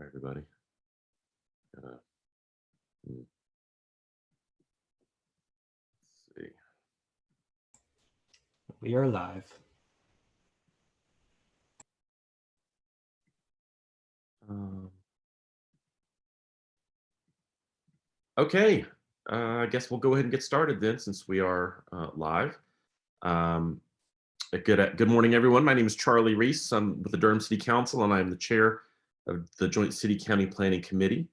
everybody. Let's see. We are live. Okay, I guess we'll go ahead and get started then, since we are live. Good morning, everyone. My name is Charlie Reese. I'm with the Durham City Council, and I am the chair of the Joint City County Planning Committee.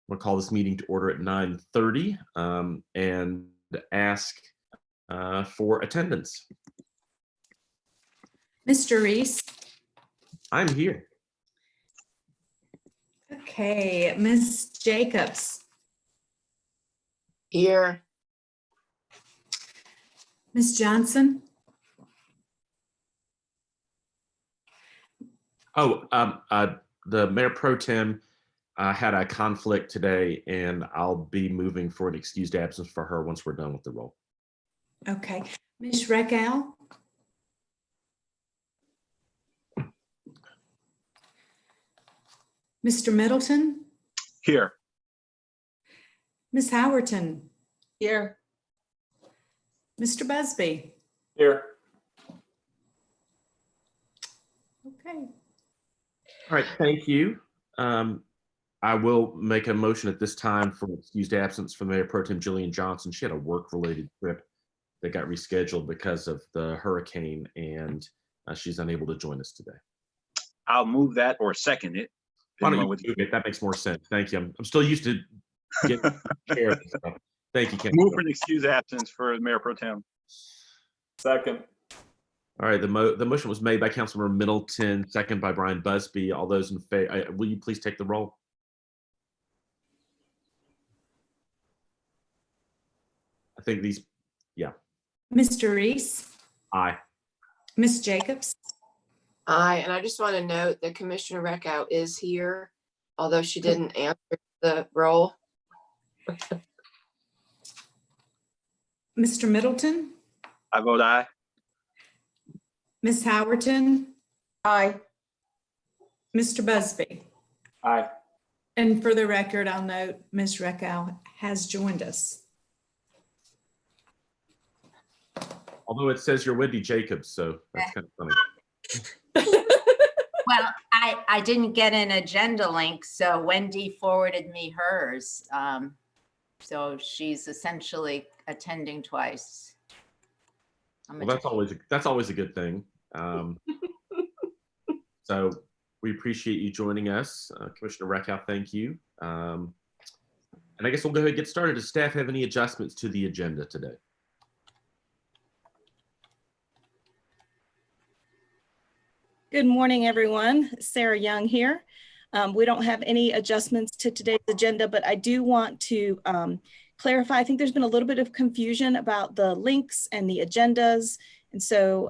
I'm going to call this meeting to order at 9:30 and ask for attendance. Mr. Reese. I'm here. Okay, Ms. Jacobs. Here. Ms. Johnson. Oh, the Mayor Pro Tem had a conflict today, and I'll be moving for an excused absence for her once we're done with the roll. Okay, Ms. Reckow. Mr. Middleton. Here. Ms. Howerton. Here. Mr. Busby. Here. Okay. All right, thank you. I will make a motion at this time for excused absence for Mayor Pro Tem Jillian Johnson. She had a work-related trip that got rescheduled because of the hurricane, and she's unable to join us today. I'll move that or second it. Why don't you move it? That makes more sense. Thank you. I'm still used to getting care of this stuff. Thank you, Ken. Move for an excuse absence for Mayor Pro Tem. Second. All right, the motion was made by Councilmember Middleton, second by Brian Busby. All those in favor, will you please take the roll? I think these, yeah. Mr. Reese. Aye. Ms. Jacobs. Aye, and I just want to note that Commissioner Reckow is here, although she didn't answer the roll. Mr. Middleton. I vote aye. Ms. Howerton. Aye. Mr. Busby. Aye. And for the record, I'll note Ms. Reckow has joined us. Although it says you're Wendy Jacobs, so that's kind of funny. Well, I didn't get an agenda link, so Wendy forwarded me hers. So she's essentially attending twice. Well, that's always a good thing. So we appreciate you joining us, Commissioner Reckow. Thank you. And I guess we'll go ahead and get started. Does staff have any adjustments to the agenda today? Good morning, everyone. Sarah Young here. We don't have any adjustments to today's agenda, but I do want to clarify. I think there's been a little bit of confusion about the links and the agendas. And so,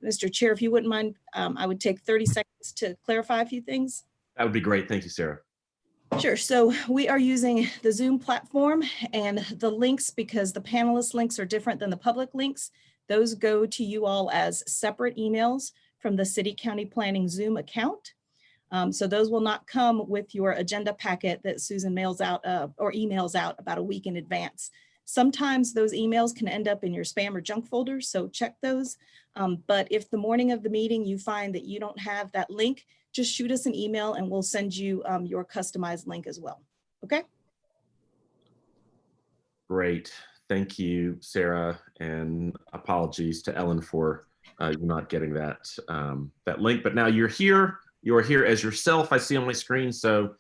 Mr. Chair, if you wouldn't mind, I would take 30 seconds to clarify a few things. That would be great. Thank you, Sarah. Sure. So we are using the Zoom platform, and the links, because the panelist links are different than the public links, those go to you all as separate emails from the City County Planning Zoom account. So those will not come with your agenda packet that Susan mails out or emails out about a week in advance. Sometimes those emails can end up in your spam or junk folder, so check those. But if the morning of the meeting you find that you don't have that link, just shoot us an email and we'll send you your customized link as well. Okay? Great. Thank you, Sarah, and apologies to Ellen for you not getting that that link. But now you're here. You are here as yourself, I see on my screen. So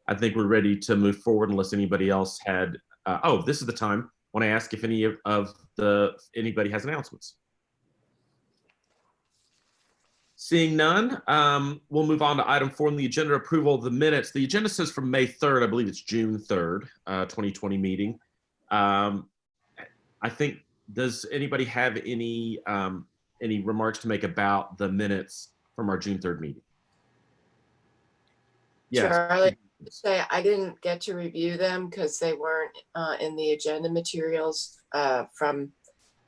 I think we're ready to move forward unless anybody else had. Oh, this is the time when I ask if any of anybody has announcements. Seeing none, we'll move on to item 4 on the agenda, approval of the minutes. The agenda says from May 3rd, I believe it's June 3rd, 2020 meeting. I think, does anybody have any remarks to make about the minutes from our June 3rd meeting? Yes. Charlie, say I didn't get to review them because they weren't in the agenda materials from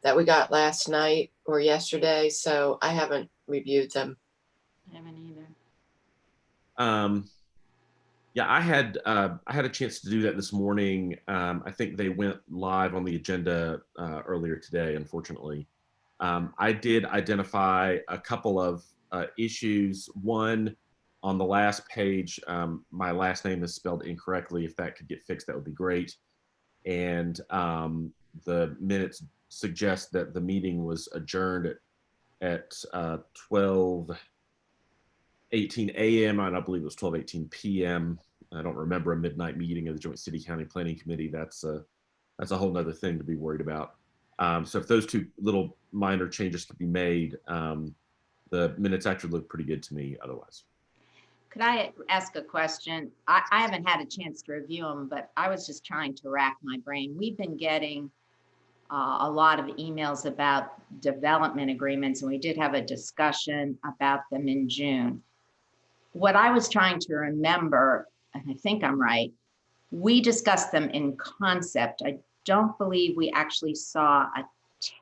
that we got last night or yesterday, so I haven't reviewed them. I haven't either. Yeah, I had a chance to do that this morning. I think they went live on the agenda earlier today, unfortunately. I did identify a couple of issues. One, on the last page, my last name is spelled incorrectly. If that could get fixed, that would be great. And the minutes suggest that the meeting was adjourned at 12:18 a.m. and I believe it was 12:18 p.m. I don't remember a midnight meeting of the Joint City County Planning Committee. That's a whole nother thing to be worried about. So if those two little minor changes could be made, the minutes actually look pretty good to me otherwise. Could I ask a question? I haven't had a chance to review them, but I was just trying to rack my brain. We've been getting a lot of emails about development agreements, and we did have a discussion about them in June. What I was trying to remember, and I think I'm right, we discussed them in concept. I don't believe we actually saw a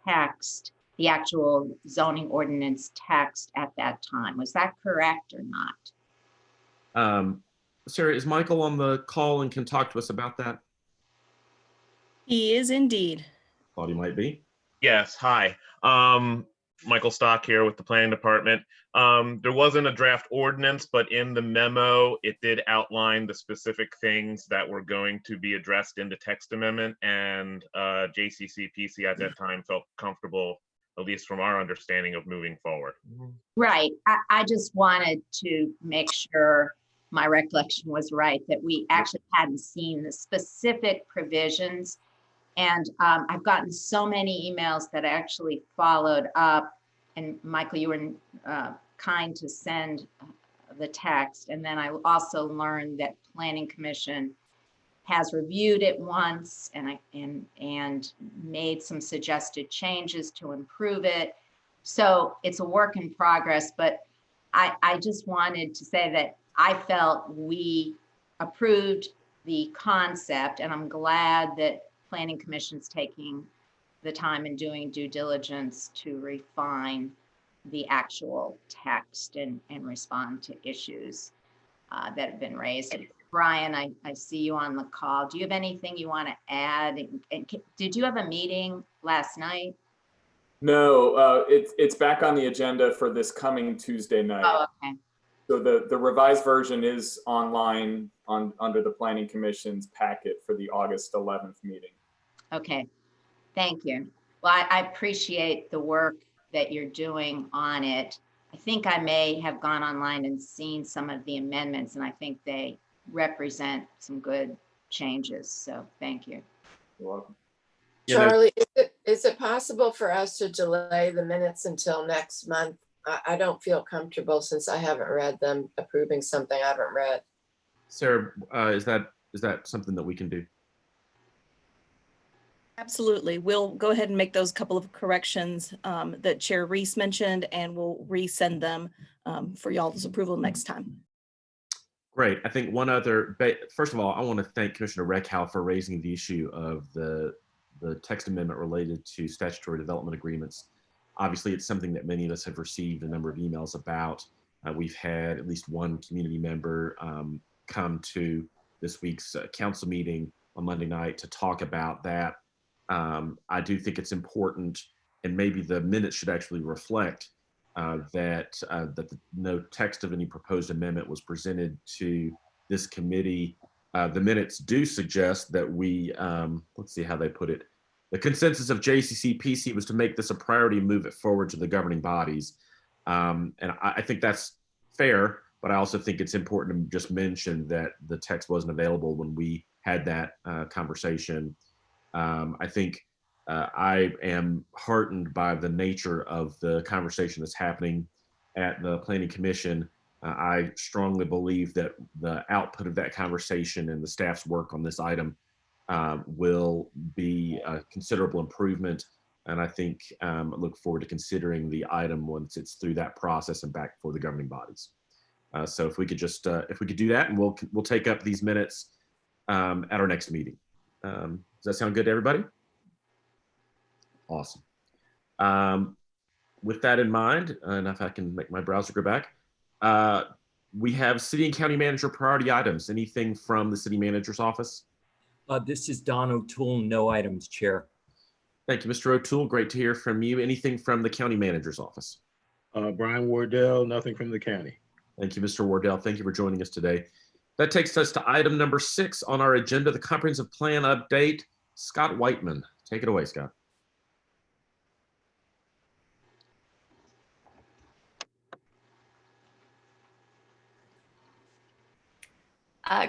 text, the actual zoning ordinance text at that time. Was that correct or not? Sarah, is Michael on the call and can talk to us about that? He is indeed. Thought he might be. Yes, hi. Michael Stock here with the planning department. There wasn't a draft ordinance, but in the memo, it did outline the specific things that were going to be addressed in the text amendment, and JCCPC at that time felt comfortable, at least from our understanding, of moving forward. Right. I just wanted to make sure my recollection was right, that we actually hadn't seen the specific provisions. And I've gotten so many emails that I actually followed up. And Michael, you were kind to send the text. And then I also learned that Planning Commission has reviewed it once and made some suggested changes to improve it. So it's a work in progress, but I just wanted to say that I felt we approved the concept, and I'm glad that Planning Commission's taking the time and doing due diligence to refine the actual text and respond to issues that have been raised. Brian, I see you on the call. Do you have anything you want to add? And did you have a meeting last night? No, it's back on the agenda for this coming Tuesday night. Oh, okay. So the revised version is online under the Planning Commission's packet for the August 11th meeting. Okay, thank you. Well, I appreciate the work that you're doing on it. I think I may have gone online and seen some of the amendments, and I think they represent some good changes. So thank you. You're welcome. Charlie, is it possible for us to delay the minutes until next month? I don't feel comfortable, since I haven't read them, approving something I haven't read. Sarah, is that something that we can do? Absolutely. We'll go ahead and make those couple of corrections that Chair Reese mentioned, and we'll resend them for y'all's approval next time. Great. I think one other, first of all, I want to thank Commissioner Reckhow for raising the issue of the text amendment related to statutory development agreements. Obviously, it's something that many of us have received a number of emails about. We've had at least one community member come to this week's council meeting on Monday night to talk about that. I do think it's important, and maybe the minutes should actually reflect that no text of any proposed amendment was presented to this committee. The minutes do suggest that we, let's see how they put it. The consensus of JCCPC was to make this a priority and move it forward to the governing bodies. And I think that's fair, but I also think it's important to just mention that the text wasn't available when we had that conversation. I think I am heartened by the nature of the conversation that's happening at the Planning Commission. I strongly believe that the output of that conversation and the staff's work on this item will be a considerable improvement. And I think I look forward to considering the item once it's through that process and back for the governing bodies. So if we could just, if we could do that, and we'll take up these minutes at our next meeting. Does that sound good to everybody? Awesome. With that in mind, and if I can make my browser go back, We have city and county manager priority items. Anything from the city manager's office? This is Don O'Toole, no items, Chair. Thank you, Mr. O'Toole. Great to hear from you. Anything from the county manager's office? Brian Wardell, nothing from the county. Thank you, Mr. Wardell. Thank you for joining us today. That takes us to item number 6 on our agenda, the comprehensive plan update. Scott Whiteman, take it away, Scott.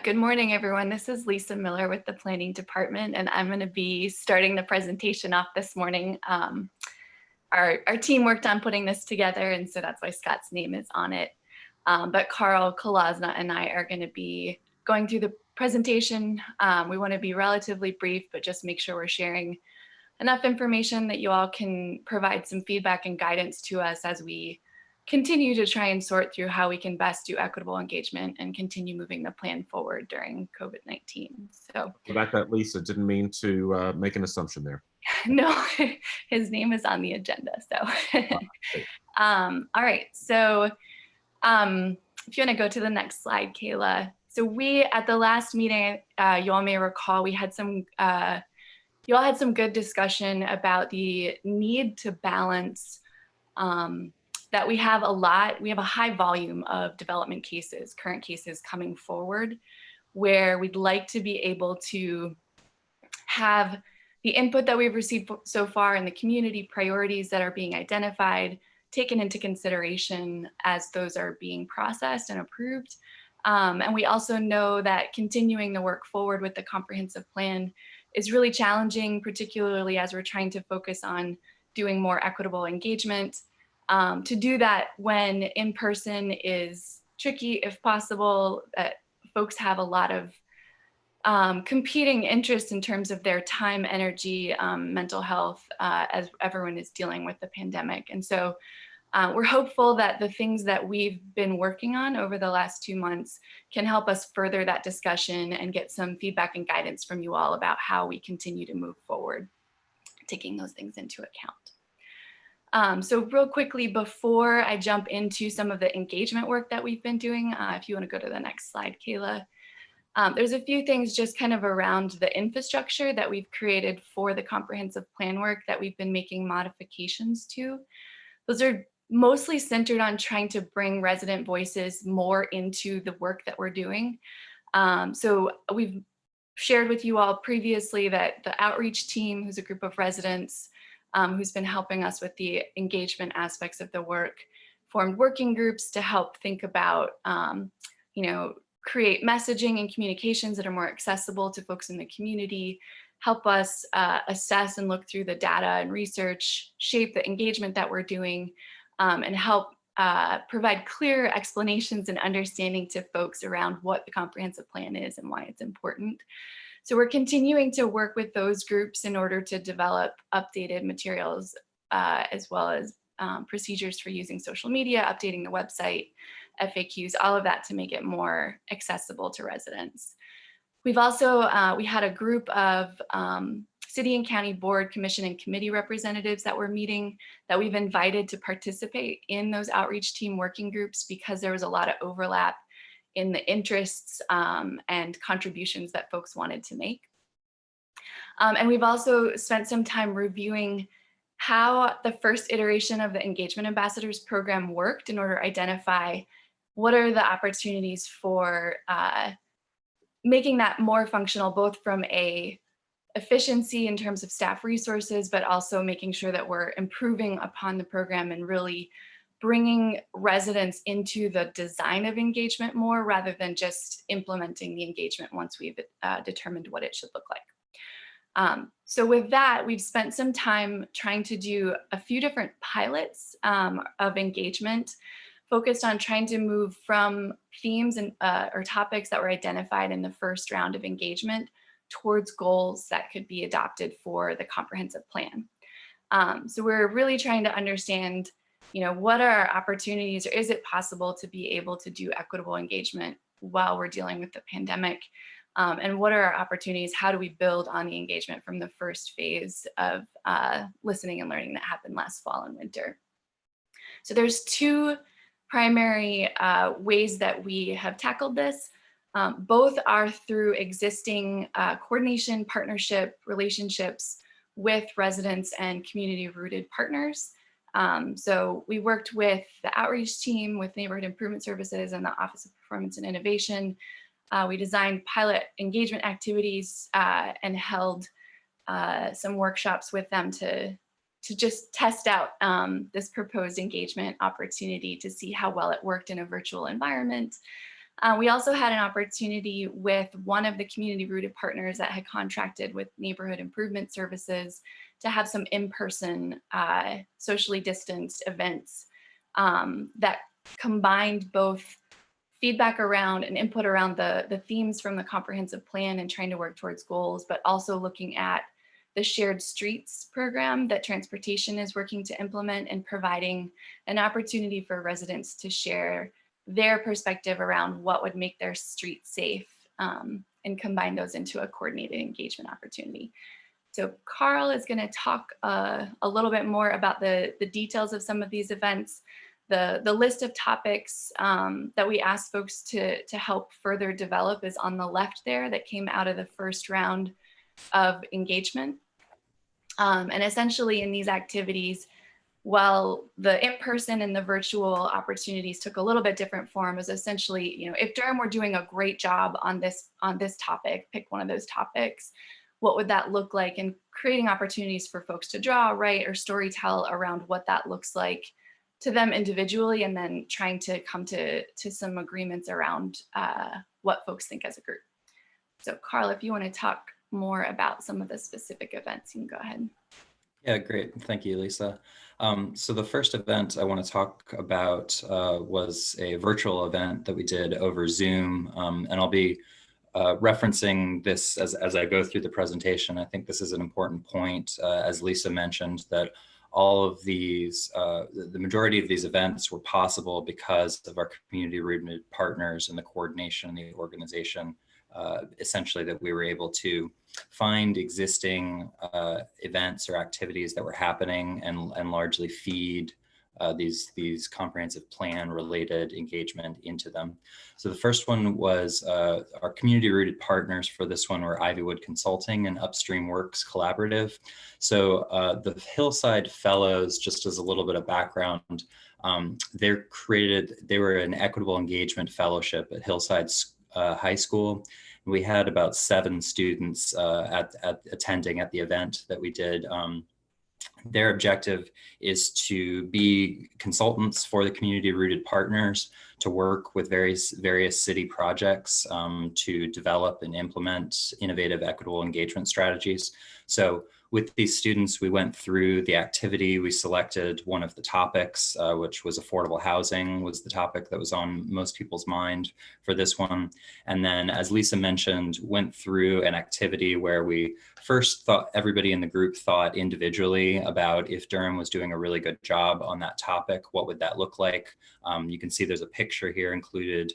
Good morning, everyone. This is Lisa Miller with the Planning Department, and I'm going to be starting the presentation off this morning. Our team worked on putting this together, and so that's why Scott's name is on it. But Carl Kolazna and I are going to be going through the presentation. We want to be relatively brief, but just make sure we're sharing enough information that you all can provide some feedback and guidance to us as we continue to try and sort through how we can best do equitable engagement and continue moving the plan forward during COVID-19. So About that, Lisa, didn't mean to make an assumption there. no, his name is on the agenda. So all right. So if you want to go to the next slide, Kayla. So we, at the last meeting, you all may recall, we had some, you all had some good discussion about the need to balance that we have a high volume of development cases, current cases coming forward, where we'd like to be able to have the input that we've received so far and the community priorities that are being identified taken into consideration as those are being processed and approved. And we also know that continuing the work forward with the comprehensive plan is really challenging, particularly as we're trying to focus on doing more equitable engagement. To do that when in person is tricky, if possible. Folks have a lot of competing interests in terms of their time, energy, mental health, as everyone is dealing with the pandemic. And so we're hopeful that the things that we've been working on over the last 2 months can help us further that discussion and get some feedback and guidance from you all about how we continue to move forward, taking those things into account. So real quickly, before I jump into some of the engagement work that we've been doing, if you want to go to the next slide, Kayla, there's a few things just kind of around the infrastructure that we've created for the comprehensive plan work that we've been making modifications to. Those are mostly centered on trying to bring resident voices more into the work that we're doing. So we've shared with you all previously that the outreach team, who's a group of residents, who's been helping us with the engagement aspects of the work, formed working groups to help think about, create messaging and communications that are more accessible to folks in the community, help us assess and look through the data and research, shape the engagement that we're doing, and help provide clear explanations and understanding to folks around what the comprehensive plan is and why it's important. So we're continuing to work with those groups in order to develop updated materials, as well as procedures for using social media, updating the website, FAQs, all of that to make it more accessible to residents. We've also, we had a group of city and county board, commission, and committee representatives that were meeting that we've invited to participate in those outreach team working groups because there was a lot of overlap in the interests and contributions that folks wanted to make. And we've also spent some time reviewing how the first iteration of the Engagement Ambassadors program worked in order to identify what are the opportunities for making that more functional, both from a efficiency in terms of staff resources, but also making sure that we're improving upon the program and really bringing residents into the design of engagement more rather than just implementing the engagement once we've determined what it should look like. So with that, we've spent some time trying to do a few different pilots of engagement focused on trying to move from themes and or topics that were identified in the first round of engagement towards goals that could be adopted for the comprehensive plan. So we're really trying to understand, what are our opportunities, or is it possible to be able to do equitable engagement while we're dealing with the pandemic? And what are our opportunities? How do we build on the engagement from the first phase of listening and learning that happened last fall and winter? So there's two primary ways that we have tackled this. Both are through existing coordination, partnership, relationships with residents and community-rooted partners. So we worked with the outreach team, with Neighborhood Improvement Services and the Office of Performance and Innovation. We designed pilot engagement activities and held some workshops with them to just test out this proposed engagement opportunity to see how well it worked in a virtual environment. We also had an opportunity with one of the community-rooted partners that had contracted with Neighborhood Improvement Services to have some in-person socially distanced events that combined both feedback around and input around the themes from the comprehensive plan and trying to work towards goals, but also looking at the shared streets program that transportation is working to implement and providing an opportunity for residents to share their perspective around what would make their street safe and combine those into a coordinated engagement opportunity. So Carl is going to talk a little bit more about the details of some of these events. The list of topics that we asked folks to help further develop is on the left there, that came out of the first round of engagement. And essentially in these activities, while the in-person and the virtual opportunities took a little bit different form, is essentially, you know, if Durham were doing a great job on this topic, pick one of those topics, what would that look like? And creating opportunities for folks to draw, write, or storytell around what that looks like to them individually, and then trying to come to some agreements around what folks think as a group. So Carl, if you want to talk more about some of the specific events, you can go ahead. Yeah, great. Thank you, Lisa. So the first event I want to talk about was a virtual event that we did over Zoom, and I'll be referencing this as I go through the presentation. I think this is an important point, as Lisa mentioned, that all of these, the majority of these events were possible because of our community-rooted partners and the coordination and the organization, essentially, that we were able to find existing events or activities that were happening and largely feed these comprehensive plan related engagement into them. So the first one was our community rooted partners for this one were Ivywood Consulting and Upstream Works Collaborative. So the Hillside Fellows, just as a little bit of background, they were an equitable engagement fellowship at Hillside High School. We had about 7 students attending at the event that we did. Their objective is to be consultants for the community-rooted partners, to work with various city projects to develop and implement innovative equitable engagement strategies. So with these students, we went through the activity. We selected one of the topics, which was affordable housing, was the topic that was on most people's mind for this one. And then, as Lisa mentioned, went through an activity where we first thought, everybody in the group thought individually about if Durham was doing a really good job on that topic, what would that look like? You can see there's a picture here included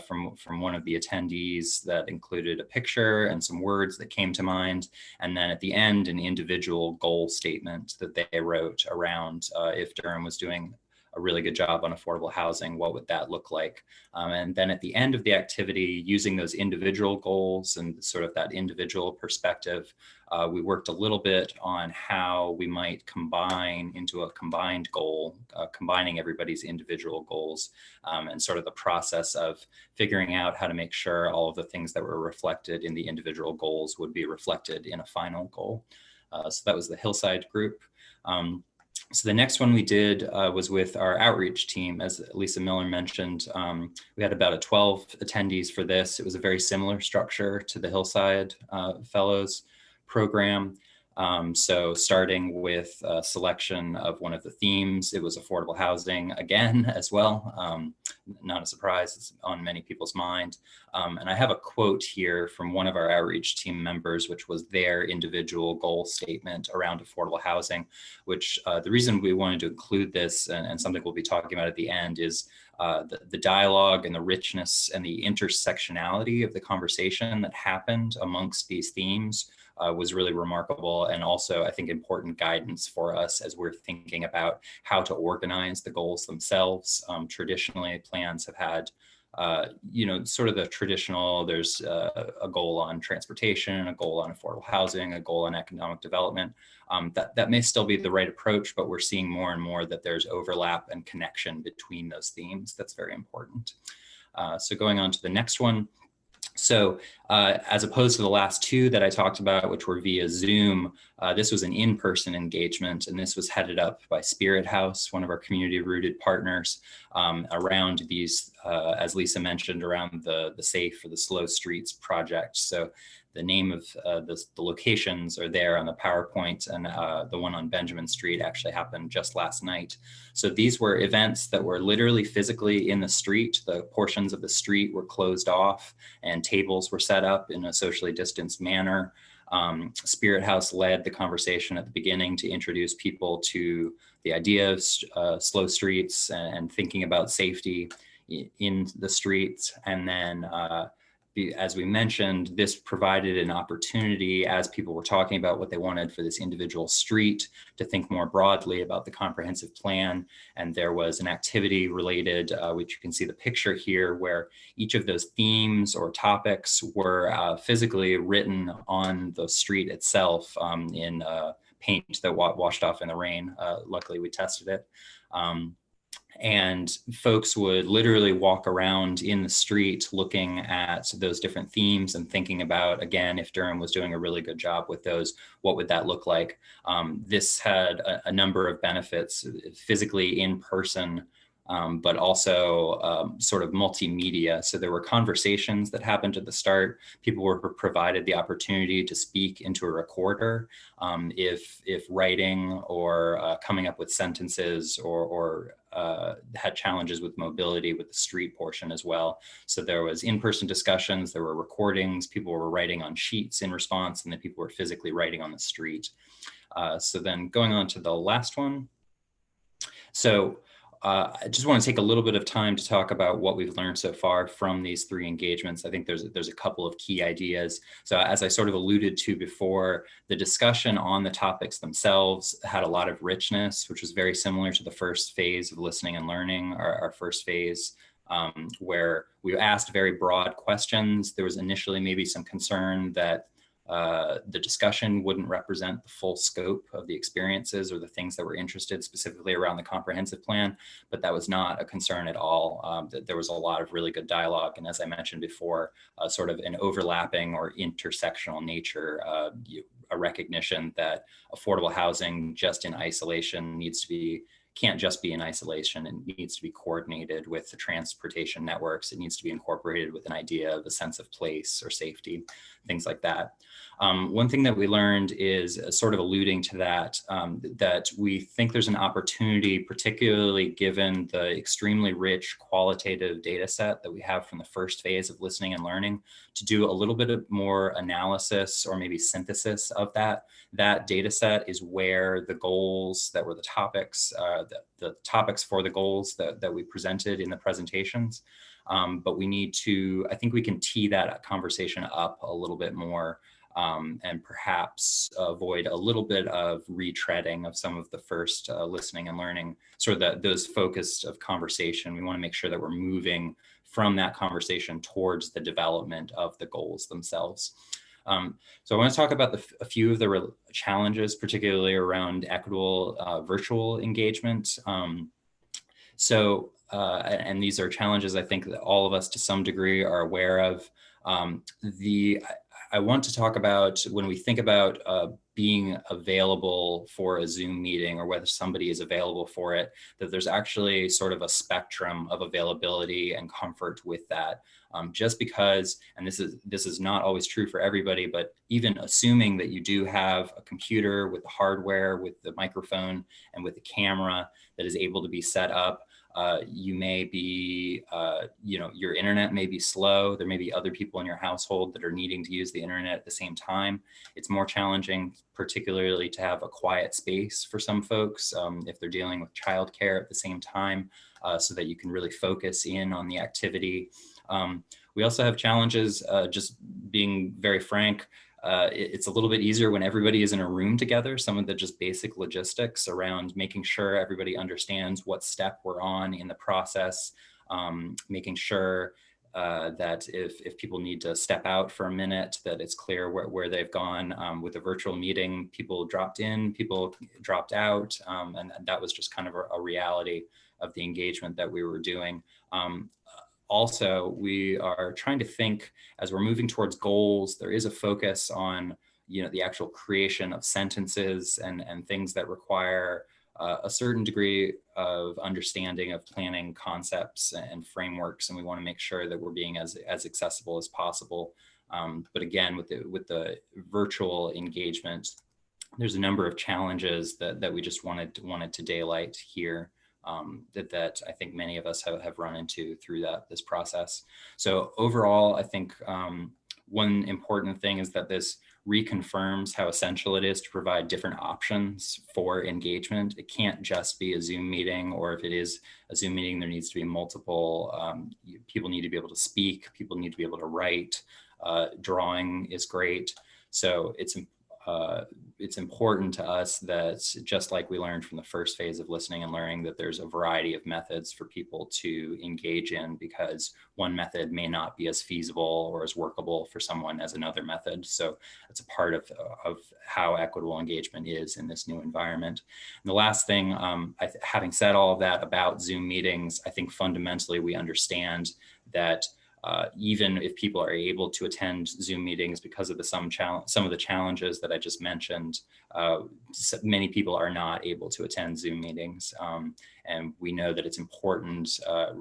from one of the attendees that included a picture and some words that came to mind. And then at the end, an individual goal statement that they wrote around if Durham was doing a really good job on affordable housing, what would that look like? And then at the end of the activity, using those individual goals and sort of that individual perspective, we worked a little bit on how we might combine into a combined goal, combining everybody's individual goals, and sort of the process of figuring out how to make sure all of the things that were reflected in the individual goals would be reflected in a final goal. So that was the Hillside group. So the next one we did was with our outreach team. As Lisa Miller mentioned, we had about 12 attendees for this. It was a very similar structure to the Hillside Fellows program. So starting with a selection of one of the themes, it was affordable housing again as well. Not a surprise, it's on many people's mind. And I have a quote here from one of our outreach team members, which was their individual goal statement around affordable housing, which the reason we wanted to include this and something we'll be talking about at the end is the dialogue and the richness and the intersectionality of the conversation that happened amongst these themes was really remarkable, and also I think important guidance for us as we're thinking about how to organize the goals themselves. Traditionally, plans have had sort of the traditional, there's a goal on transportation, a goal on affordable housing, a goal on economic development. That may still be the right approach, but we're seeing more and more that there's overlap and connection between those themes. That's very important. So going on to the next one. So as opposed to the last two that I talked about, which were via Zoom, this was an in-person engagement, and this was headed up by Spirit House, one of our community-rooted partners, around these, as Lisa mentioned, around the Safe or the Slow Streets project. So the name of the locations are there on the PowerPoint, and the one on Benjamin Street actually happened just last night. So these were events that were literally physically in the street. The portions of the street were closed off and tables were set up in a socially distanced manner. Spirit House led the conversation at the beginning to introduce people to the idea of slow streets and thinking about safety in the streets. And then as we mentioned, this provided an opportunity as people were talking about what they wanted for this individual street to think more broadly about the comprehensive plan. And there was an activity related, which you can see the picture here, where each of those themes or topics were physically written on the street itself in paint that washed off in the rain. Luckily, we tested it. And folks would literally walk around in the street looking at those different themes and thinking about, again, if Durham was doing a really good job with those, what would that look like? This had a number of benefits, physically in person, but also sort of multimedia. So there were conversations that happened at the start. People were provided the opportunity to speak into a recorder if writing or coming up with sentences or had challenges with mobility with the street portion as well. So there was in-person discussions, there were recordings, people were writing on sheets in response, and then people were physically writing on the street. So then going on to the last one. So I just want to take a little bit of time to talk about what we've learned so far from these three engagements. I think there's a couple of key ideas. So as I sort of alluded to before, the discussion on the topics themselves had a lot of richness, which was very similar to the first phase of listening and learning, our first phase, where we asked very broad questions. There was initially maybe some concern that the discussion wouldn't represent the full scope of the experiences or the things that were interested specifically around the comprehensive plan, but that was not a concern at all. There was a lot of really good dialogue. And as I mentioned before, sort of an overlapping or intersectional nature, a recognition that affordable housing just in isolation can't just be in isolation. It needs to be coordinated with the transportation networks. It needs to be incorporated with an idea of a sense of place or safety, things like that. One thing that we learned is sort of alluding to that, that we think there's an opportunity, particularly given the extremely rich qualitative data set that we have from the first phase of listening and learning, to do a little bit of more analysis or maybe synthesis of that. That data set is where the goals that were the topics for the goals that we presented in the presentations. But we need to, I think we can tee that conversation up a little bit more and perhaps avoid a little bit of retreading of some of the first listening and learning, sort of those focused of conversation. We want to make sure that we're moving from that conversation towards the development of the goals themselves. So I want to talk about a few of the challenges, particularly around equitable virtual engagement. And these are challenges I think that all of us to some degree are aware of. I want to talk about when we think about being available for a Zoom meeting or whether somebody is available for it, that there's actually sort of a spectrum of availability and comfort with that. Just because, and this is not always true for everybody, but even assuming that you do have a computer with the hardware, with the microphone and with the camera that is able to be set up, you may be, your internet may be slow. There may be other people in your household that are needing to use the internet at the same time. It's more challenging, particularly to have a quiet space for some folks if they're dealing with childcare at the same time, so that you can really focus in on the activity. We also have challenges, just being very frank, It's a little bit easier when everybody is in a room together. Some of the just basic logistics around making sure everybody understands what step we're on in the process, making sure that if people need to step out for a minute, that it's clear where they've gone. With a virtual meeting, people dropped in, people dropped out, and that was just kind of a reality of the engagement that we were doing. Also, we are trying to think, as we're moving towards goals, there is a focus on, the actual creation of sentences and things that require a certain degree of understanding of planning concepts and frameworks, and we want to make sure that we're being as accessible as possible. But again, with the virtual engagement, there's a number of challenges that we just wanted to daylight here. That I think many of us have run into through this process. So overall, I think one important thing is that this reconfirms how essential it is to provide different options for engagement. It can't just be a Zoom meeting, or if it is a Zoom meeting, there needs to be multiple, people need to be able to speak, people need to be able to write, drawing is great. So it's important to us that, just like we learned from the first phase of listening and learning, that there's a variety of methods for people to engage in, because one method may not be as feasible or as workable for someone as another method. So it's a part of how equitable engagement is in this new environment. And the last thing, having said all of that about Zoom meetings, I think fundamentally we understand that even if people are able to attend Zoom meetings because of some of the challenges that I just mentioned, many people are not able to attend Zoom meetings. And we know that it's important,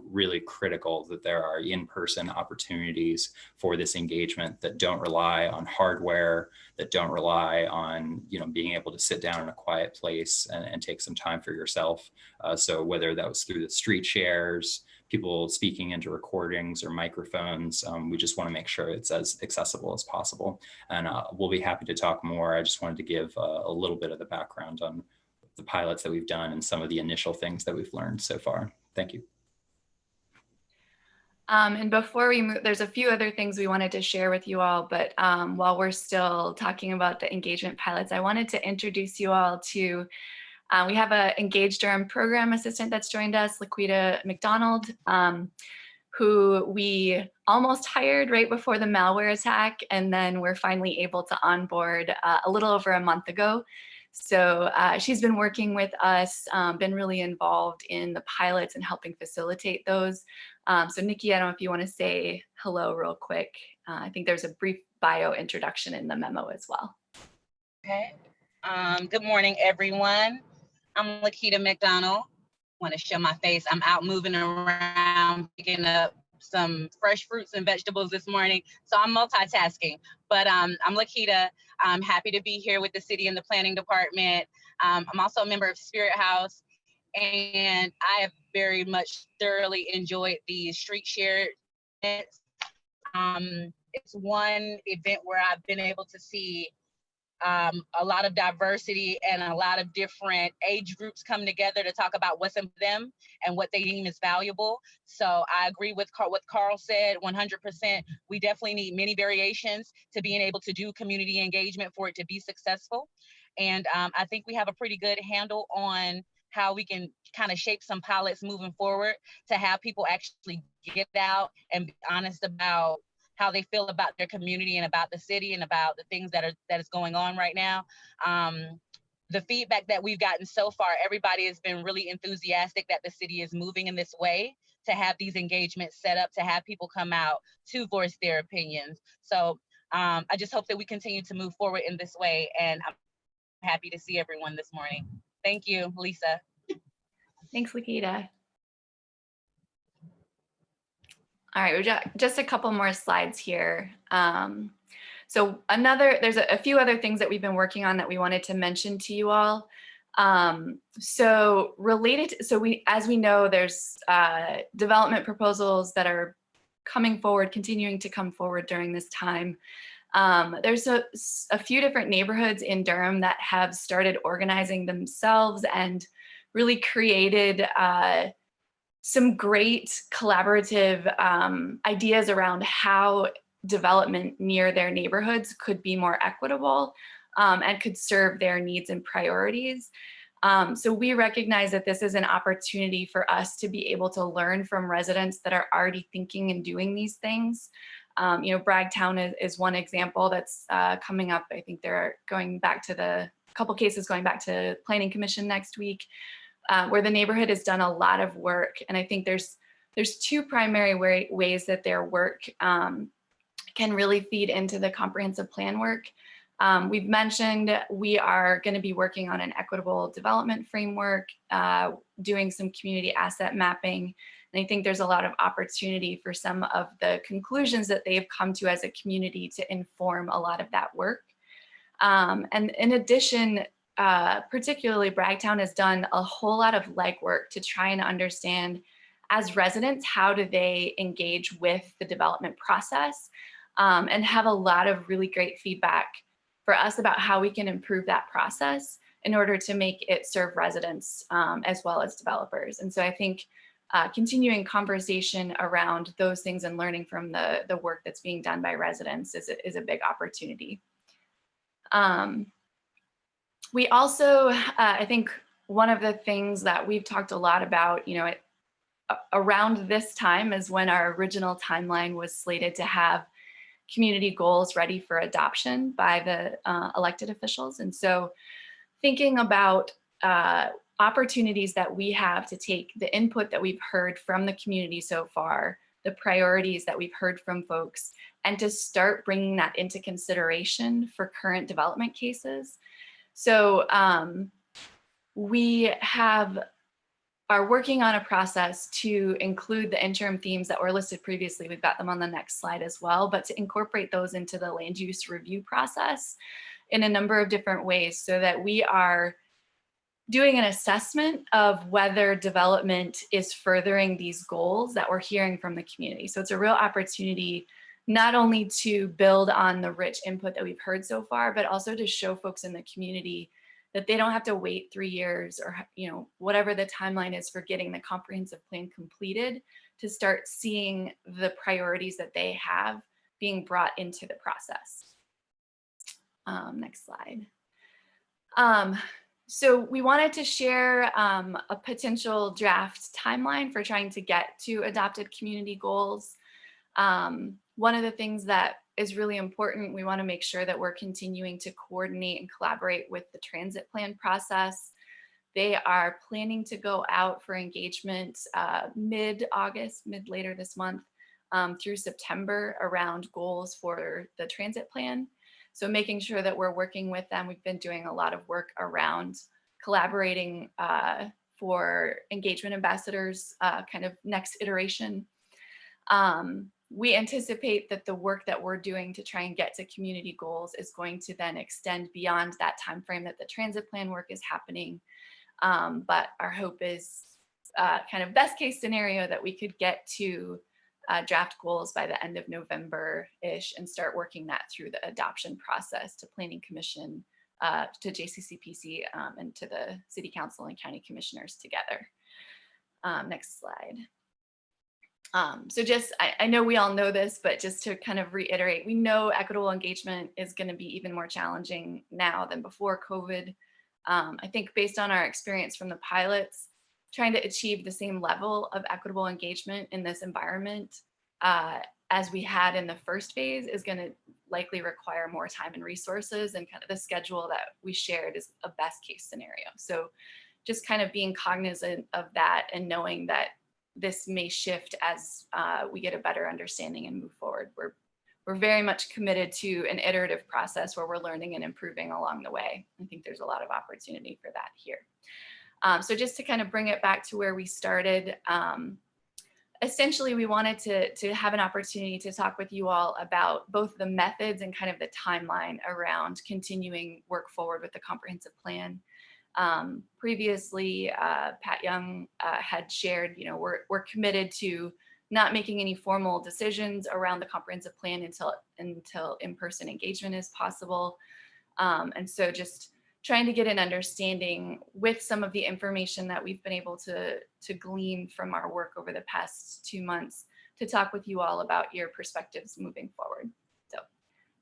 really critical, that there are in-person opportunities for this engagement that don't rely on hardware, that don't rely on being able to sit down in a quiet place and take some time for yourself. So whether that was through the street shares, people speaking into recordings or microphones, we just want to make sure it's as accessible as possible. And we'll be happy to talk more. I just wanted to give a little bit of the background on the pilots that we've done and some of the initial things that we've learned so far. Thank you. And before we move, there's a few other things we wanted to share with you all, but while we're still talking about the engagement pilots, I wanted to introduce you all to we have an Engage Durham program assistant that's joined us, Laquita McDonald, who we almost hired right before the malware attack, and then we're finally able to onboard a little over a month ago. So she's been working with us, been really involved in the pilots and helping facilitate those. So Nikki, I don't know if you want to say hello real quick. I think there's a brief bio introduction in the memo as well. Okay. Good morning, everyone. I'm Laquita McDonald. Want to show my face. I'm out moving around, picking up some fresh fruits and vegetables this morning. So I'm multitasking, but I'm Laquita. I'm happy to be here with the city and the planning department. I'm also a member of Spirit House, and I have very much thoroughly enjoyed the street share events. It's one event where I've been able to see a lot of diversity and a lot of different age groups come together to talk about what's in them and what they deem is valuable. So I agree with what Carl said 100%. We definitely need many variations to being able to do community engagement for it to be successful. And I think we have a pretty good handle on how we can kind of shape some pilots moving forward to have people actually get out and be honest about how they feel about their community and about the city and about the things that is going on right now. The feedback that we've gotten so far, everybody has been really enthusiastic that the city is moving in this way to have these engagements set up, to have people come out to voice their opinions. So I just hope that we continue to move forward in this way, and I'm happy to see everyone this morning. Thank you, Lisa. Thanks, Laquita. All right, we've got just a couple more slides here. So there's a few other things that we've been working on that we wanted to mention to you all. So as we know, there's development proposals that are continuing to come forward during this time. There's a few different neighborhoods in Durham that have started organizing themselves and really created some great collaborative ideas around how development near their neighborhoods could be more equitable and could serve their needs and priorities. So we recognize that this is an opportunity for us to be able to learn from residents that are already thinking and doing these things. You know, Bragtown is one example that's coming up. I think they're going back to a couple cases going back to Planning Commission next week, where the neighborhood has done a lot of work. And I think there's two primary ways that their work can really feed into the comprehensive plan work. We've mentioned we are going to be working on an equitable development framework, doing some community asset mapping. And I think there's a lot of opportunity for some of the conclusions that they've come to as a community to inform a lot of that work. And in addition, particularly Bragtown has done a whole lot of legwork to try and understand, as residents, how do they engage with the development process, and have a lot of really great feedback for us about how we can improve that process in order to make it serve residents as well as developers. And so I think continuing conversation around those things and learning from the work that's being done by residents is a big opportunity. We also, I think one of the things that we've talked a lot about, you know, around this time is when our original timeline was slated to have community goals ready for adoption by the elected officials. And so thinking about opportunities that we have to take the input that we've heard from the community so far, the priorities that we've heard from folks, and to start bringing that into consideration for current development cases. So we are working on a process to include the interim themes that were listed previously. We've got them on the next slide as well, but to incorporate those into the land use review process in a number of different ways so that we are doing an assessment of whether development is furthering these goals that we're hearing from the community. So it's a real opportunity not only to build on the rich input that we've heard so far, but also to show folks in the community that they don't have to wait 3 years or, you know, whatever the timeline is for getting the comprehensive plan completed to start seeing the priorities that they have being brought into the process. Next slide. So we wanted to share a potential draft timeline for trying to get to adopted community goals. One of the things that is really important, we want to make sure that we're continuing to coordinate and collaborate with the transit plan process. They are planning to go out for engagement mid-August, later this month, through September around goals for the transit plan. So making sure that we're working with them. We've been doing a lot of work around collaborating for engagement ambassadors, kind of next iteration. We anticipate that the work that we're doing to try and get to community goals is going to then extend beyond that time frame that the transit plan work is happening. But our hope is kind of best case scenario that we could get to draft goals by the end of November-ish and start working that through the adoption process to Planning Commission, to JCCPC, and to the City Council and County Commissioners together. Next slide. So just, I know we all know this, but just to kind of reiterate, we know equitable engagement is going to be even more challenging now than before COVID. I think based on our experience from the pilots, trying to achieve the same level of equitable engagement in this environment as we had in the first phase is going to likely require more time and resources, and kind of the schedule that we shared is a best case scenario. So just kind of being cognizant of that and knowing that this may shift as we get a better understanding and move forward. We're very much committed to an iterative process where we're learning and improving along the way. I think there's a lot of opportunity for that here. So just to kind of bring it back to where we started, essentially we wanted to have an opportunity to talk with you all about both the methods and kind of the timeline around continuing work forward with the comprehensive plan. Previously, Pat Young had shared, you know, we're committed to not making any formal decisions around the comprehensive plan until in-person engagement is possible. And so just trying to get an understanding with some of the information that we've been able to glean from our work over the past 2 months to talk with you all about your perspectives moving forward.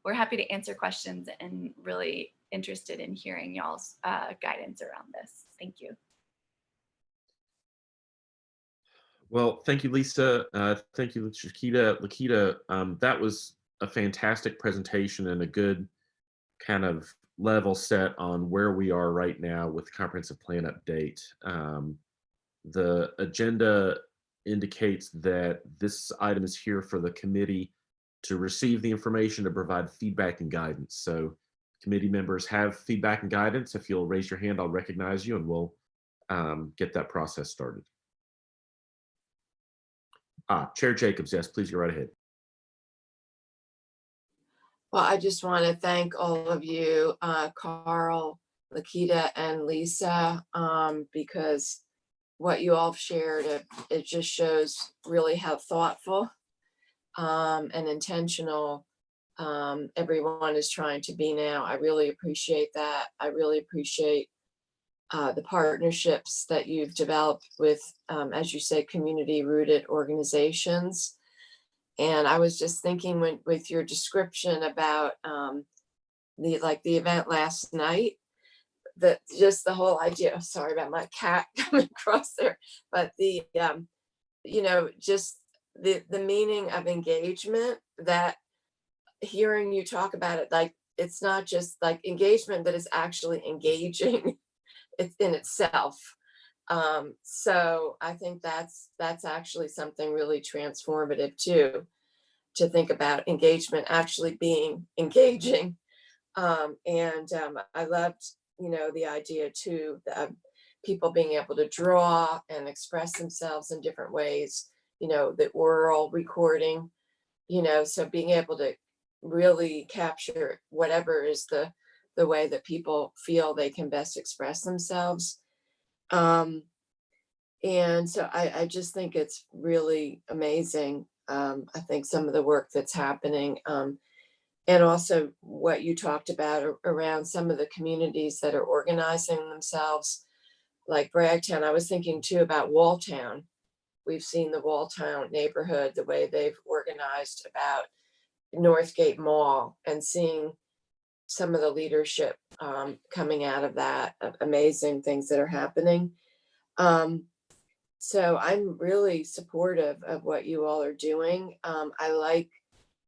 we're happy to answer questions and really interested in hearing y'all's guidance around this. Thank you. Well, thank you, Lisa. Thank you, Lakita. That was a fantastic presentation and a good kind of level set on where we are right now with the comprehensive plan update. The agenda indicates that this item is here for the committee to receive the information, to provide feedback and guidance. So committee members have feedback and guidance. If you'll raise your hand, I'll recognize you and we'll get that process started. Chair Jacobs, yes, please go right ahead. Well, I just want to thank all of you, Carl, Lakita, and Lisa, because what you all shared, it just shows really how thoughtful and intentional everyone is trying to be now. I really appreciate that. I really appreciate the partnerships that you've developed with, as you say, community-rooted organizations. And I was just thinking with your description about the event last night, that just the whole idea, I'm sorry about my cat coming across there, but the, just the meaning of engagement, that hearing you talk about it, like, it's not just like engagement that is actually engaging it's in itself. So I think that's actually something really transformative too, to think about engagement actually being engaging. I loved, the idea too, that people being able to draw and express themselves in different ways, the oral recording, so being able to really capture whatever is the way that people feel they can best express themselves. And so I just think it's really amazing. I think some of the work that's happening, and also what you talked about around some of the communities that are organizing themselves, like Bragtown. I was thinking too about Walltown. We've seen the Walltown neighborhood, the way they've organized about Northgate Mall, and seeing some of the leadership coming out of that, amazing things that are happening. So I'm really supportive of what you all are doing. I like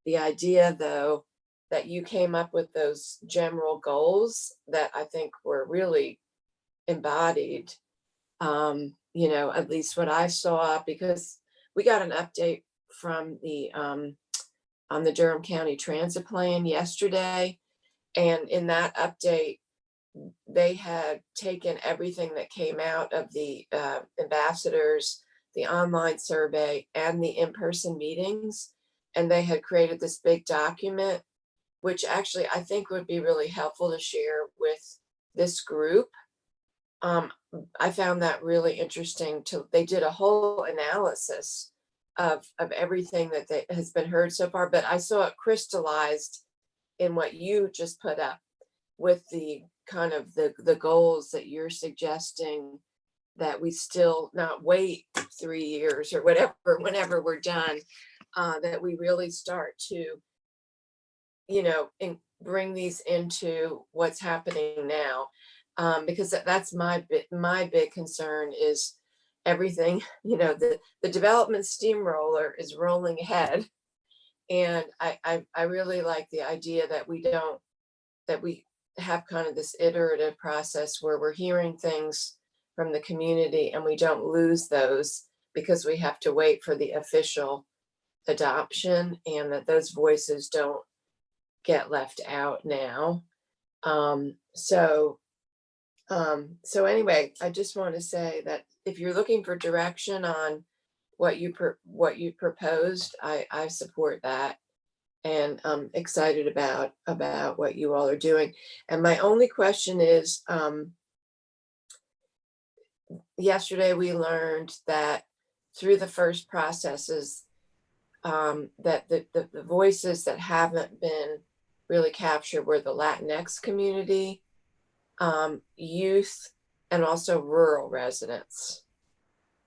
the idea, though, that you came up with those general goals that I think were really embodied, at least what I saw, because we got an update from on the Durham County Transit Plan yesterday. And in that update, they had taken everything that came out of the ambassadors, the online survey, and the in-person meetings, and they had created this big document, which actually I think would be really helpful to share with this group. I found that really interesting. They did a whole analysis of everything that has been heard so far, but I saw it crystallized in what you just put up with the kind of the goals that you're suggesting, that we still not wait 3 years or whatever, whenever we're done, that we really start to, bring these into what's happening now. Because that's my big concern is everything, the development steamroller is rolling ahead. And I really like the idea that we have kind of this iterative process where we're hearing things from the community and we don't lose those because we have to wait for the official adoption, and that those voices don't get left out now. So anyway, I just want to say that if you're looking for direction on what you proposed, I support that, and I'm excited about what you all are doing. And my only question is, yesterday we learned that through the first processes, that the voices that haven't been really captured were the Latinx community, youth, and also rural residents.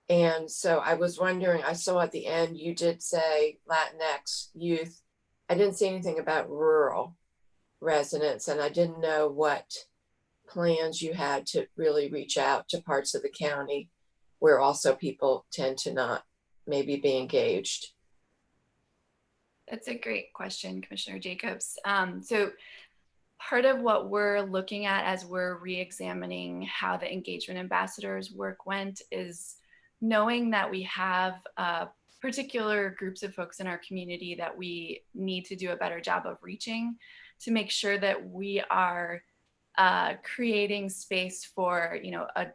And so I was wondering, I saw at the end you did say Latinx, youth, I didn't see anything about rural residents, and I didn't know what plans you had to really reach out to parts of the county where also people tend to not maybe be engaged. That's a great question, Commissioner Jacobs. So part of what we're looking at as we're re-examining how the engagement ambassadors work went is knowing that we have particular groups of folks in our community that we need to do a better job of reaching, to make sure that we are creating space for, you know, a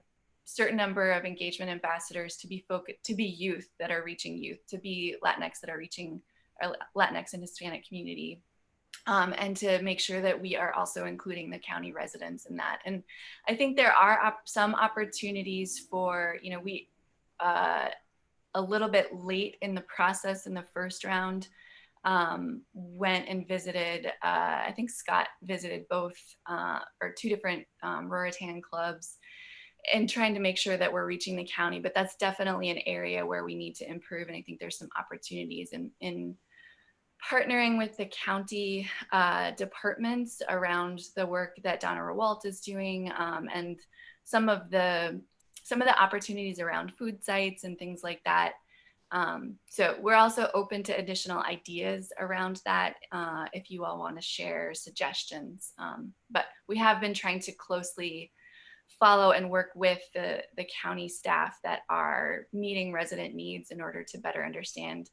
certain number of engagement ambassadors to be youth that are reaching youth, to be Latinx that are reaching our Latinx and Hispanic community, and to make sure that we are also including the county residents in that. And I think there are some opportunities for, you know, we a little bit late in the process in the first round, went and visited, I think Scott visited both or two different Ruritan clubs, and trying to make sure that we're reaching the county. But that's definitely an area where we need to improve. And I think there's some opportunities in partnering with the county departments around the work that Donna Rewalt is doing, and some of the opportunities around food sites and things like that. So we're also open to additional ideas around that if you all want to share suggestions. But we have been trying to closely follow and work with the county staff that are meeting resident needs in order to better understand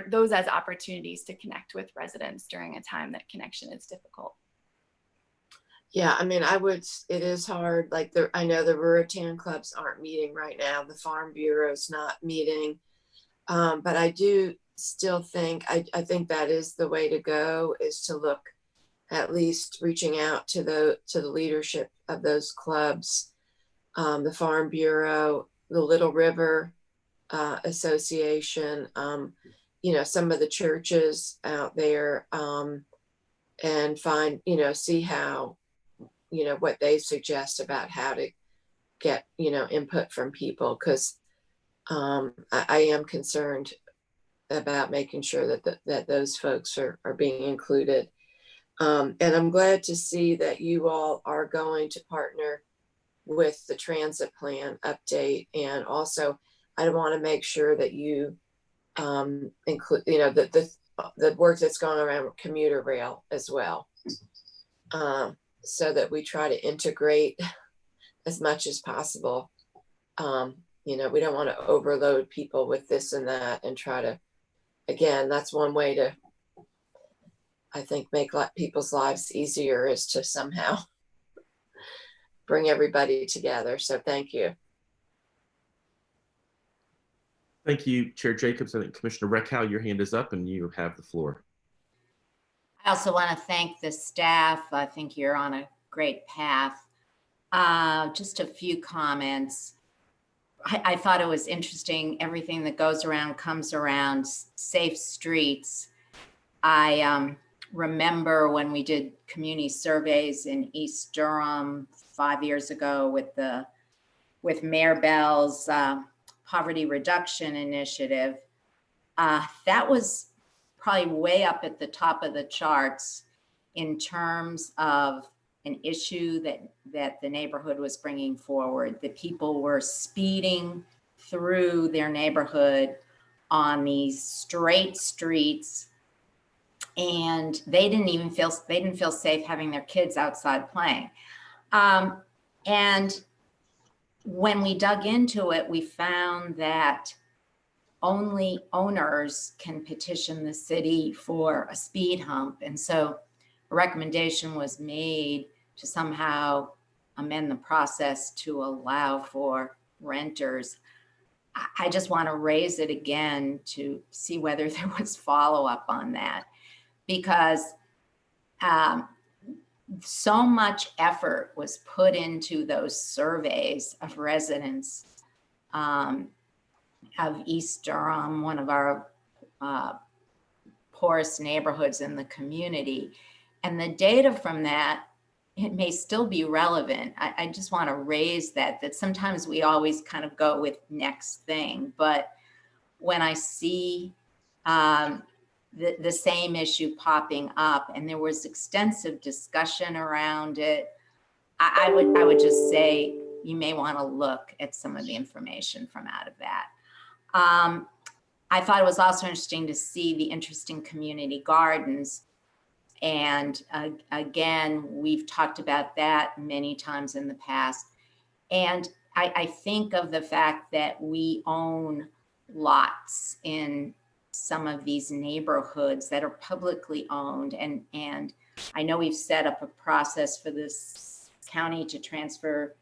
those as opportunities to connect with residents during a time that connection is difficult. Yeah, I mean, it is hard. Like I know the Ruritan clubs aren't meeting right now. The Farm Bureau's not meeting. But I do still think, I think that is the way to go, is to look at least reaching out to the leadership of those clubs, the Farm Bureau, the Little River Association, you know, some of the churches out there, and find, you know, see how, you know, what they suggest about how to get, you know, input from people. Because I am concerned about making sure that those folks are being included. And I'm glad to see that you all are going to partner with the transit plan update. And also, I want to make sure that you include, you know, the work that's going around commuter rail as well, so that we try to integrate as much as possible. You know, we don't want to overload people with this and that, and try to, again, that's one way to, I think, make people's lives easier, is to somehow bring everybody together. So thank you. Thank you, Chair Jacobs. I think Commissioner Reckow, your hand is up and you have the floor. I also want to thank the staff. I think you're on a great path. Just a few comments. I thought it was interesting, everything that goes around comes around. Safe streets. I remember when we did community surveys in East Durham 5 years ago with Mayor Bell's poverty reduction initiative. That was probably way up at the top of the charts in terms of an issue that the neighborhood was bringing forward, that people were speeding through their neighborhood on these straight streets, and they didn't feel safe having their kids outside playing. And when we dug into it, we found that only owners can petition the city for a speed hump. And so a recommendation was made to somehow amend the process to allow for renters. I just want to raise it again to see whether there was follow-up on that, because so much effort was put into those surveys of residents of East Durham, one of our poorest neighborhoods in the community. And the data from that, it may still be relevant. I just want to raise that sometimes we always kind of go with next thing. But when I see the same issue popping up, and there was extensive discussion around it. I would just say you may want to look at some of the information from out of that. I thought it was also interesting to see the interesting community gardens. And again, we've talked about that many times in the past. And I think of the fact that we own lots in some of these neighborhoods that are publicly owned. And I know we've set up a process for this county to transfer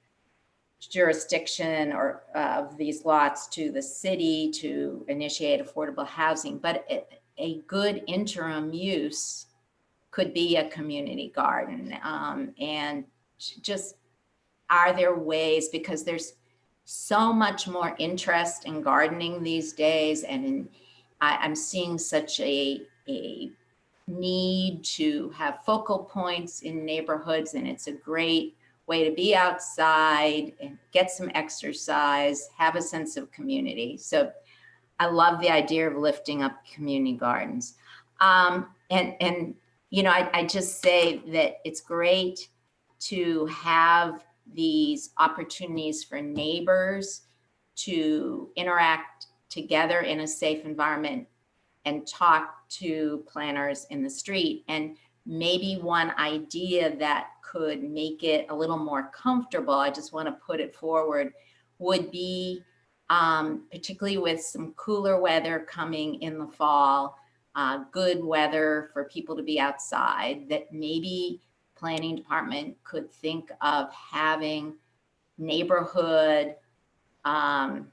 jurisdiction or of these lots to the city to initiate affordable housing, but a good interim use could be a community garden. And just, are there ways, because there's so much more interest in gardening these days, and I'm seeing such a need to have focal points in neighborhoods, and it's a great way to be outside and get some exercise, have a sense of community. So I love the idea of lifting up community gardens. And you know, I just say that it's great to have these opportunities for neighbors to interact together in a safe environment and talk to planners in the street. And maybe one idea that could make it a little more comfortable, I just want to put it forward, would be particularly with some cooler weather coming in the fall, good weather for people to be outside, that maybe planning department could think of having neighborhood, not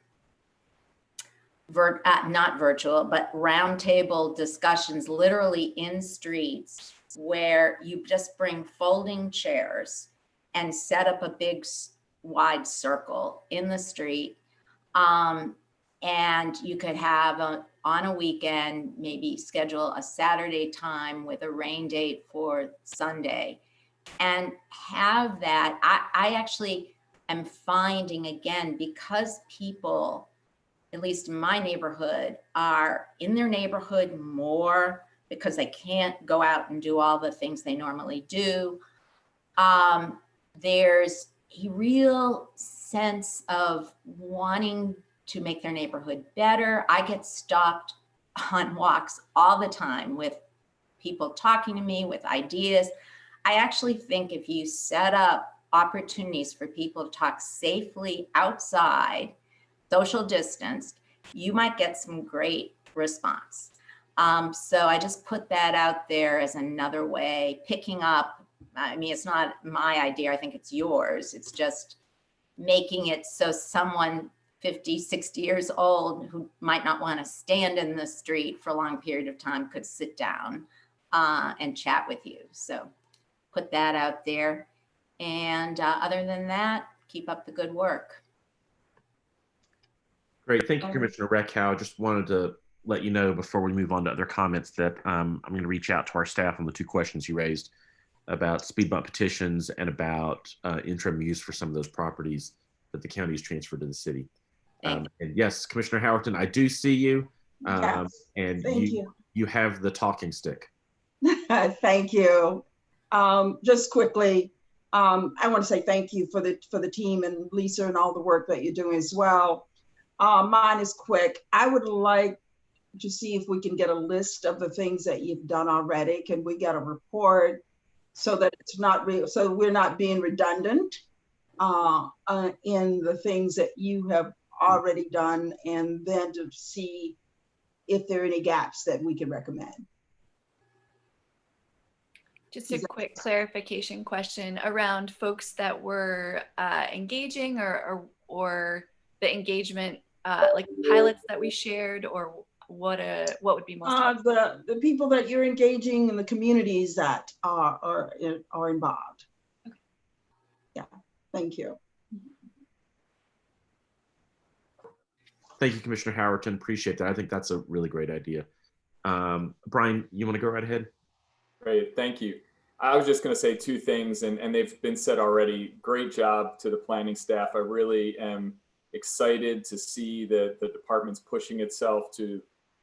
virtual, but roundtable discussions literally in streets, where you just bring folding chairs and set up a big wide circle in the street. And you could have on a weekend, maybe schedule a Saturday time with a rain date for Sunday, and have that. I actually am finding, again, because people, at least in my neighborhood, are in their neighborhood more because they can't go out and do all the things they normally do. There's a real sense of wanting to make their neighborhood better. I get stopped on walks all the time with people talking to me with ideas. I actually think if you set up opportunities for people to talk safely outside, social distanced, you might get some great response. So I just put that out there as another way, picking up, I mean, it's not my idea, I think it's yours. It's just making it so someone 50, 60 years old who might not want to stand in the street for a long period of time could sit down and chat with you. So put that out there. And other than that, keep up the good work. Great. Thank you, Commissioner Reckow. Just wanted to let you know before we move on to other comments that I'm going to reach out to our staff on the two questions you raised about speed bump petitions and about interim use for some of those properties that the county has transferred to the city. And yes, Commissioner Howerton, I do see you. Yes. And Thank you. You have the talking stick. Thank you. Just quickly, I want to say thank you for the team and Lisa and all the work that you're doing as well. Mine is quick. I would like to see if we can get a list of the things that you've done already. Can we get a report so that it's not real, so we're not being redundant in the things that you have already done, and then to see if there are any gaps that we can recommend. Just a quick clarification question around folks that were engaging or the engagement, like pilots that we shared, or what would be most helpful? The people that you're engaging in the communities that are involved. Okay. Yeah, thank you. Thank you, Commissioner Howerton. Appreciate that. I think that's a really great idea. Brian, you want to go right ahead? Great, thank you. I was just going to say two things, and they've been said already. Great job to the planning staff. I really am excited to see that the department's pushing itself to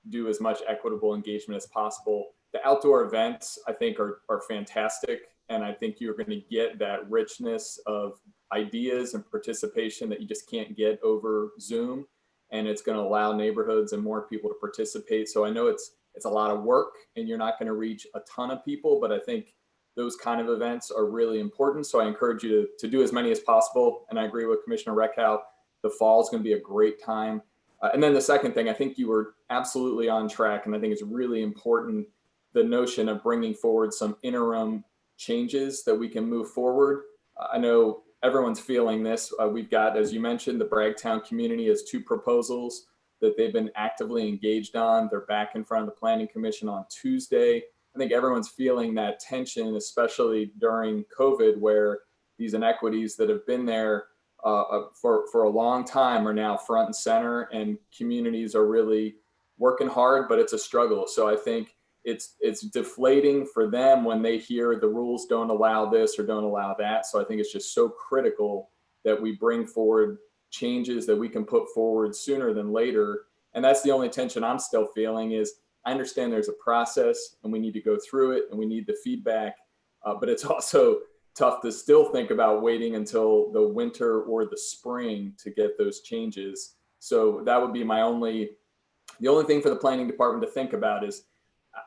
do as much equitable engagement as possible. The outdoor events, I think, are fantastic. And I think you're going to get that richness of ideas and participation that you just can't get over Zoom. And it's going to allow neighborhoods and more people to participate. So I know it's a lot of work and you're not going to reach a ton of people, but I think those kind of events are really important. So I encourage you to do as many as possible. And I agree with Commissioner Reckow, the fall is going to be a great time. And then the second thing, I think you were absolutely on track. And I think it's really important, the notion of bringing forward some interim changes that we can move forward. I know everyone's feeling this. We've got, as you mentioned, the Bragtown community has 2 proposals that they've been actively engaged on. They're back in front of the Planning Commission on Tuesday. I think everyone's feeling that tension, especially during COVID, where these inequities that have been there for a long time are now front and center, and communities are really working hard, but it's a struggle. So I think it's deflating for them when they hear the rules don't allow this or don't allow that. So I think it's just so critical that we bring forward changes that we can put forward sooner than later. And that's the only tension I'm still feeling is I understand there's a process and we need to go through it and we need the feedback, but it's also tough to still think about waiting until the winter or the spring to get those changes. So that would be the only thing for the planning department to think about is,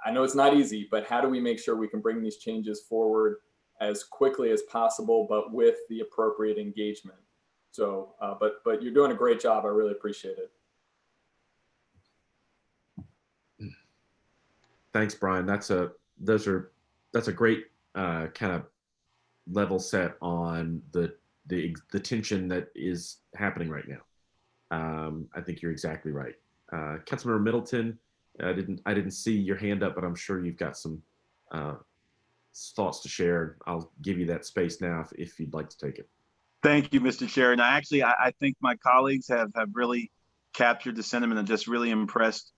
I know it's not easy, but how do we make sure we can bring these changes forward as quickly as possible, but with the appropriate engagement? So, but you're doing a great job. I really appreciate it. Thanks, Brian. That's a great kind of level set on the tension that is happening right now. I think you're exactly right. Councilmember Middleton, I didn't see your hand up, but I'm sure you've got some thoughts to share. I'll give you that space now if you'd like to take it. Thank you, Mr. Chair. And I think my colleagues have really captured the sentiment and just really impressed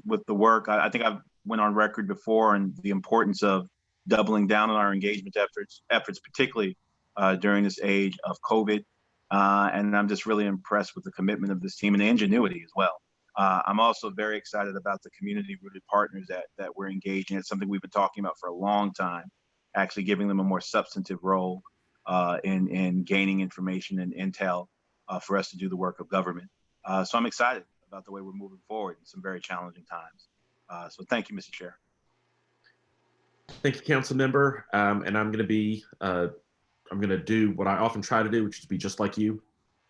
with the work. I think I've went on record before and the importance of doubling down on our engagement efforts, particularly during this age of COVID. And I'm just really impressed with the commitment of this team and the ingenuity as well. I'm also very excited about the community-rooted partners that we're engaging. It's something we've been talking about for a long time, actually giving them a more substantive role in gaining information and intel for us to do the work of government. So I'm excited about the way we're moving forward in some very challenging times. So thank you, Mr. Chair. Thank you, Council Member. And I'm going to do what I often try to do, which is be just like you,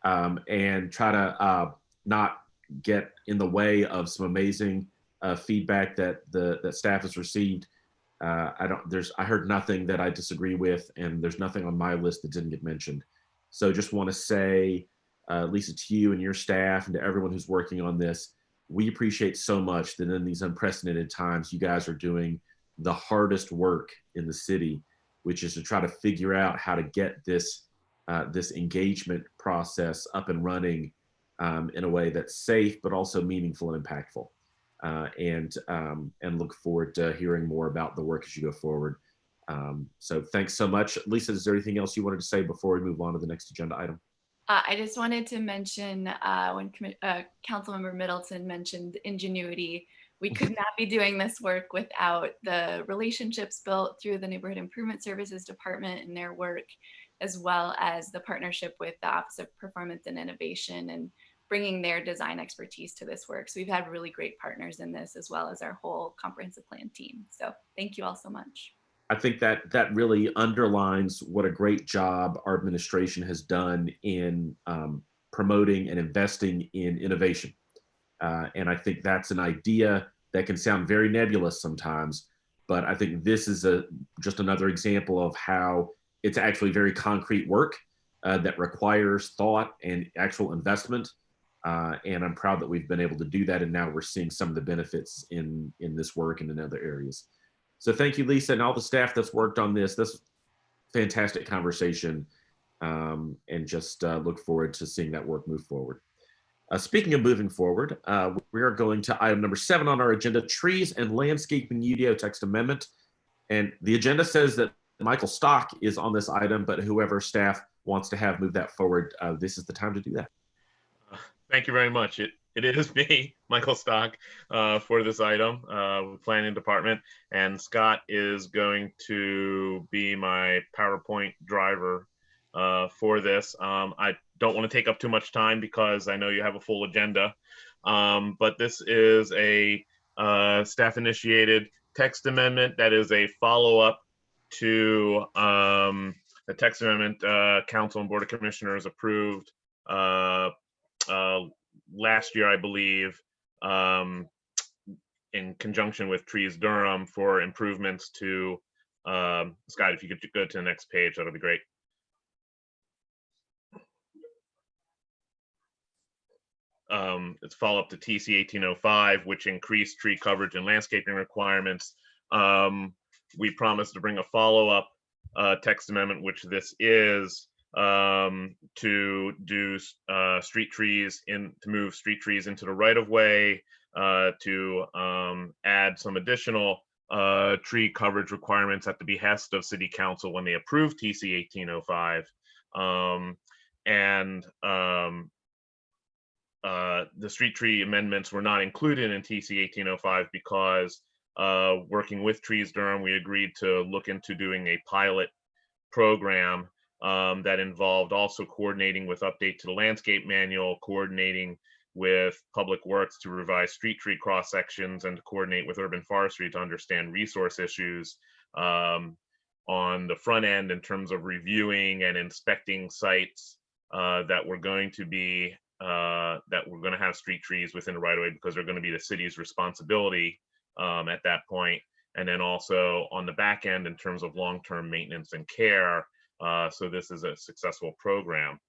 and try to not get in the way of some amazing feedback that staff has received. I heard nothing that I disagree with, and there's nothing on my list that didn't get mentioned. So just want to say, Lisa, to you and your staff and to everyone who's working on this, we appreciate so much that in these unprecedented times, you guys are doing the hardest work in the city, which is to try to figure out how to get this engagement process up and running in a way that's safe, but also meaningful and impactful. And look forward to hearing more about the work as you go forward. So thanks so much. Lisa, is there anything else you wanted to say before we move on to the next agenda item? I just wanted to mention when Councilmember Middleton mentioned ingenuity, we could not be doing this work without the relationships built through the Neighborhood Improvement Services Department and their work, as well as the partnership with the Office of Performance and Innovation and bringing their design expertise to this work. So we've had really great partners in this, as well as our whole comprehensive plan team. So thank you all so much. I think that really underlines what a great job our administration has done in promoting and investing in innovation. And I think that's an idea that can sound very nebulous sometimes, but I think this is just another example of how it's actually very concrete work that requires thought and actual investment. And I'm proud that we've been able to do that. And now we're seeing some of the benefits in this work and in other areas. So thank you, Lisa, and all the staff that's worked on this. This fantastic conversation, and just look forward to seeing that work move forward. Speaking of moving forward, we are going to item number 7 on our agenda, Trees and Landscaping UDO Text Amendment. And the agenda says that Michael Stock is on this item, but whoever staff wants to have move that forward, this is the time to do that. Thank you very much. It is me, Michael Stock, for this item, planning department, and Scott is going to be my PowerPoint driver for this. I don't want to take up too much time because I know you have a full agenda, but this is a staff-initiated text amendment that is a follow-up to the text amendment Council and Board of Commissioners approved last year, I believe, in conjunction with Trees Durham for improvements to, Scott, if you could go to the next page, that'll be great. It's follow up to TC 1805, which increased tree coverage and landscaping requirements. We promised to bring a follow-up text amendment, which this is, to do street trees to move street trees into the right of way, to add some additional tree coverage requirements at the behest of City Council when they approved TC 1805. The street tree amendments were not included in TC 1805 because working with Trees Durham, we agreed to look into doing a pilot program that involved also coordinating with update to the landscape manual, coordinating with Public Works to revise street tree cross sections, and to coordinate with urban forestry to understand resource issues on the front end in terms of reviewing and inspecting sites that were going to be have street trees within the right of way, because they're going to be the city's responsibility at that point. And then also on the back end in terms of long-term maintenance and care. So this is a successful program.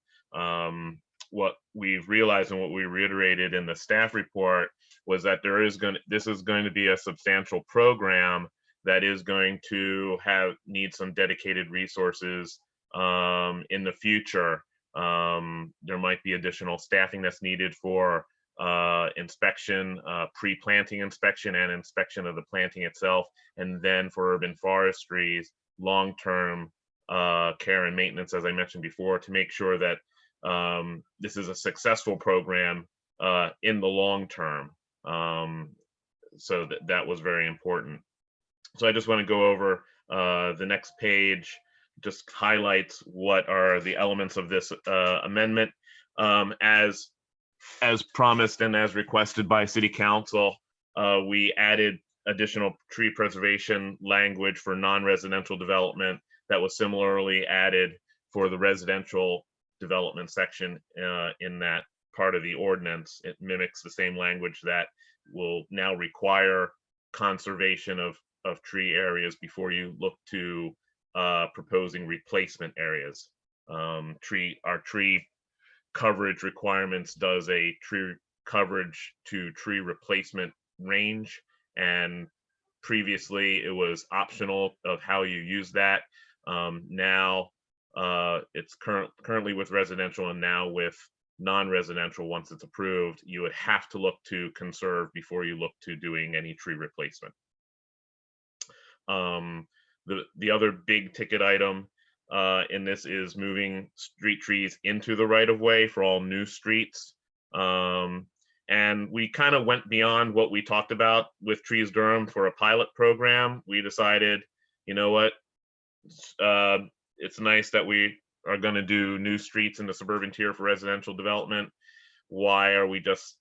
What we've realized and what we reiterated in the staff report was that this is going to be a substantial program that is going to need some dedicated resources in the future. There might be additional staffing that's needed for inspection, pre-planting inspection and inspection of the planting itself, and then for urban forestry's long-term care and maintenance, as I mentioned before, to make sure that this is a successful program in the long term. So that was very important. So I just want to go over the next page, just highlights what are the elements of this amendment. As promised and as requested by City Council, we added additional tree preservation language for non-residential development that was similarly added for the residential development section in that part of the ordinance. It mimics the same language that will now require conservation of tree areas before you look to proposing replacement areas. Our tree coverage requirements does a tree coverage to tree replacement range, and previously it was optional of how you use that. Now it's currently with residential, and now with non-residential, once it's approved, you would have to look to conserve before you look to doing any tree replacement. The other big ticket item in this is moving street trees into the right of way for all new streets. And we kind of went beyond what we talked about with Trees Durham for a pilot program. We decided, you know what, it's nice that we are going to do new streets in the suburban tier for residential development. Why are we just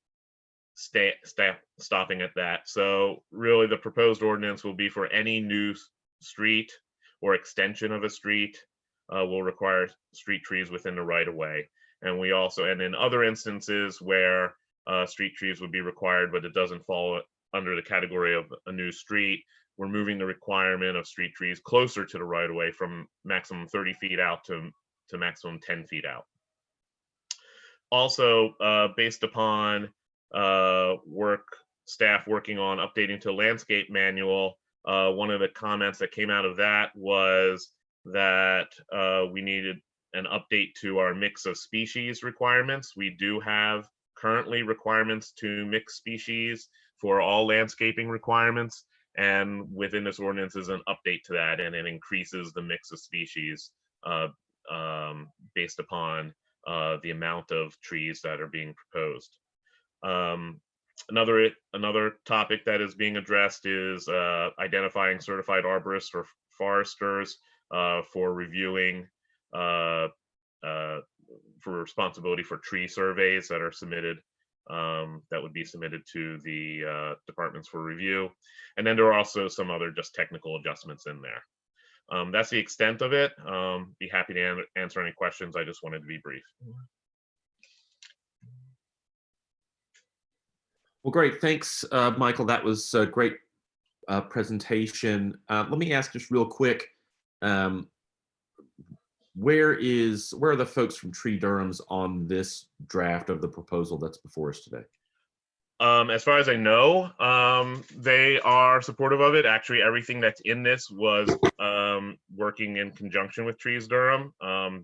stopping at that? So really the proposed ordinance will be for any new street or extension of a street will require street trees within the right of way. And we also, and in other instances where street trees would be required, but it doesn't fall under the category of a new street, we're moving the requirement of street trees closer to the right of way from maximum 30 feet out to maximum 10 feet out. Also, based upon staff working on updating to landscape manual, one of the comments that came out of that was that we needed an update to our mix of species requirements. We do have currently requirements to mix species for all landscaping requirements, and within this ordinance is an update to that, and it increases the mix of species based upon the amount of trees that are being proposed. Another topic that is being addressed is identifying certified arborists or foresters for reviewing for responsibility for tree surveys that are submitted, that would be submitted to the departments for review. And then there are also some other just technical adjustments in there. That's the extent of it. Be happy to answer any questions. I just wanted to be brief. Well, great. Thanks, Michael. That was a great presentation. Let me ask just real quick, where are the folks from Tree Durham's on this draft of the proposal that's before us today? As far as I know, they are supportive of it. Actually, everything that's in this was working in conjunction with Trees Durham.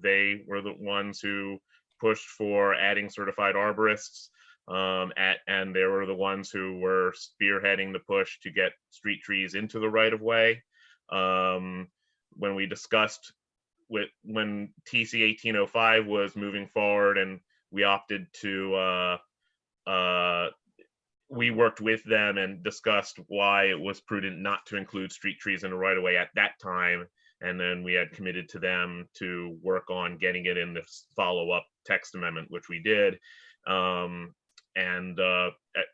They were the ones who pushed for adding certified arborists, and they were the ones who were spearheading the push to get street trees into the right of way. When we discussed when TC 1805 was moving forward, and we opted to we worked with them and discussed why it was prudent not to include street trees in the right of way at that time. And then we had committed to them to work on getting it in this follow-up text amendment, which we did.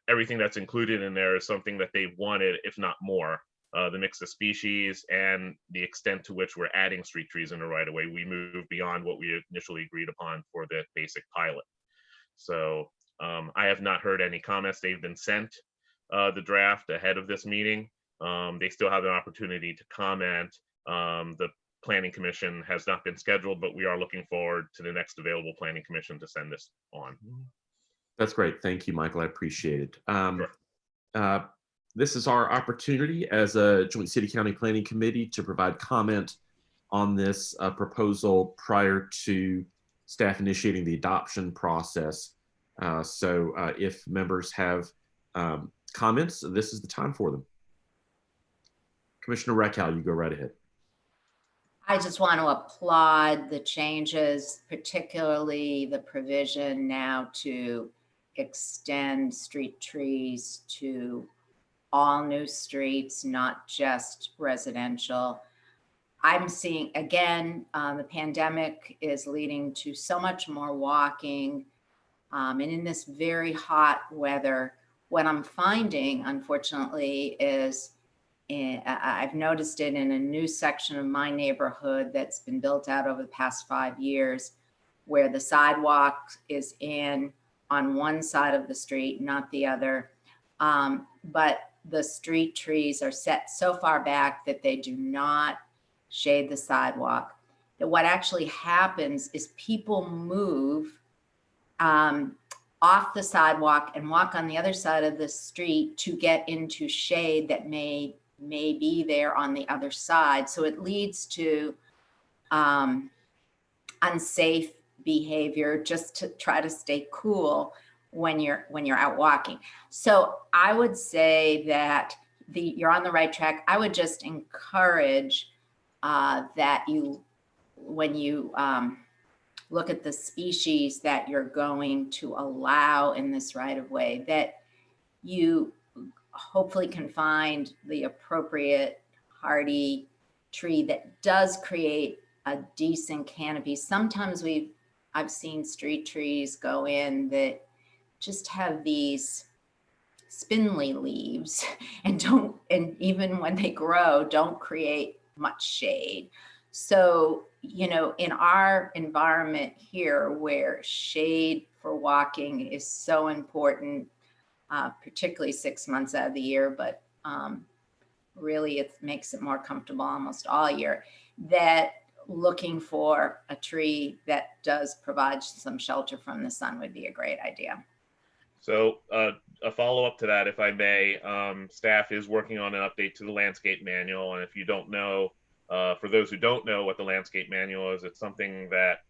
Everything that's included in there is something that they wanted, if not more. The mix of species and the extent to which we're adding street trees in the right of way, we moved beyond what we initially agreed upon for the basic pilot. So I have not heard any comments. They've been sent the draft ahead of this meeting. They still have an opportunity to comment. The Planning Commission has not been scheduled, but we are looking forward to the next available Planning Commission to send this on. That's great. Thank you, Michael. I appreciate it. Sure. This is our opportunity as a Joint City County Planning Committee to provide comment on this proposal prior to staff initiating the adoption process. If members have comments, this is the time for them. Commissioner Rakow, you go right ahead. I just want to applaud the changes, particularly the provision now to extend street trees to all new streets, not just residential. I'm seeing, again, the pandemic is leading to so much more walking. And in this very hot weather, what I'm finding, unfortunately, is I've noticed it in a new section of my neighborhood that's been built out over the past 5 years, where the sidewalk is in on one side of the street, not the other. But the street trees are set so far back that they do not shade the sidewalk. That what actually happens is people move off the sidewalk and walk on the other side of the street to get into shade that may be there on the other side. So it leads to unsafe behavior just to try to stay cool when you're out walking. So I would say that you're on the right track. I would just encourage that when you look at the species that you're going to allow in this right of way, that you hopefully can find the appropriate hardy tree that does create a decent canopy. Sometimes I've seen street trees go in that just have these spindly leaves and even when they grow, don't create much shade. So, in our environment here where shade for walking is so important, particularly 6 months out of the year, but really it makes it more comfortable almost all year, that looking for a tree that does provide some shelter from the sun would be a great idea. So a follow-up to that, if I may, staff is working on an update to the landscape manual. And if you don't know, for those who don't know what the landscape manual is, it's something that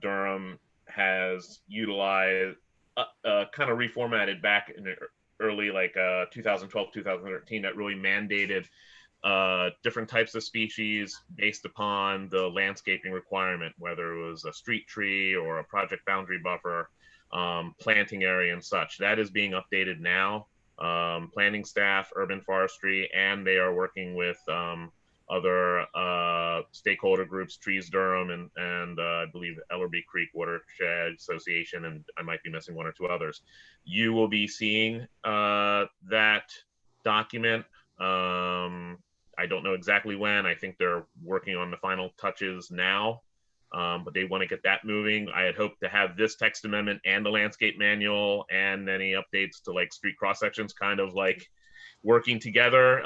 Durham has utilized, kind of reformatted back in the early 2012, 2013, that really mandated different types of species based upon the landscaping requirement, whether it was a street tree or a project boundary buffer. planting area and such. That is being updated now. Planning staff, urban forestry, and they are working with other stakeholder groups, Trees Durham, and I believe Ellerby Creek Watershed Association, and I might be missing one or two others. You will be seeing that document. I don't know exactly when. I think they're working on the final touches now, but they want to get that moving. I had hoped to have this text amendment and the landscape manual and any updates to like street cross sections kind of like working together.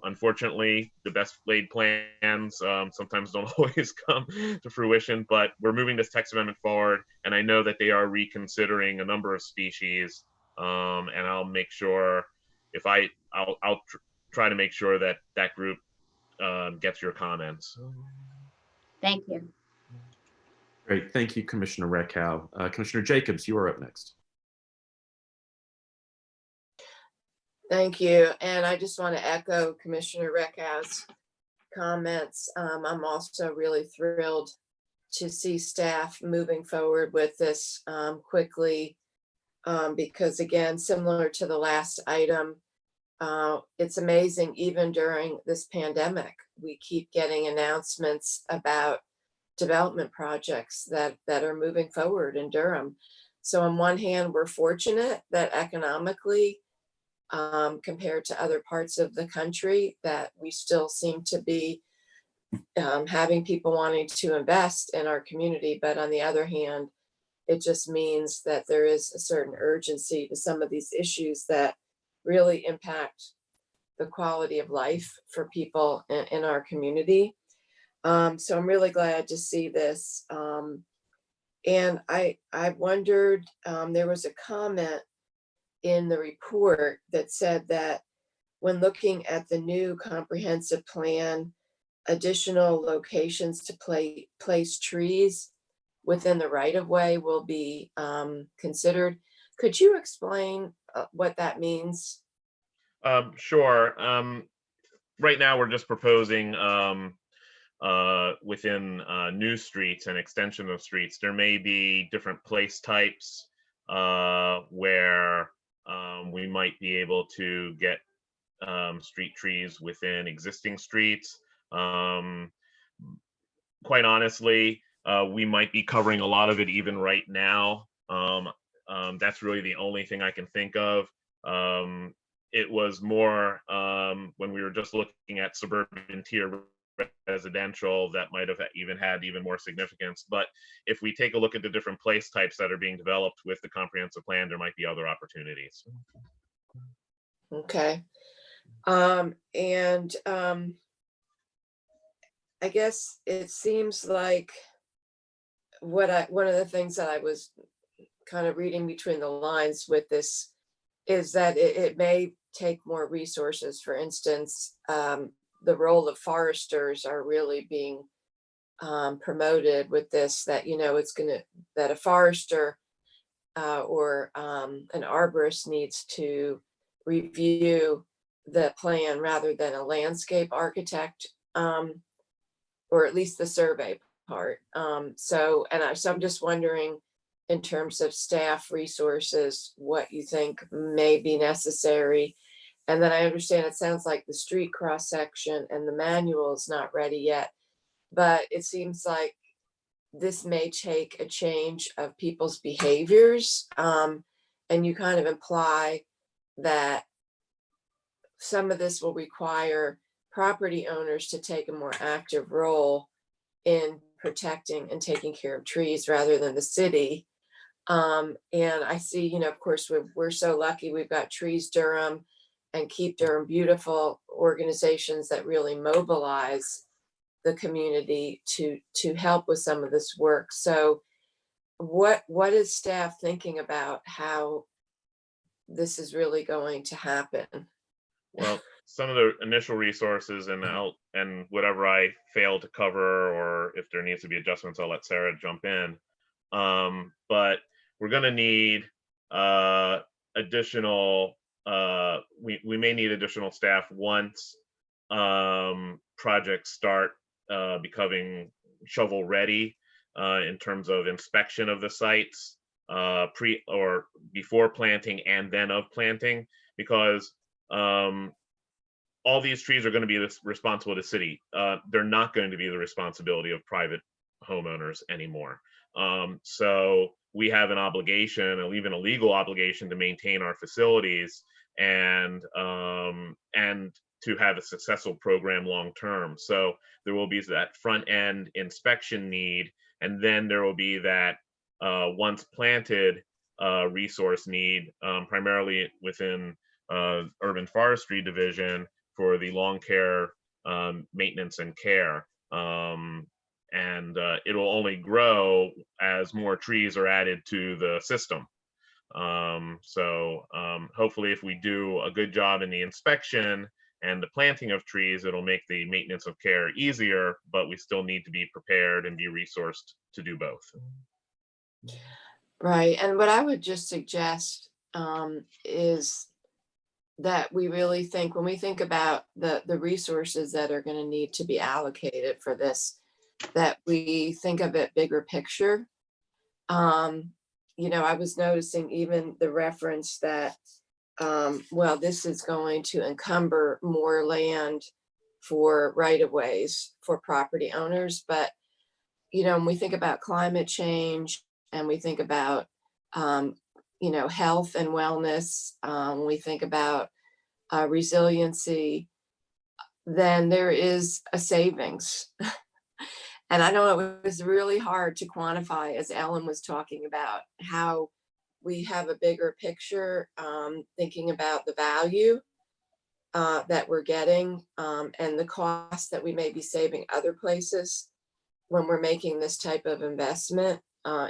Unfortunately, the best laid plans sometimes don't always come to fruition, but we're moving this text amendment forward, and I know that they are reconsidering a number of species, and I'll make sure if I'll try to make sure that that group gets your comments. Thank you. Great, thank you, Commissioner Reckow. Commissioner Jacobs, you are up next. Thank you. And I just want to echo Commissioner Reckow's comments. I'm also really thrilled to see staff moving forward with this quickly, because again, similar to the last item, it's amazing, even during this pandemic, we keep getting announcements about development projects that are moving forward in Durham. So on one hand, we're fortunate that economically, compared to other parts of the country, that we still seem to be having people wanting to invest in our community. But on the other hand, it just means that there is a certain urgency to some of these issues that really impact the quality of life for people in our community. So I'm really glad to see this. And I wondered, there was a comment in the report that said that when looking at the new comprehensive plan, additional locations to place trees within the right of way will be considered. Could you explain what that means? Sure. Right now, we're just proposing within new streets and extension of streets, there may be different place types where we might be able to get street trees within existing streets. Quite honestly, we might be covering a lot of it even right now. That's really the only thing I can think of. It was more when we were just looking at suburban tier residential that might have even had even more significance. But if we take a look at the different place types that are being developed with the comprehensive plan, there might be other opportunities. Okay. I guess it seems like one of the things that I was kind of reading between the lines with this is that it may take more resources. For instance, the role of foresters are really being promoted with this, that, you know, that a forester or an arborist needs to review the plan rather than a landscape architect, or at least the survey part. So I'm just wondering, in terms of staff resources, what you think may be necessary. And then I understand it sounds like the street cross section and the manual is not ready yet, but it seems like this may take a change of people's behaviors. And you kind of imply that some of this will require property owners to take a more active role in protecting and taking care of trees rather than the city. And I see, you know, of course, we're so lucky we've got Trees Durham and Keep Durham Beautiful organizations that really mobilize the community to help with some of this work. So what is staff thinking about how this is really going to happen? Well, some of the initial resources and whatever I fail to cover, or if there needs to be adjustments, I'll let Sarah jump in. But we're going to need additional, we may need additional staff once projects start becoming shovel ready in terms of inspection of the sites. pre or before planting and then of planting, because all these trees are going to be responsible to the city. They're not going to be the responsibility of private homeowners anymore. So we have an obligation, or even a legal obligation, to maintain our facilities and to have a successful program long term. So there will be that front end inspection need, and then there will be that once planted resource need, primarily within urban forestry division for the lawn care maintenance and care. It will only grow as more trees are added to the system. Hopefully if we do a good job in the inspection and the planting of trees, it'll make the maintenance of care easier, but we still need to be prepared and be resourced to do both. Right. And what I would just suggest is that we really think, when we think about the resources that are going to need to be allocated for this, that we think of it bigger picture. You know, I was noticing even the reference that, well, this is going to encumber more land for right-of-ways for property owners. But, you know, when we think about climate change and we think about, you know, health and wellness, when we think about resiliency, then there is a savings. And I know it was really hard to quantify, as Ellen was talking about, how we have a bigger picture, thinking about the value that we're getting and the cost that we may be saving other places when we're making this type of investment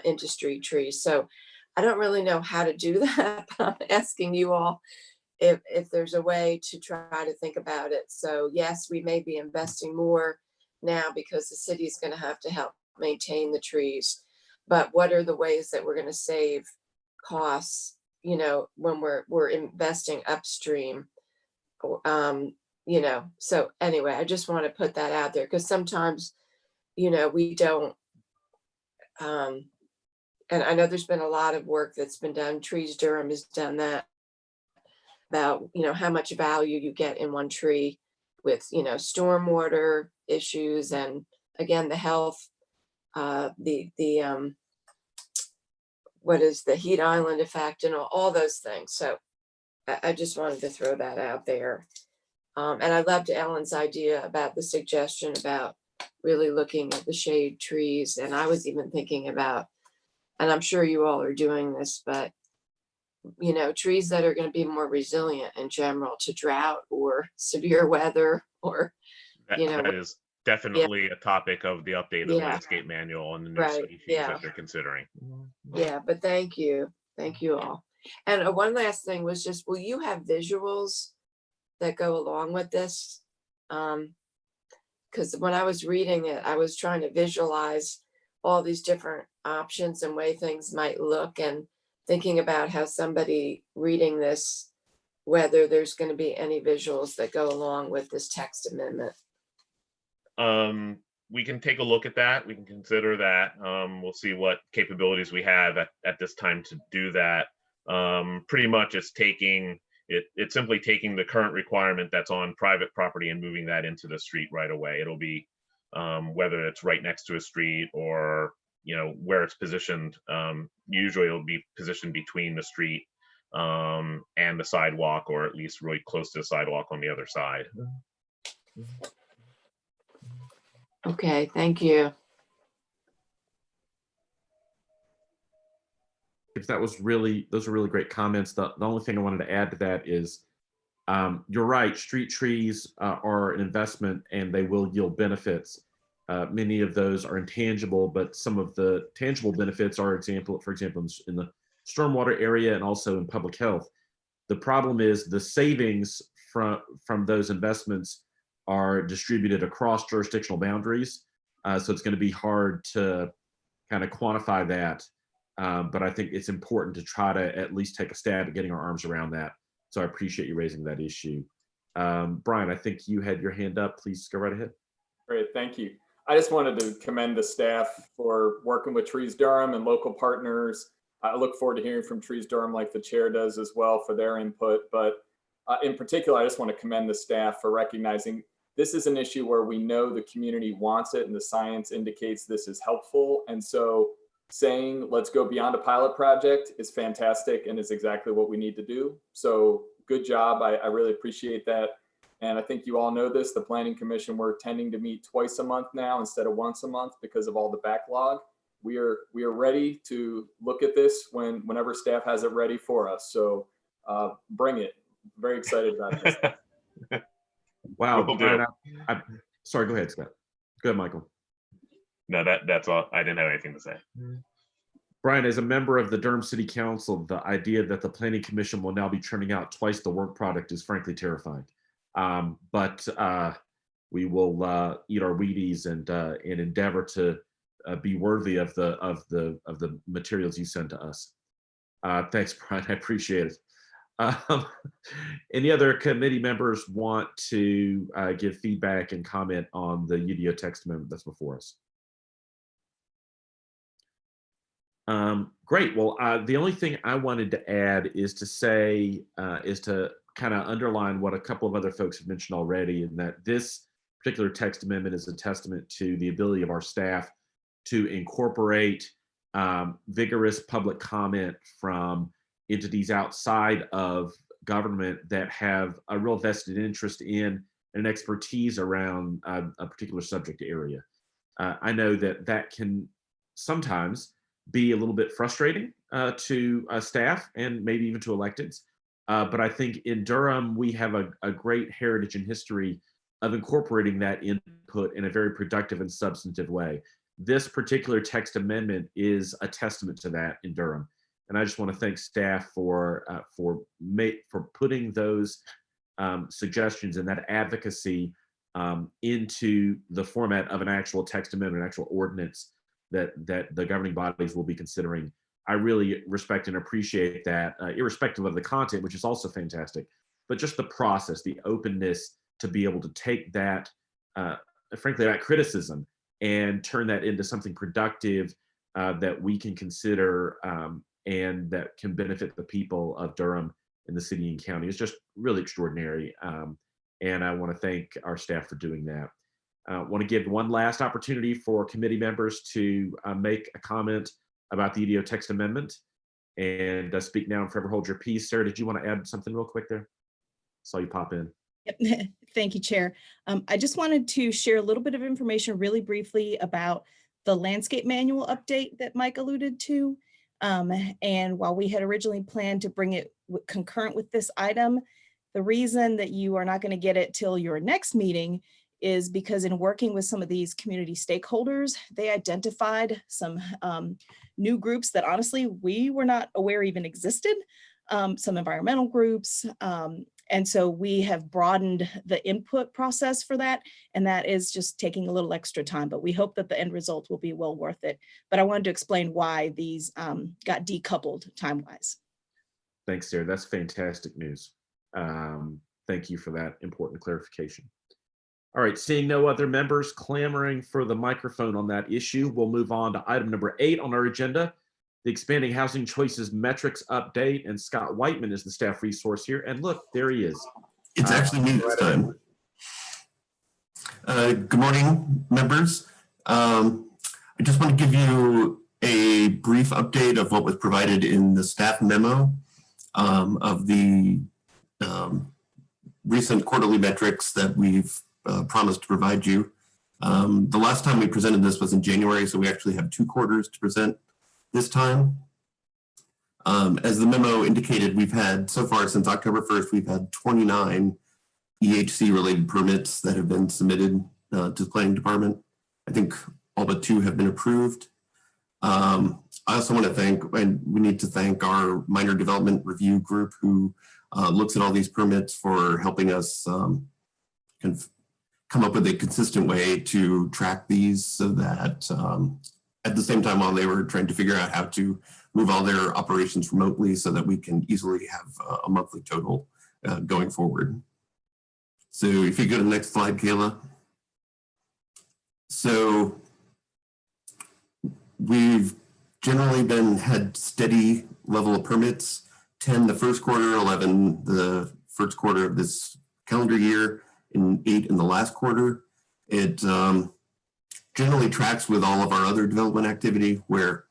into street trees. So I don't really know how to do that, but I'm asking you all if there's a way to try to think about it. So yes, we may be investing more now because the city is going to have to help maintain the trees, but what are the ways that we're going to save costs, you know, when we're investing upstream? You know, so anyway, I just want to put that out there, because sometimes, you know, we don't, and I know there's been a lot of work that's been done. Trees Durham has done that, about, you know, how much value you get in one tree with, you know, stormwater issues, and again, the health, what is the heat island effect, and all those things. So I just wanted to throw that out there. And I loved Ellen's idea about the suggestion about really looking at the shade trees. And I was even thinking about, and I'm sure you all are doing this, but, you know, trees that are going to be more resilient in general to drought or severe weather, or, you know. That is definitely a topic of the updated landscape manual and the new species that they're considering. Yeah, but thank you all. And one last thing was just, will you have visuals that go along with this? Because when I was reading it, I was trying to visualize all these different options and way things might look, and thinking about how somebody reading this, whether there's going to be any visuals that go along with this text amendment. We can take a look at that. We can consider that. We'll see what capabilities we have at this time to do that. Pretty much it's simply taking the current requirement that's on private property and moving that into the street right away. It'll be whether it's right next to a street or, you know, where it's positioned. Usually it'll be positioned between the street and the sidewalk, or at least really close to the sidewalk on the other side. Okay, thank you. If that was really, those are really great comments. The only thing I wanted to add to that is, you're right, street trees are an investment and they will yield benefits. Many of those are intangible, but some of the tangible benefits are, for example, in the stormwater area and also in public health. The problem is the savings from those investments are distributed across jurisdictional boundaries. So it's going to be hard to kind of quantify that. But I think it's important to try to at least take a stab at getting our arms around that. So I appreciate you raising that issue. Brian, I think you had your hand up. Please go right ahead. Great, thank you. I just wanted to commend the staff for working with Trees Durham and local partners I look forward to hearing from Trees Durham like the chair does as well for their input. But in particular, I just want to commend the staff for recognizing this is an issue where we know the community wants it and the science indicates this is helpful. And so saying let's go beyond a pilot project is fantastic and is exactly what we need to do. So good job. I really appreciate that. And I think you all know this, the Planning Commission, we're tending to meet twice a month now instead of once a month because of all the backlog. We are ready to look at this whenever staff has it ready for us. So bring it. Very excited about this. Wow. Will Brian, do. Sorry, go ahead, Scott. Go ahead, Michael. No, that's all. I didn't have anything to say. Brian, as a member of the Durham City Council, the idea that the Planning Commission will now be churning out twice the work product is frankly terrifying. But we will eat our Wheaties and endeavor to be worthy of the materials you send to us. Thanks, Brian. I appreciate it. Any other committee members want to give feedback and comment on the UDO text amendment that's before us? Great. Well, the only thing I wanted to add is to say, is to kind of underline what a couple of other folks have mentioned already, and that this particular text amendment is a testament to the ability of our staff to incorporate vigorous public comment from entities outside of government that have a real vested interest in and expertise around a particular subject area. I know that that can sometimes be a little bit frustrating to staff and maybe even to electeds. But I think in Durham, we have a great heritage and history of incorporating that input in a very productive and substantive way. This particular text amendment is a testament to that in Durham. And I just want to thank staff for putting those suggestions and that advocacy into the format of an actual text amendment, an actual ordinance that the governing bodies will be considering. I really respect and appreciate that, irrespective of the content, which is also fantastic, but just the process, the openness to be able to take that, frankly, that criticism and turn that into something productive that we can consider and that can benefit the people of Durham and the city and county. It's just really extraordinary. And I want to thank our staff for doing that. Want to give one last opportunity for committee members to make a comment about the EDO text amendment and speak now and forever hold your peace. Sarah, did you want to add something real quick there? Saw you pop in. Yep. Thank you, Chair. I just wanted to share a little bit of information really briefly about the landscape manual update that Mike alluded to. And while we had originally planned to bring it concurrent with this item, the reason that you are not going to get it till your next meeting is because in working with some of these community stakeholders, they identified some new groups that honestly we were not aware even existed, some environmental groups. And so we have broadened the input process for that. And that is just taking a little extra time, but we hope that the end result will be well worth it. But I wanted to explain why these got decoupled time-wise. Thanks, Sarah. That's fantastic news. Thank you for that important clarification. All right, seeing no other members clamoring for the microphone on that issue, we'll move on to item number 8 on our agenda, the Expanding Housing Choices Metrics Update, and Scott Whiteman is the staff resource here. And look, there he is. It's actually me this time. Good morning, members. I just want to give you a brief update of what was provided in the staff memo of the recent quarterly metrics that we've promised to provide you. The last time we presented this was in January, so we actually have 2 quarters to present this time. As the memo indicated, we've had so far since October 1st, we've had 29 EHC related permits that have been submitted to the planning department. I think all but 2 have been approved. I also want to thank, and we need to thank our minor development review group who looks at all these permits for helping us come up with a consistent way to track these so that at the same time while they were trying to figure out how to move all their operations remotely so that we can easily have a monthly total going forward. So if you go to the next slide, Kayla. So we've generally had steady level of permits, 10 the first quarter, 11 the first quarter of this calendar year, and 8 in the last quarter. It generally tracks with all of our other development activity, where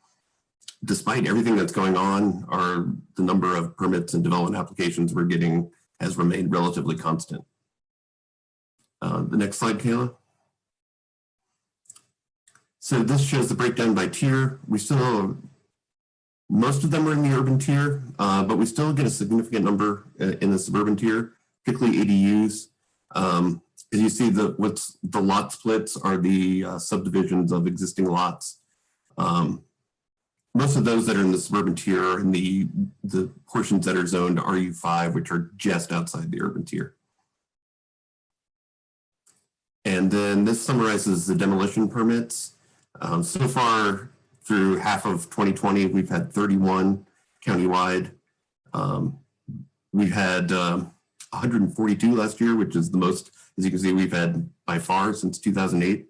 despite everything that's going on, the number of permits and development applications we're getting has remained relatively constant. The next slide, Kayla. So this shows the breakdown by tier. We still, most of them are in the urban tier, but we still get a significant number in the suburban tier, particularly ADUs. As you see, the lot splits are the subdivisions of existing lots. Most of those that are in the suburban tier are in the portions that are zoned RU5, which are just outside the urban tier. And then this summarizes the demolition permits. So far through half of 2020, we've had 31 countywide. We had 142 last year, which is the most, as you can see, we've had by far since 2008.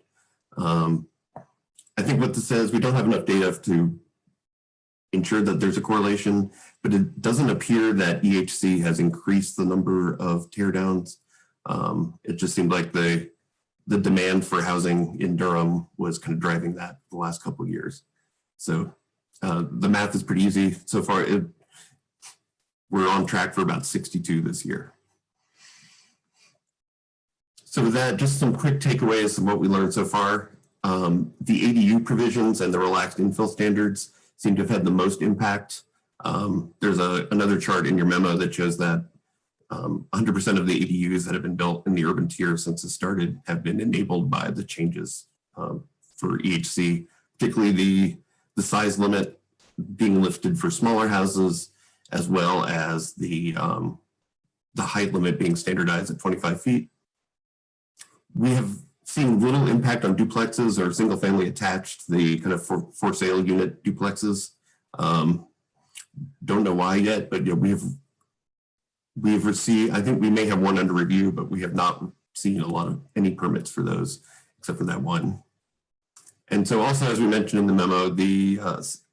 I think what this says, we don't have enough data to ensure that there's a correlation, but it doesn't appear that EHC has increased the number of teardowns. It just seemed like the demand for housing in Durham was kind of driving that the last couple of years. So the math is pretty easy. So far, we're on track for about 62 this year. So with that, just some quick takeaways of what we learned so far. The ADU provisions and the relaxed infill standards seem to have had the most impact. There's another chart in your memo that shows that 100% of the ADUs that have been built in the urban tier since it started have been enabled by the changes for EHC, particularly the size limit being lifted for smaller houses, as well as the height limit being standardized at 25 feet. We have seen little impact on duplexes or single family attached, the kind of for sale unit duplexes. Don't know why yet, but we've received, I think we may have one under review, but we have not seen any permits for those except for that one. And so also, as we mentioned in the memo, the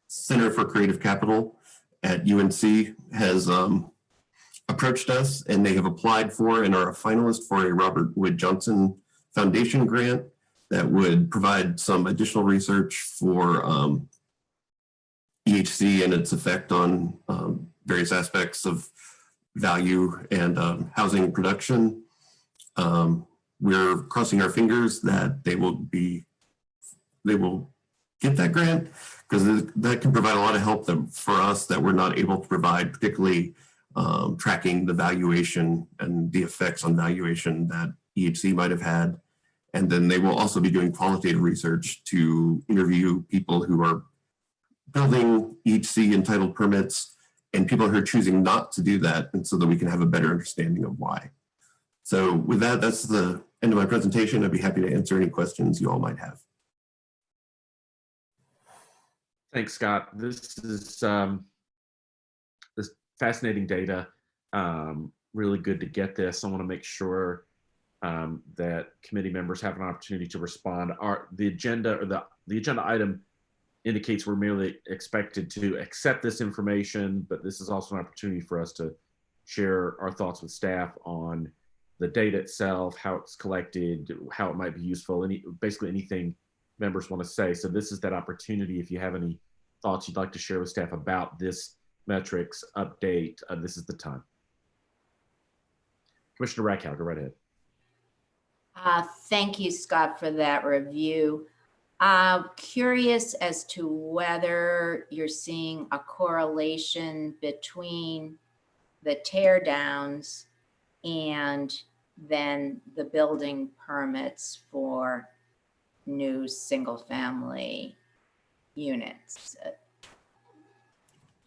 Center for Creative Capital at UNC has approached us, and they have applied for and are a finalist for a Robert Wood Johnson Foundation grant that would provide some additional research for EHC and its effect on various aspects of value and housing production. We're crossing our fingers that they will get that grant, because that can provide a lot of help for us that we're not able to provide, particularly tracking the valuation and the effects on valuation that EHC might have had. And then they will also be doing qualitative research to interview people who are building EHC entitled permits and people who are choosing not to do that, and so that we can have a better understanding of why. So with that, that's the end of my presentation. I'd be happy to answer any questions you all might have. Thanks, Scott. This is this fascinating data. Really good to get this. I want to make sure that committee members have an opportunity to respond. The agenda item indicates we're merely expected to accept this information, but this is also an opportunity for us to share our thoughts with staff on the data itself, how it's collected, how it might be useful, basically anything members want to say. So this is that opportunity. If you have any thoughts you'd like to share with staff about this metrics update, this is the time. Commissioner Rakow, go right ahead. Thank you, Scott, for that review. Curious as to whether you're seeing a correlation between the tear downs and then the building permits for new single family units.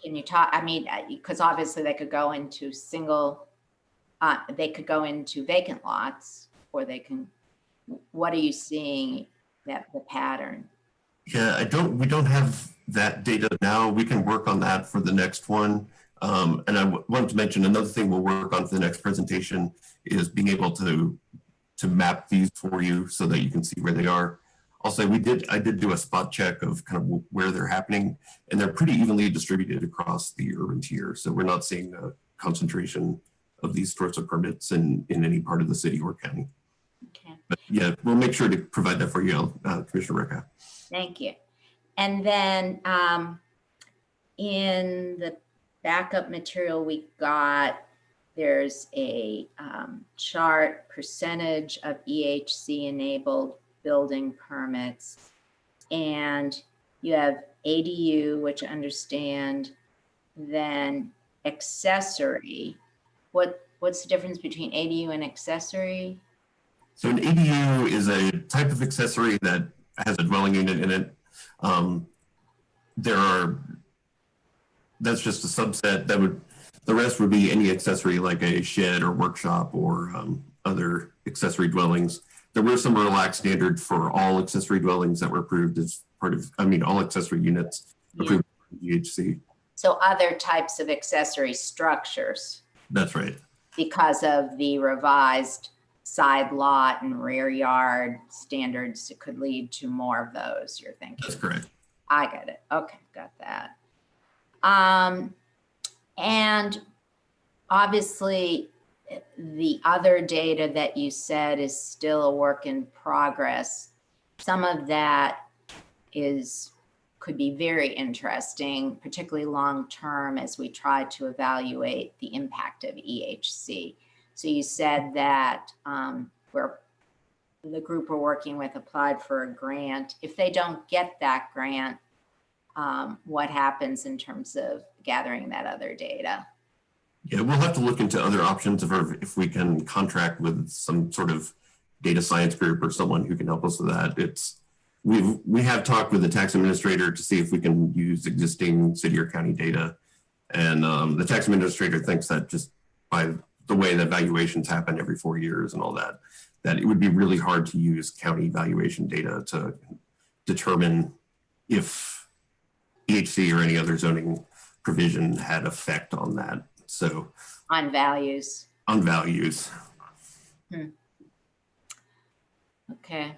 Can you talk, I mean, because obviously they could go into they could go into vacant lots, or they can, what are you seeing that the pattern? Yeah, we don't have that data now. We can work on that for the next one. And I wanted to mention another thing we'll work on for the next presentation is being able to map these for you so that you can see where they are. I'll say I did do a spot check of kind of where they're happening, and they're pretty evenly distributed across the urban tier. So we're not seeing a concentration of these sorts of permits in any part of the city or county. Okay. But yeah, we'll make sure to provide that for you, Commissioner Recca. Thank you. And then in the backup material we got, there's a chart, percentage of EHC enabled building permits, and you have ADU, which I understand, then accessory. What's the difference between ADU and accessory? So an ADU is a type of accessory that has a dwelling unit in it. That's just a subset. The rest would be any accessory like a shed or workshop or other accessory dwellings. There were some relaxed standards for all accessory dwellings that were approved as part of, all accessory units approved by EHC. So other types of accessory structures. That's right. Because of the revised side lot and rear yard standards, it could lead to more of those, you're thinking? That's correct. I get it. Okay, got that. And obviously, the other data that you said is still a work in progress. Some of that could be very interesting, particularly long-term as we try to evaluate the impact of EHC. So you said that the group we're working with applied for a grant. If they don't get that grant, what happens in terms of gathering that other data? Yeah, we'll have to look into other options if we can contract with some sort of data science group or someone who can help us with that. We have talked with the tax administrator to see if we can use existing city or county data. And the tax administrator thinks that just by the way that valuations happen every 4 years and all that, that it would be really hard to use county valuation data to determine if EHC or any other zoning provision had effect on that. So on values. On values. Okay.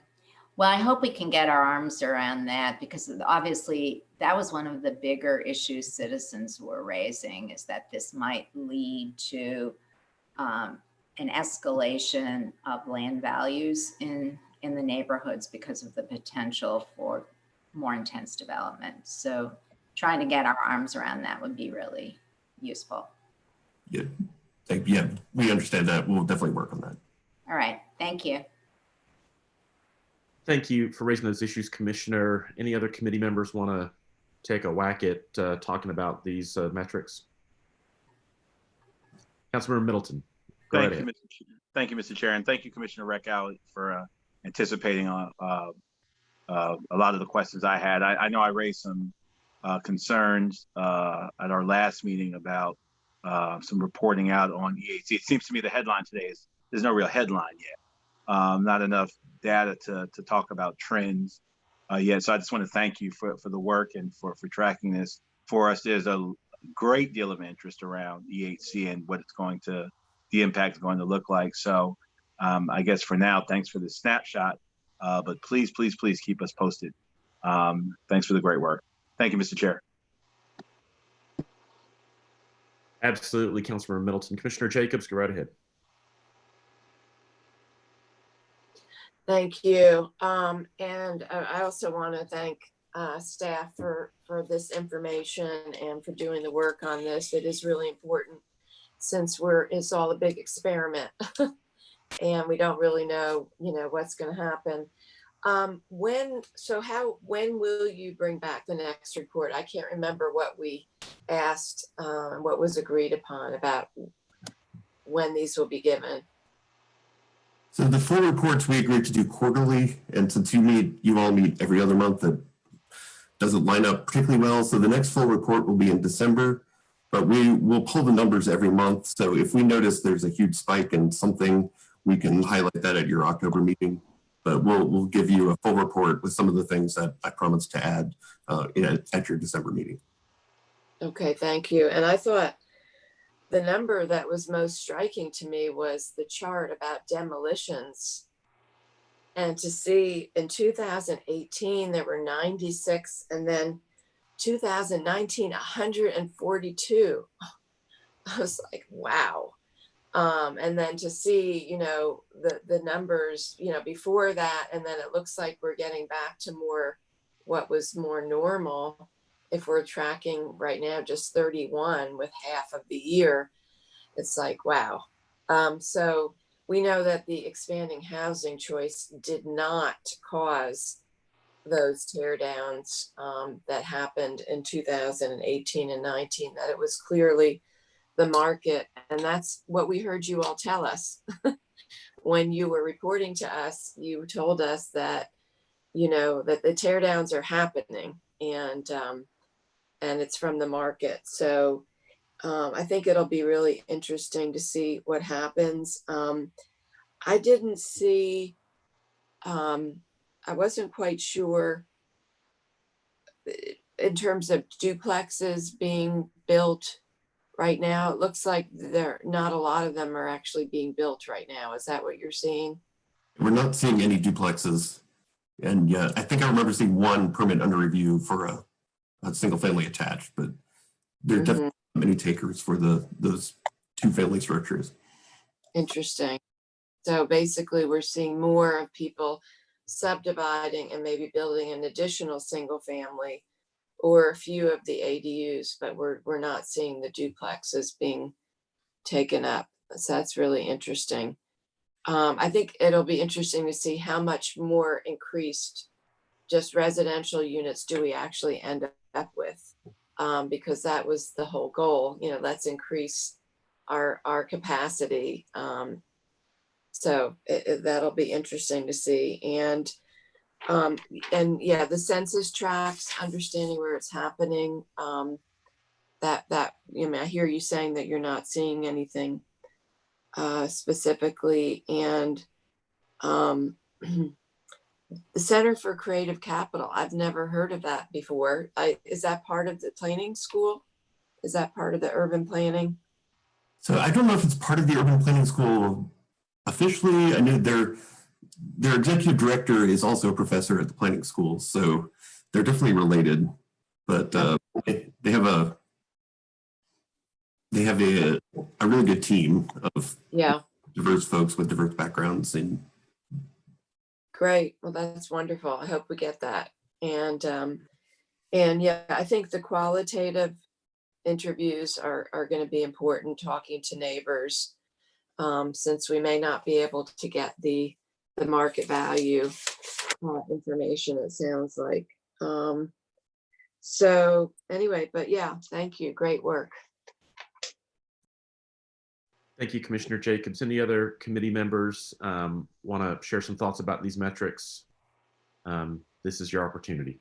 Well, I hope we can get our arms around that, because obviously that was one of the bigger issues citizens were raising, is that this might lead to an escalation of land values in the neighborhoods because of the potential for more intense development. So trying to get our arms around that would be really useful. Yeah, yeah, we understand that. We'll definitely work on that. All right, thank you. Thank you for raising those issues, Commissioner. Any other committee members want to take a whack at talking about these metrics? Councilmember Middleton. Thank you, Mr. Chair, and thank you, Commissioner Recca, for anticipating a lot of the questions I had. I know I raised some concerns at our last meeting about some reporting out on EHC. It seems to me the headline today is there's no real headline yet. Not enough data to talk about trends yet. So I just want to thank you for the work and for tracking this for us. There's a great deal of interest around EHC and what the impact is going to look like. So I guess for now, thanks for the snapshot, but please, please, please keep us posted. Thanks for the great work. Thank you, Mr. Chair. Absolutely, Councilmember Middleton. Commissioner Jacobs, go right ahead. Thank you. And I also want to thank staff for this information and for doing the work on this. It is really important, since it's all a big experiment and we don't really know, what's going to happen. When will you bring back the next report? I can't remember what we asked, what was agreed upon about when these will be given. So the full reports we agreed to do quarterly, and since you all meet every other month, that doesn't line up particularly well. So the next full report will be in December, but we will pull the numbers every month. So if we notice there's a huge spike in something, we can highlight that at your October meeting. But we'll give you a full report with some of the things that I promised to add at your December meeting. Okay, thank you. And I thought the number that was most striking to me was the chart about demolitions. And to see in 2018, there were 96, and then 2019, 142. I was like, wow. And then to see, you know, the numbers, you know, before that, and then it looks like we're getting back to more what was more normal. If we're tracking right now just 31 with half of the year, it's like, wow. So we know that the expanding housing choice did not cause those tear downs that happened in 2018 and 19, that it was clearly the market. And that's what we heard you all tell us. When you were reporting to us, you told us that, you know, that the tear downs are happening, and it's from the market. So I think it'll be really interesting to see what happens. I didn't see, I wasn't quite sure in terms of duplexes being built right now. It looks like not a lot of them are actually being built right now. Is that what you're seeing? We're not seeing any duplexes. And yeah, I think I remember seeing one permit under review for a single family attached, but there are definitely many takers for those two family structures. Interesting. So basically we're seeing more of people subdividing and maybe building an additional single family or a few of the ADUs, but we're not seeing the duplexes being taken up. So that's really interesting. I think it'll be interesting to see how much more increased just residential units do we actually end up with, because that was the whole goal. You know, let's increase our capacity. So that'll be interesting to see. And yeah, the census tracts, understanding where it's happening. That you know, I hear you saying that you're not seeing anything specifically, and the Center for Creative Capital. I've never heard of that before. Is that part of the planning school? Is that part of the urban planning? So I don't know if it's part of the urban planning school officially. I know their executive director is also a professor at the planning school, so they're definitely related. But they have a really good team of diverse folks with diverse backgrounds. And great. Well, that's wonderful. I hope we get that. And yeah, I think the qualitative interviews are going to be important, talking to neighbors, since we may not be able to get the market value information, it sounds like. So anyway, but yeah, thank you. Great work. Thank you, Commissioner Jacobs. Any other committee members want to share some thoughts about these metrics? This is your opportunity.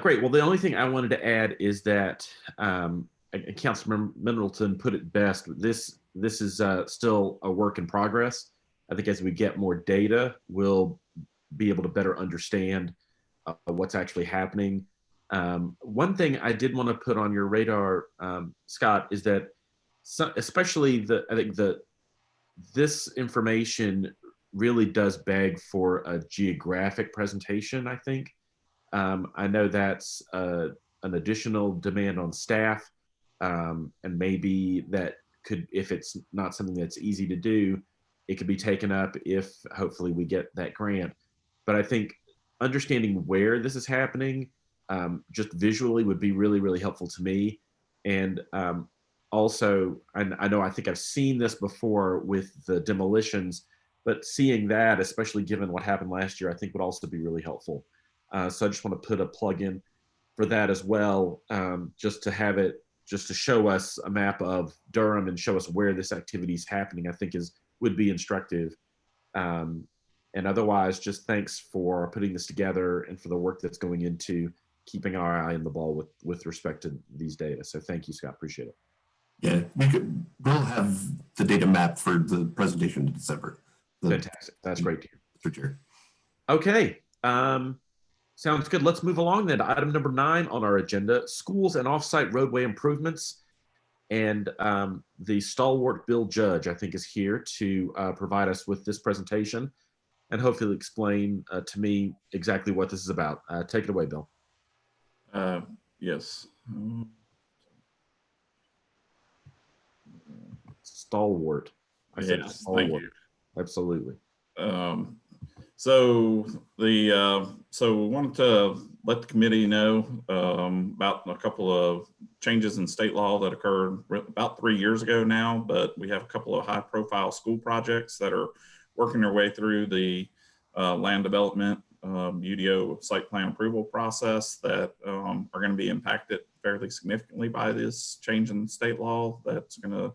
Great. Well, the only thing I wanted to add is that Councilmember Middleton put it best. This is still a work in progress. I think as we get more data, we'll be able to better understand what's actually happening. One thing I did want to put on your radar, Scott, is that especially I think this information really does beg for a geographic presentation, I think. I know that's an additional demand on staff, and maybe that could, if it's not something that's easy to do, it could be taken up if hopefully we get that grant. But I think understanding where this is happening just visually would be really, really helpful to me. And also, I think I've seen this before with the demolitions, but seeing that, especially given what happened last year, I think would also be really helpful. So I just want to put a plug in for that as well, just to have it, just to show us a map of Durham and show us where this activity is happening, I think would be instructive. And otherwise, just thanks for putting this together and for the work that's going into keeping our eye on the ball with respect to these data. So thank you, Scott. Appreciate it. Yeah, we'll have the data map for the presentation in December. Fantastic. That's great to hear. Mr. Chair. Okay. Sounds good. Let's move along then to item number 9 on our agenda, schools and offsite roadway improvements. And the stalwart Bill Judge, I think, is here to provide us with this presentation. and hopefully explain to me exactly what this is about. Take it away, Bill. Yes. Stalwart. I said Yes, stalwart. thank you. Absolutely. So we wanted to let the committee know about a couple of changes in state law that occurred about 3 years ago now, but we have a couple of high profile school projects that are working their way through the land development UDO site plan approval process that are going to be impacted fairly significantly by this change in state law that's going to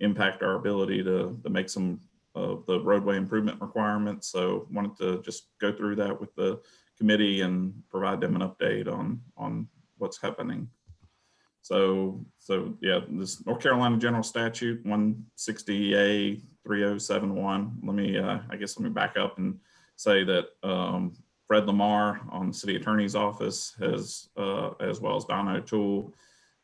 impact our ability to make some of the roadway improvement requirements. So wanted to just go through that with the committee and provide them an update on what's happening. So yeah, this North Carolina General Statute 160A 3071. Let me back up and say that Fred Lamar on the City Attorney's Office has, as well as Don O'Toole,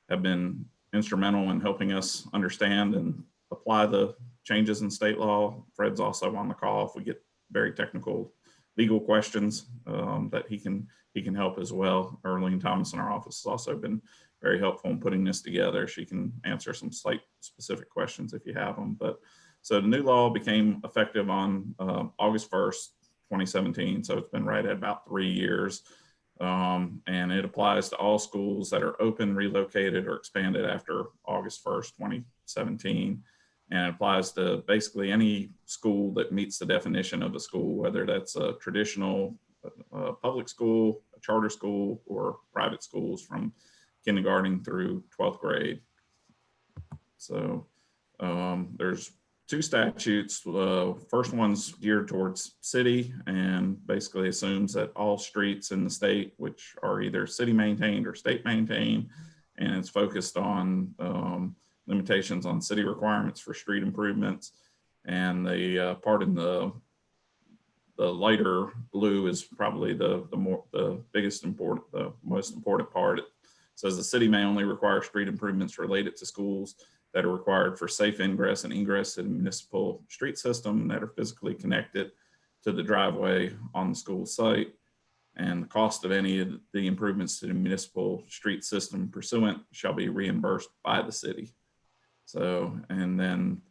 have been instrumental in helping us understand and apply the changes in state law. Fred's also on the call if we get very technical legal questions that he can help as well. Erlene Thomas in our office has also been very helpful in putting this together. She can answer some site specific questions if you have them. But so the new law became effective on August 1st, 2017. So it's been right at about 3 years. And it applies to all schools that are open, relocated, or expanded after August 1st, 2017. And it applies to basically any school that meets the definition of a school, whether that's a traditional public school, a charter school, or private schools from kindergarten through 12th grade. So there's 2 statutes. First one's geared towards city and basically assumes that all streets in the state, which are either city maintained or state maintained, and it's focused on limitations on city requirements for street improvements. And the part in the lighter blue is probably the most important part. It says the city may only require street improvements related to schools that are required for safe ingress and egress to the municipal street system that are physically connected to the driveway on the school site. And the cost of any of the improvements to the municipal street system pursuant shall be reimbursed by the city. So, and then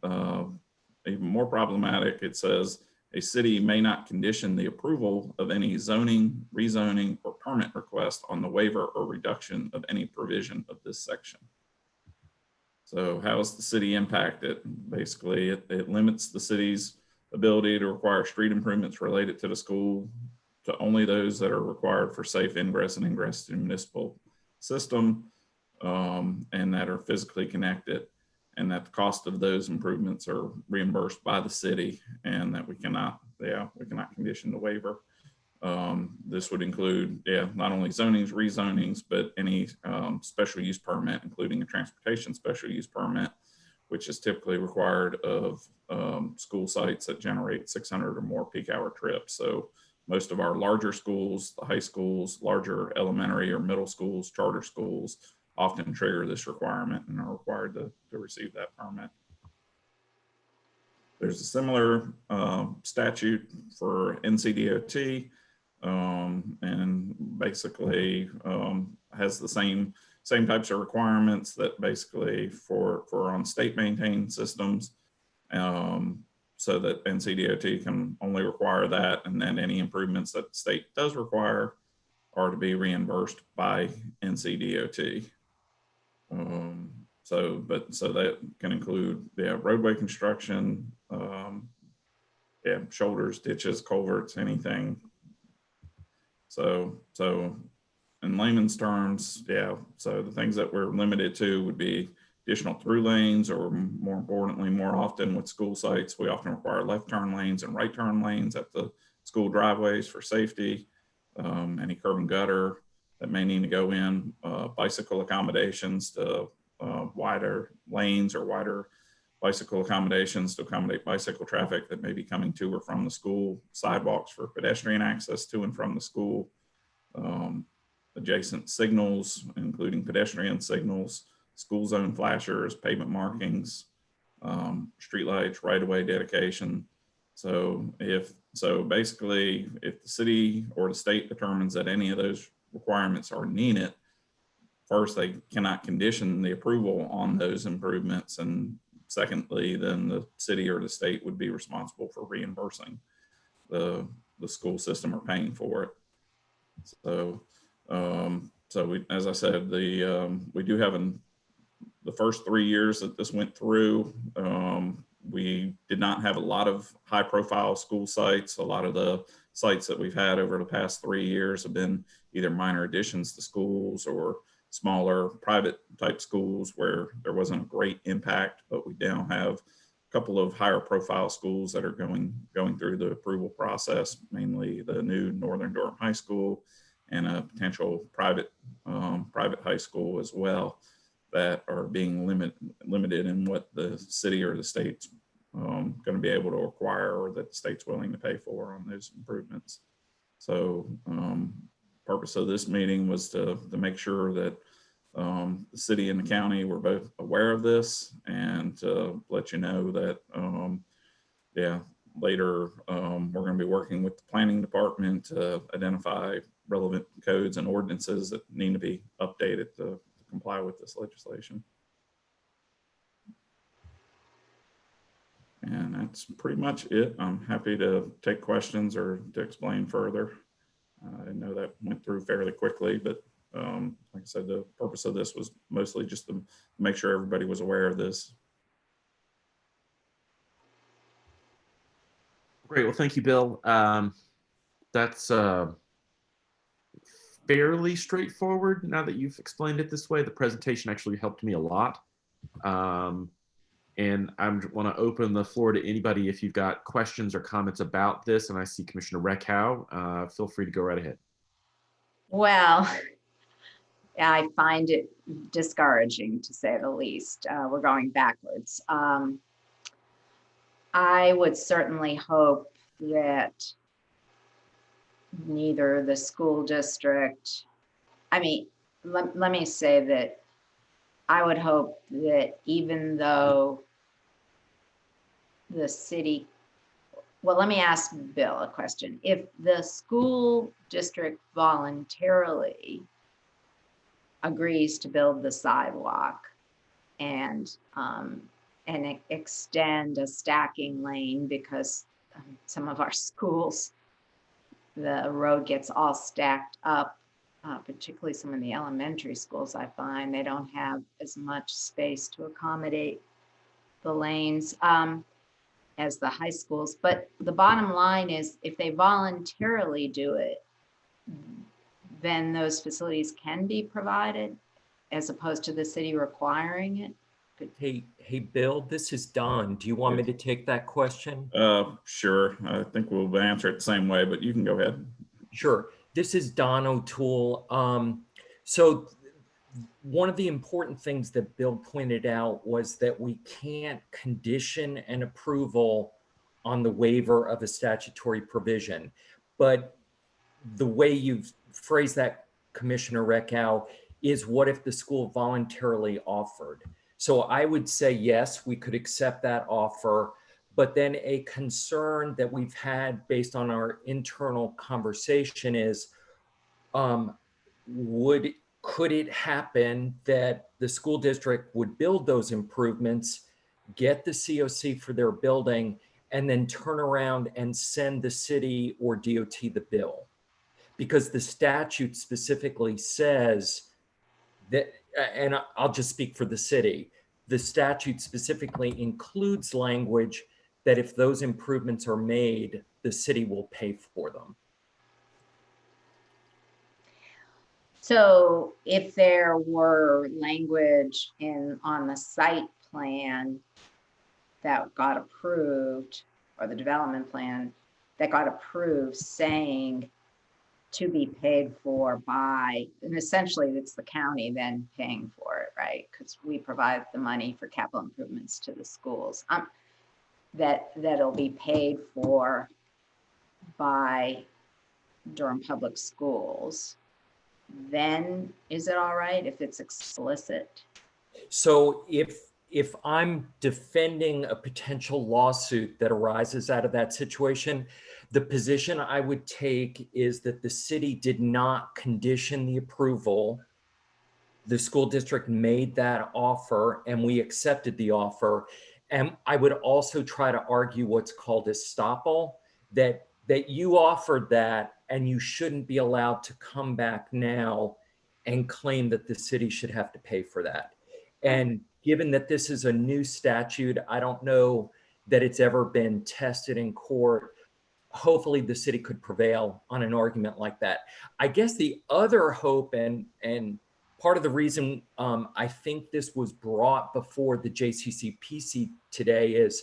even more problematic, it says a city may not condition the approval of any zoning, rezoning, or permit request on the waiver or reduction of any provision of this section. So how is the city impacted? Basically, it limits the city's ability to require street improvements related to the school to only those that are required for safe ingress and ingress to the municipal system and that are physically connected, and that the cost of those improvements are reimbursed by the city, and that we cannot condition the waiver. This would include, not only zonings, rezonings, but any special use permit, including a transportation special use permit, which is typically required of school sites that generate 600 or more peak hour trips. So most of our larger schools, the high schools, larger elementary or middle schools, charter schools often trigger this requirement and are required to receive that permit. There's a similar statute for NCDOT and basically has the same types of requirements that basically for on state maintained systems, so that NCDOT can only require that, and then any improvements that the state does require are to be reimbursed by NCDOT. So that can include roadway construction, shoulders, ditches, culverts, anything. So in layman's terms, so the things that we're limited to would be additional through lanes, or more importantly, more often with school sites, we often require left turn lanes and right turn lanes at the school driveways for safety, any curb and gutter that may need to go in, bicycle accommodations to wider lanes or wider bicycle accommodations to accommodate bicycle traffic that may be coming to or from the school, sidewalks for pedestrian access to and from the school, adjacent signals, including pedestrian signals, school zone flashers, pavement markings, streetlights, right-of-way dedication. So basically, if the city or the state determines that any of those requirements are needed, first, they cannot condition the approval on those improvements. And secondly, then the city or the state would be responsible for reimbursing the school system or paying for it. So, as I said, we do have the first 3 years that this went through, we did not have a lot of high profile school sites. A lot of the sites that we've had over the past 3 years have been either minor additions to schools or smaller private type schools where there wasn't a great impact, but we now have a couple of higher profile schools that are going through the approval process, mainly the new Northern Durham High School and a potential private high school as well, that are being limited in what the city or the state's going to be able to acquire, or that the state's willing to pay for on those improvements. So purpose of this meeting was to make sure that the city and the county were both aware of this, and to let you know that later we're going to be working with the planning department to identify relevant codes and ordinances that need to be updated to comply with this legislation. And that's pretty much it. I'm happy to take questions or to explain further. I know that went through fairly quickly, but like I said, the purpose of this was mostly just to make sure everybody was aware of this. Great. Well, thank you, Bill. That's fairly straightforward now that you've explained it this way. The presentation actually helped me a lot. And I want to open the floor to anybody if you've got questions or comments about this. And I see Commissioner Reckhow. Feel free to go right ahead. Well, I find it discouraging, to say the least. We're going backwards. I would certainly hope that neither the school district, let me say that I would hope that even though the city, well, let me ask Bill a question. If the school district voluntarily agrees to build the sidewalk and extend a stacking lane, because some of our schools, the road gets all stacked up, particularly some of the elementary schools, I find they don't have as much space to accommodate the lanes as the high schools. But the bottom line is, if they voluntarily do it, then those facilities can be provided as opposed to the city requiring it. Hey, Bill, this is Don. Do you want me to take that question? Sure. I think we'll answer it the same way, but you can go ahead. Sure. This is Don O'Toole. So one of the important things that Bill pointed out was that we can't condition an approval on the waiver of a statutory provision. But the way you've phrased that, Commissioner Reckhow, is what if the school voluntarily offered? So I would say, yes, we could accept that offer, but then a concern that we've had based on our internal conversation is, could it happen that the school district would build those improvements, get the COC for their building, and then turn around and send the city or DOT the bill? Because the statute specifically says that, and I'll just speak for the city, the statute specifically includes language that if those improvements are made, the city will pay for them. So if there were language on the site plan that got approved, or the development plan that got approved, saying to be paid for by, and essentially it's the county then paying for it, right? Because we provide the money for capital improvements to the schools. That'll be paid for by Durham Public Schools. Then is it all right if it's explicit? So if if I'm defending a potential lawsuit that arises out of that situation, the position I would take is that the city did not condition the approval. The school district made that offer and we accepted the offer. And I would also try to argue what's called estoppel, that you offered that and you shouldn't be allowed to come back now and claim that the city should have to pay for that. And given that this is a new statute, I don't know that it's ever been tested in court. Hopefully the city could prevail on an argument like that. I guess the other hope and part of the reason I think this was brought before the JCCPC today is,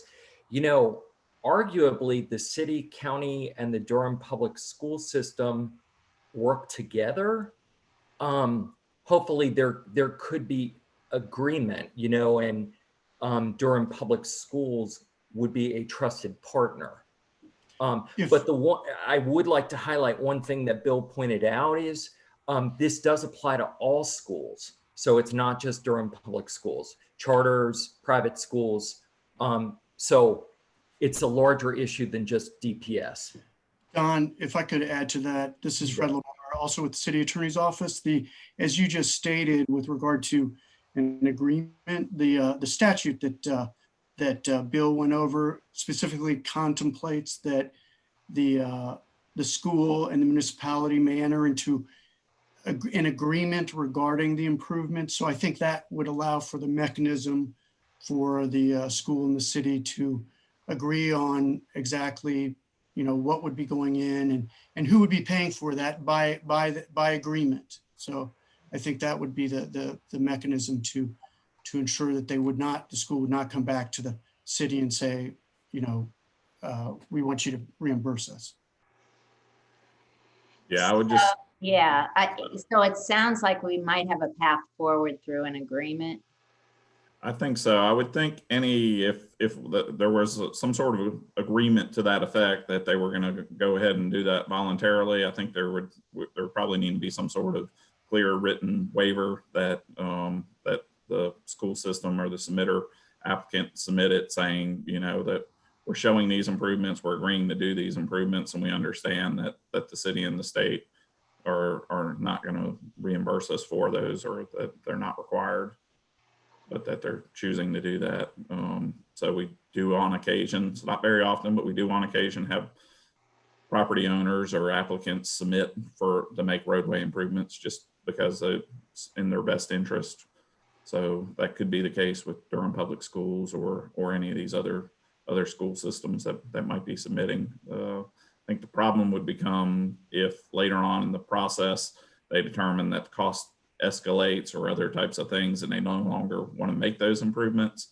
you know, arguably the city, county, and the Durham public school system work together. Hopefully there could be agreement, you know, and Durham public schools would be a trusted partner. But the one I would like to highlight, one thing that Bill pointed out is this does apply to all schools. So it's not just Durham public schools, charters, private schools. So it's a larger issue than just DPS. Don, if I could add to that, this is Fred Lamar, also with the City Attorney's Office. As you just stated, with regard to an agreement, the statute that Bill went over specifically contemplates that the school and the municipality may enter into an agreement regarding the improvement. So I think that would allow for the mechanism for the school and the city to agree on exactly, you know, what would be going in and who would be paying for that by agreement. So I think that would be the mechanism to ensure that the school would not come back to the city and say, you know, we want you to reimburse us. Yeah, I would just. Yeah, so it sounds like we might have a path forward through an agreement. I think so. I would think if there was some sort of agreement to that effect that they were going to go ahead and do that voluntarily, I think there probably need to be some sort of clear written waiver that that the school system or the submitter applicant submit it saying, you know, that we're showing these improvements, we're agreeing to do these improvements, and we understand that the city and the state are not going to reimburse us for those, or that they're not required, but that they're choosing to do that. So we do on occasion, it's not very often, but we do on occasion have property owners or applicants submit to make roadway improvements just because it's in their best interest. So that could be the case with Durham Public Schools or any of these other school systems that might be submitting. I think the problem would become if later on in the process they determine that the cost escalates or other types of things and they no longer want to make those improvements,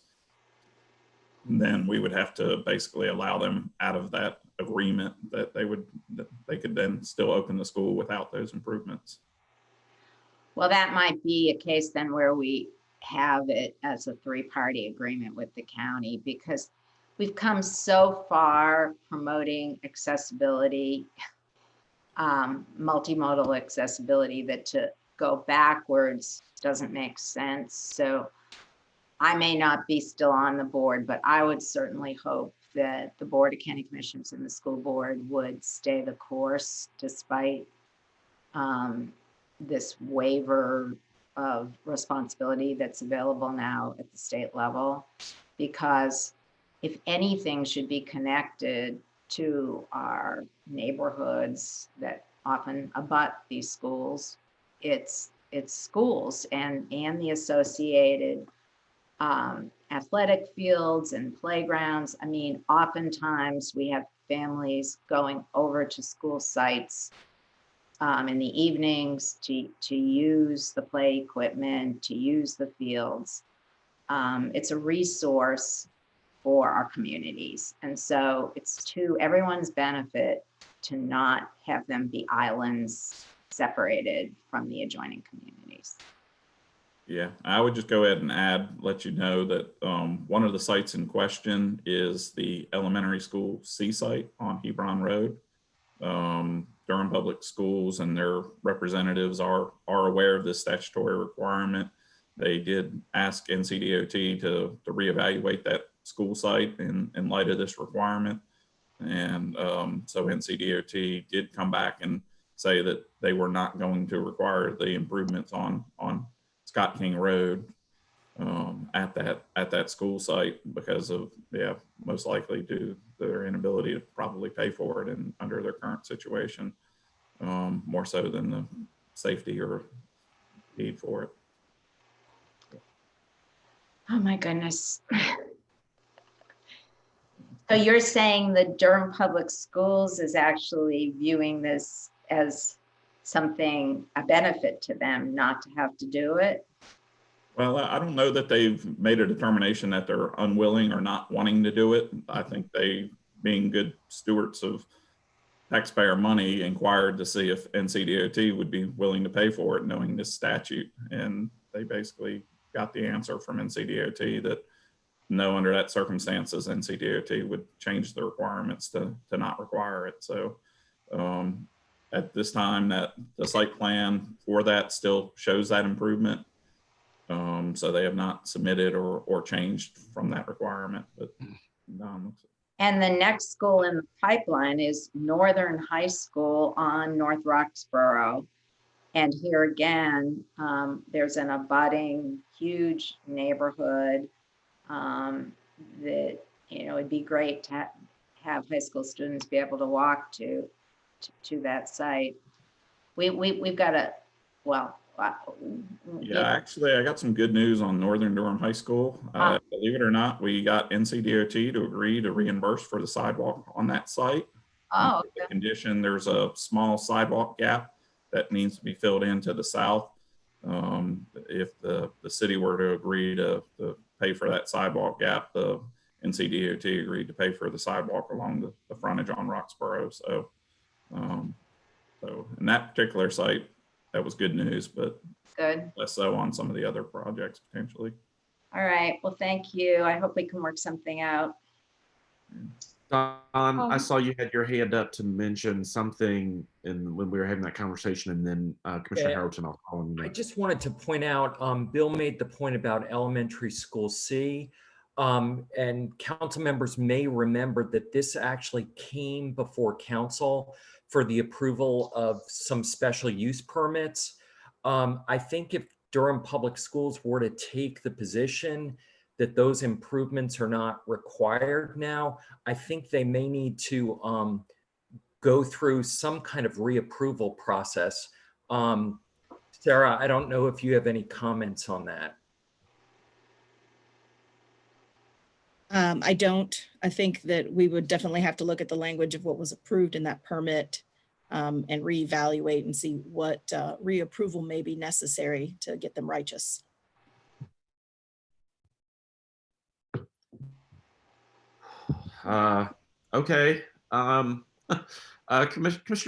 then we would have to basically allow them out of that agreement that they could then still open the school without those improvements. Well, that might be a case then where we have it as a three-party agreement with the county, because we've come so far promoting accessibility, multimodal accessibility, that to go backwards doesn't make sense. So I may not be still on the board, but I would certainly hope that the Board of County Commissioners and the school board would stay the course despite this waiver of responsibility that's available now at the state level. Because if anything should be connected to our neighborhoods that often abut these schools, it's schools and the associated athletic fields and playgrounds. I mean, oftentimes we have families going over to school sites in the evenings to use the play equipment, to use the fields. It's a resource for our communities. And so it's to everyone's benefit to not have them be islands separated from the adjoining communities. Yeah, I would just go ahead and let you know that one of the sites in question is the elementary school C site on Hebron Road. Durham Public Schools and their representatives are aware of this statutory requirement. they did ask NCDOT to reevaluate that school site in light of this requirement. And so NCDOT did come back and say that they were not going to require the improvements on Scott King Road at that school site because of, most likely due to their inability to probably pay for it and under their current situation, more so than the safety or need for it. Oh my goodness. So you're saying the Durham Public Schools is actually viewing this as something, a benefit to them not to have to do it? Well, I don't know that they've made a determination that they're unwilling or not wanting to do it. I think they, being good stewards of taxpayer money, inquired to see if NCDOT would be willing to pay for it, knowing this statute. And they basically got the answer from NCDOT that no, under that circumstances, NCDOT would change the requirements to not require it. So at this time, that the site plan for that still shows that improvement. So they have not submitted or changed from that requirement. But and the next school in the pipeline is Northern High School on North Roxborough. And here again, there's an abutting huge neighborhood that, it'd be great to have high school students be able to walk to that site. We've got a, well, yeah, actually, I got some good news on Northern Durham High School. Believe it or not, we got NCDOT to agree to reimburse for the sidewalk on that site. Oh, okay. The condition, there's a small sidewalk gap that needs to be filled in to the south. If the city were to agree to pay for that sidewalk gap, the NCDOT agreed to pay for the sidewalk along the frontage on Roxborough. So, so in that particular site, that was good news, but good. Less so on some of the other projects potentially. All right. Well, thank you. I hope we can work something out. Don, I saw you had your hand up to mention something when we were having that conversation, and then Commissioner Harrington, I'll call on you. I just wanted to point out, Bill made the point about elementary school C, and council members may remember that this actually came before council for the approval of some special use permits. I think if Durham Public Schools were to take the position that those improvements are not required now, I think they may need to go through some kind of reapproval process. Sarah, I don't know if you have any comments on that. I don't. I think that we would definitely have to look at the language of what was approved in that permit and reevaluate and see what reapproval may be necessary to get them righteous. Okay. Commissioner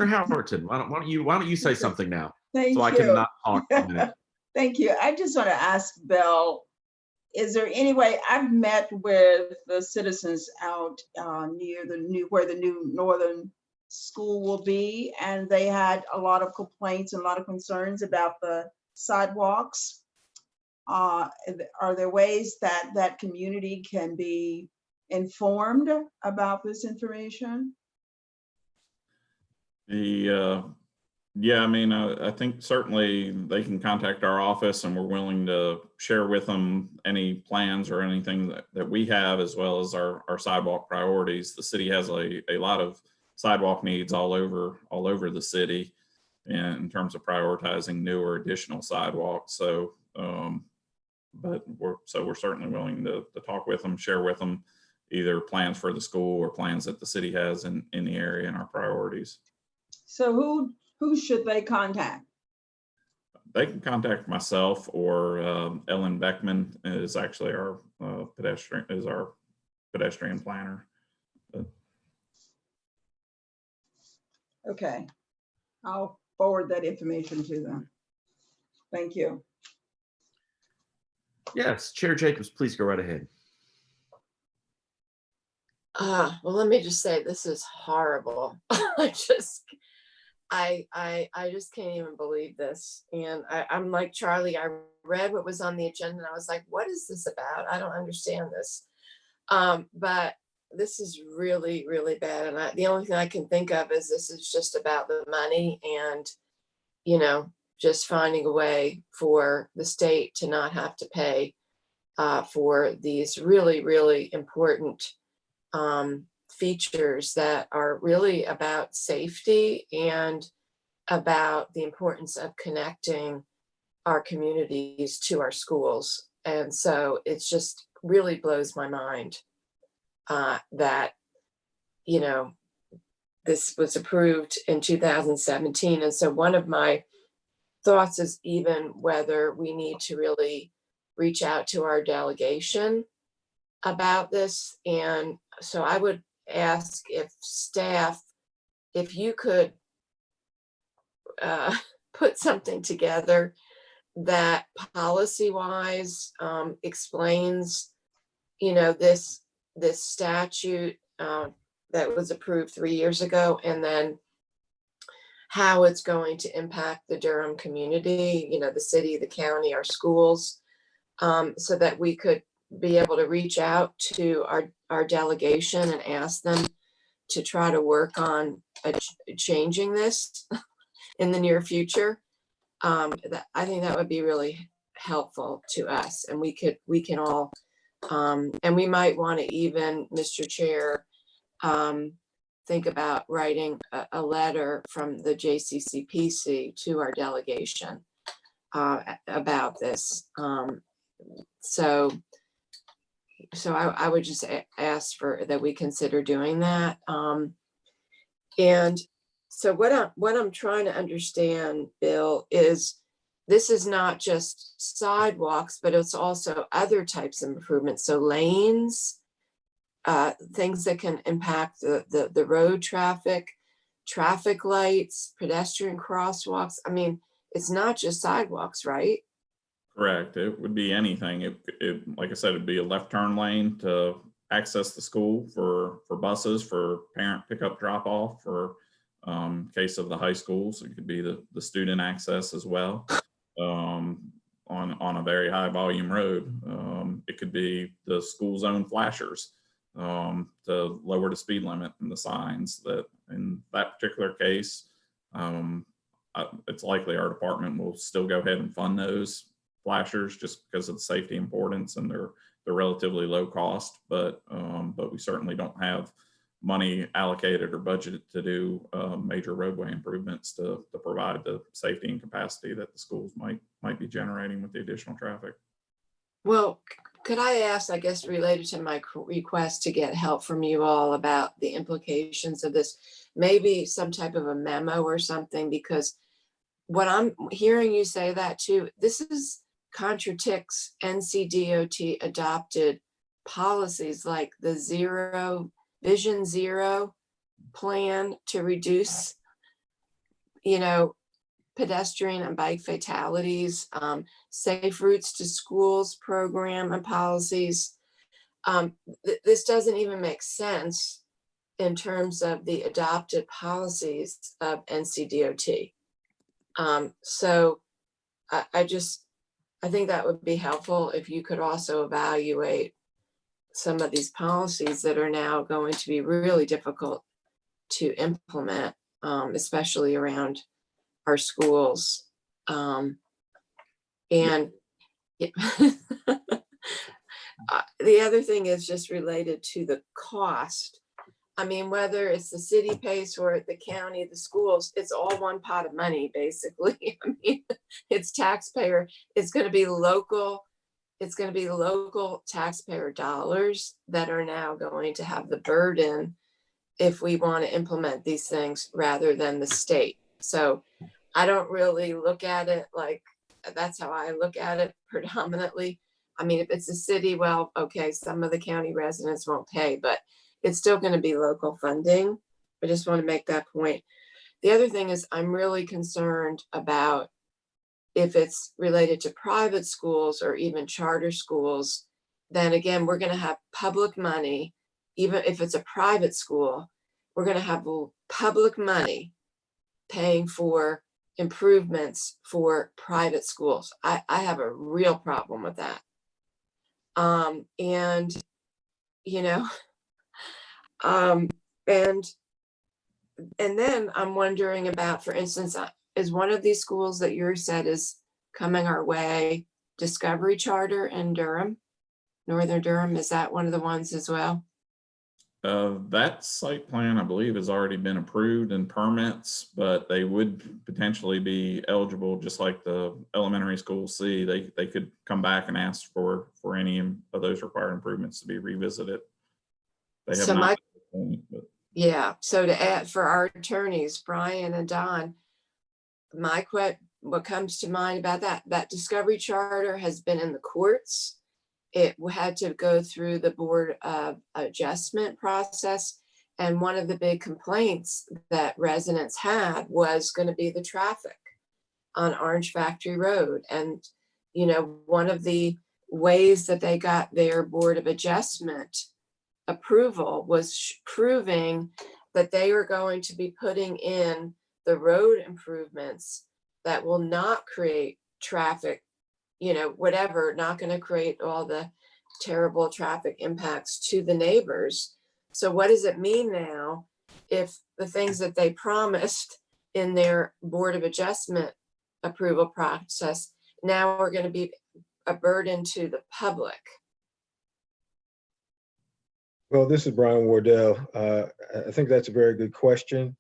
Howerton, why don't you say something now? Thank I you. cannot talk for a minute. Thank you. I just want to ask Bill, is there any way, I've met with the citizens out near where the new Northern School will be, and they had a lot of complaints and a lot of concerns about the sidewalks. Are there ways that that community can be informed about this information? Yeah, I mean, I think certainly they can contact our office, and we're willing to share with them any plans or anything that we have, as well as our sidewalk priorities. The city has a lot of sidewalk needs all over the city in terms of prioritizing new or additional sidewalks. So, but we're certainly willing to talk with them, share with them either plans for the school or plans that the city has in the area and our priorities. So who should they contact? They can contact myself, or Ellen Beckman is actually our pedestrian planner. Okay, I'll forward that information to them. Thank you. Yes, Chair Jacobs, please go right ahead. Well, let me just say, this is horrible. I just can't even believe this. And I'm like Charlie, I read what was on the agenda and I was like, what is this about? I don't understand this. But this is really, really bad. And the only thing I can think of is this is just about the money and, you know, just finding a way for the state to not have to pay for these really, really important features that are really about safety and about the importance of connecting our communities to our schools. And so it's just really blows my mind that, you know, this was approved in 2017. And so one of my thoughts is even whether we need to really reach out to our delegation about this. And so I would ask if staff, if you could put something together that policy-wise explains, you know, this statute that was approved 3 years ago, and then how it's going to impact the Durham community, you know, the city, the county, our schools, so that we could be able to reach out to our delegation and ask them to try to work on changing this in the near future. I think that would be really helpful to us, and we can all, and we might want to even, Mr. Chair, think about writing a letter from the JCCPC to our delegation about this. So I would just ask for that we consider doing that. And so what I'm trying to understand, Bill, is this is not just sidewalks, but it's also other types of improvements. So lanes, things that can impact the road traffic lights, pedestrian crosswalks. I mean, it's not just sidewalks, right? Correct. It would be anything. It like I said, it'd be a left turn lane to access the school for buses, for parent pickup drop off, for case of the high schools. It could be the student access as well on a very high volume road. It could be the school zone flashers to lower the speed limit and the signs. That in that particular case, it's likely our department will still go ahead and fund those flashers just because of the safety importance, and they're relatively low cost, but we certainly don't have money allocated or budgeted to do major roadway improvements to provide the safety and capacity that the schools might be generating with the additional traffic. Well, could I ask, I guess, related to my request to get help from you all about the implications of this, maybe some type of a memo or something, because what I'm hearing you say that too, this contradicts NCDOT adopted policies like the Vision Zero plan to reduce, you know, pedestrian and bike fatalities, safe routes to schools program and policies. This doesn't even make sense in terms of the adopted policies of NCDOT. So I think that would be helpful if you could also evaluate some of these policies that are now going to be really difficult to implement, especially around our schools. And the other thing is just related to the cost. I mean, whether it's the city pays for it, the county, the schools, it's all one pot of money, basically. I mean, it's taxpayer, it's going to be local taxpayer dollars that are now going to have the burden if we want to implement these things rather than the state. So I don't really look at it like, that's how I look at it predominantly. I mean, if it's a city, well, okay, some of the county residents won't pay, but it's still going to be local funding. I just want to make that point. The other thing is I'm really concerned about if it's related to private schools or even charter schools, then again, we're going to have public money. Even if it's a private school, we're going to have public money paying for improvements for private schools. I have a real problem with that. And, you know, and then I'm wondering about, for instance, is one of these schools that you said is coming our way, Discovery Charter in Durham, Northern Durham, is that one of the ones as well? That site plan, I believe, has already been approved and permits, but they would potentially be eligible, just like the elementary school C. They could come back and ask for any of those required improvements to be revisited. They have So not. yeah, so to add for our attorneys, Brian and Don, what comes to mind about that Discovery Charter has been in the courts. It had to go through the Board of Adjustment process. And one of the big complaints that residents had was going to be the traffic on Orange Factory Road. And, you know, one of the ways that they got their Board of Adjustment approval was proving that they were going to be putting in the road improvements that will not create traffic, you know, whatever, not going to create all the terrible traffic impacts to the neighbors. So what does it mean now if the things that they promised in their Board of Adjustment approval process now are going to be a burden to the public? Well, this is Brian Wardell. I think that's a very good question.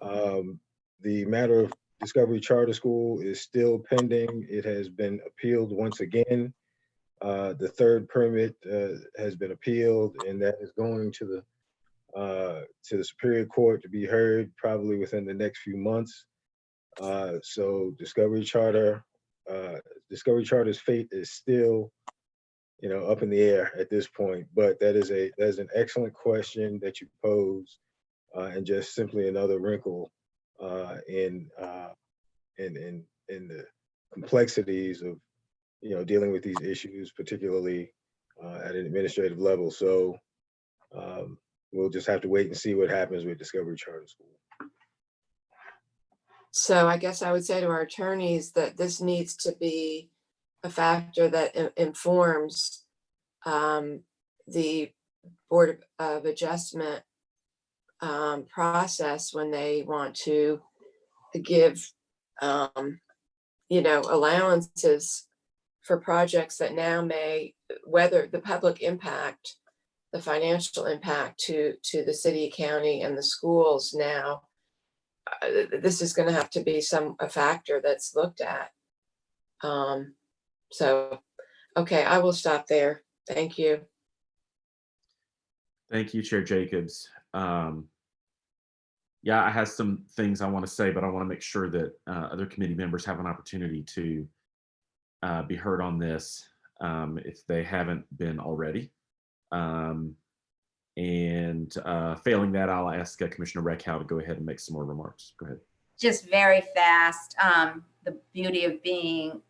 The matter of Discovery Charter School is still pending. It has been appealed once again. The third permit has been appealed, and that is going to the Superior Court to be heard probably within the next few months. So Discovery Charter's fate is still, you know, up in the air at this point. But that is an excellent question that you pose, and just simply another wrinkle in the complexities of, you know, dealing with these issues, particularly at an administrative level. So we'll just have to wait and see what happens with Discovery Charter School. So I guess I would say to our attorneys that this needs to be a factor that informs the Board of Adjustment process when they want to give, you know, allowances for projects that now may, whether the public impact, the financial impact to the city, county, and the schools now, this is going to have to be a factor that's looked at. So, okay, I will stop there. Thank you. Thank you, Chair Jacobs. Yeah, I have some things I want to say, but I want to make sure that other committee members have an opportunity to be heard on this if they haven't been already. And failing that, I'll ask Commissioner Reckhow to go ahead and make some more remarks. Go ahead. Just very fast. The beauty of being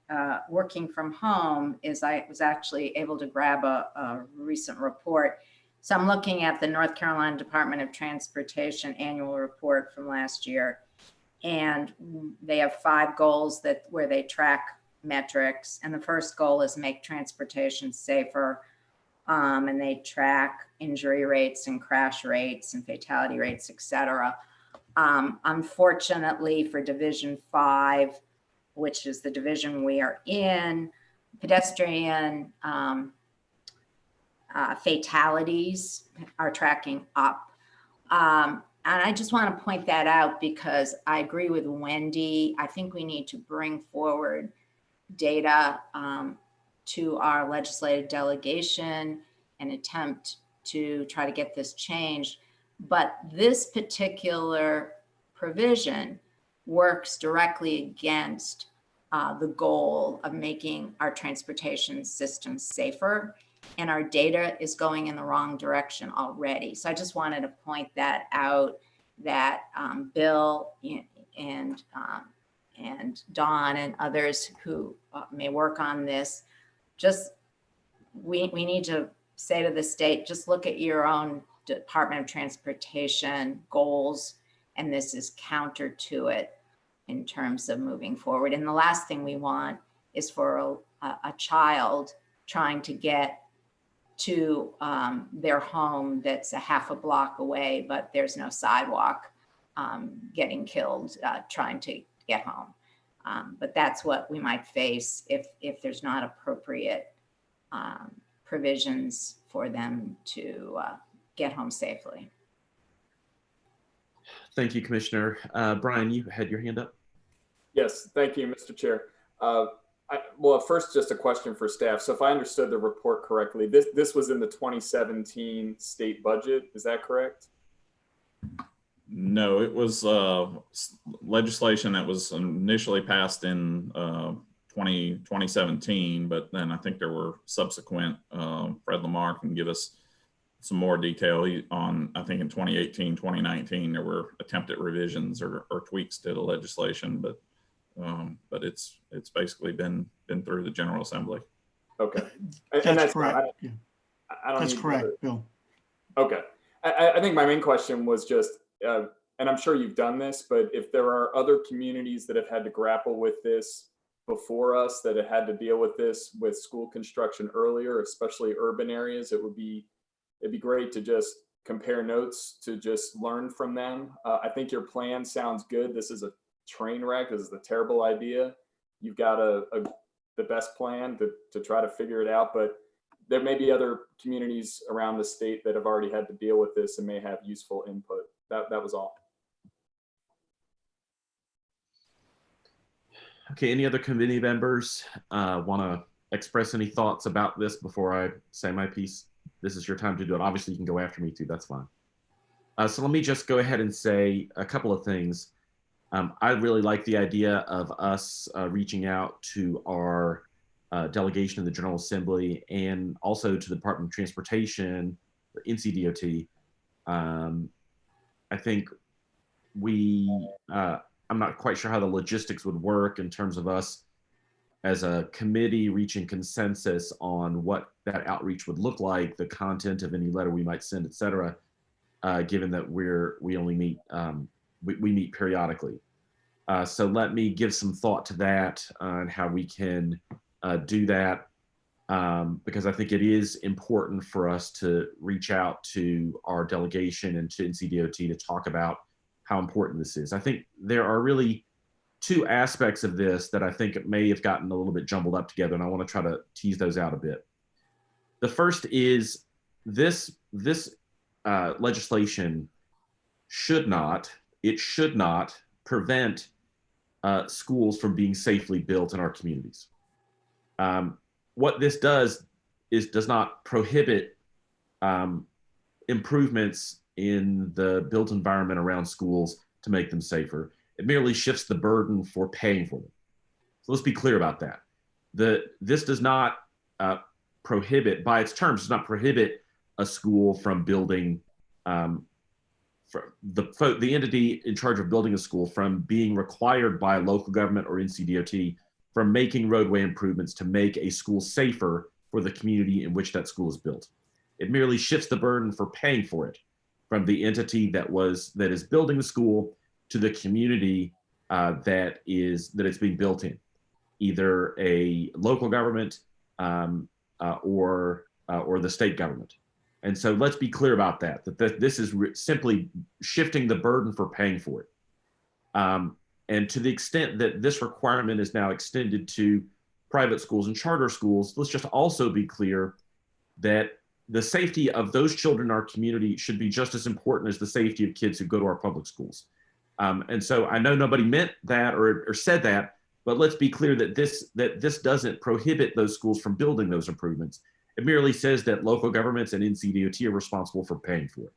working from home is I was actually able to grab a recent report. So I'm looking at the North Carolina Department of Transportation annual report from last year, and they have 5 goals where they track metrics. And the first goal is make transportation safer. And they track injury rates and crash rates and fatality rates, et cetera. Unfortunately for Division 5, which is the division we are in, pedestrian fatalities are tracking up. And I just want to point that out because I agree with Wendy. I think we need to bring forward data to our legislative delegation and attempt to try to get this changed. But this particular provision works directly against the goal of making our transportation system safer. And our data is going in the wrong direction already. So I just wanted to point that out, that Bill and Dawn and others who may work on this, just we need to say to the state, just look at your own Department of Transportation goals And this is counter to it in terms of moving forward. And the last thing we want is for a child trying to get to their home that's a half a block away, but there's no sidewalk, getting killed trying to get home. But that's what we might face if there's not appropriate provisions for them to get home safely. Thank you, Commissioner. Brian, you had your hand up. Yes, thank you, Mr. Chair. Well, first, just a question for staff. So if I understood the report correctly, this was in the 2017 state budget. Is that correct? No, it was legislation that was initially passed in 2017, but then I think there were subsequent, Fred Lamar can give us some more detail on, I think in 2018, 2019, there were attempted revisions or tweaks to the legislation, but it's basically been through the General Assembly. Okay. That's correct. I don't That's need correct, to, Bill. Okay. I think my main question was just, and I'm sure you've done this, but if there are other communities that have had to grapple with this before us, that have had to deal with this with school construction earlier, especially urban areas, it'd be great to just compare notes, to just learn from them. I think your plan sounds good. This is a train wreck. This is a terrible idea. You've got the best plan to try to figure it out, but there may be other communities around the state that have already had to deal with this and may have useful input. That was all. Okay, any other committee members want to express any thoughts about this before I say my piece? This is your time to do it. Obviously, you can go after me too, that's fine. So let me just go ahead and say a couple of things. I really like the idea of us reaching out to our delegation in the General Assembly and also to the Department of Transportation, or NCDOT. I think I'm not quite sure how the logistics would work in terms of us as a committee reaching consensus on what that outreach would look like, the content of any letter we might send, et cetera, given that we only meet, we meet periodically. So let me give some thought to that and how we can do that, because I think it is important for us to reach out to our delegation and to NCDOT to talk about how important this is. I think there are really two aspects of this that I think it may have gotten a little bit jumbled up together, and I want to try to tease those out a bit. The first is this legislation should not prevent schools from being safely built in our communities. What this does is does not prohibit improvements in the built environment around schools to make them safer. It merely shifts the burden for paying for them. So let's be clear about that. This does not prohibit, by its terms, does not prohibit a school from building, the entity in charge of building a school from being required by a local government or NCDOT from making roadway improvements to make a school safer for the community in which that school is built. It merely shifts the burden for paying for it from the entity that is building the school to the community that it's being built in, either a local government or the state government. And so let's be clear about that this is simply shifting the burden for paying for it. And to the extent that this requirement is now extended to private schools and charter schools, let's just also be clear that the safety of those children in our community should be just as important as the safety of kids who go to our public schools. And so I know nobody meant that or said that, but let's be clear that this doesn't prohibit those schools from building those improvements. It merely says that local governments and NCDOT are responsible for paying for it.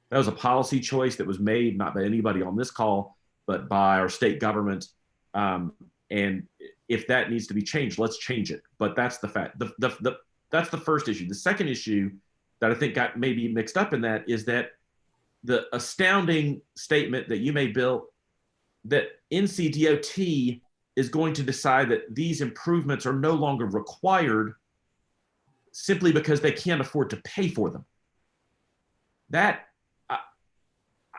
That was a policy choice that was made not by anybody on this call, but by our state government. And if that needs to be changed, let's change it. But that's the fact. That's the first issue. The second issue that I think got maybe mixed up in that is that the astounding statement that you made, Bill, that NCDOT is going to decide that these improvements are no longer required simply because they can't afford to pay for them. That,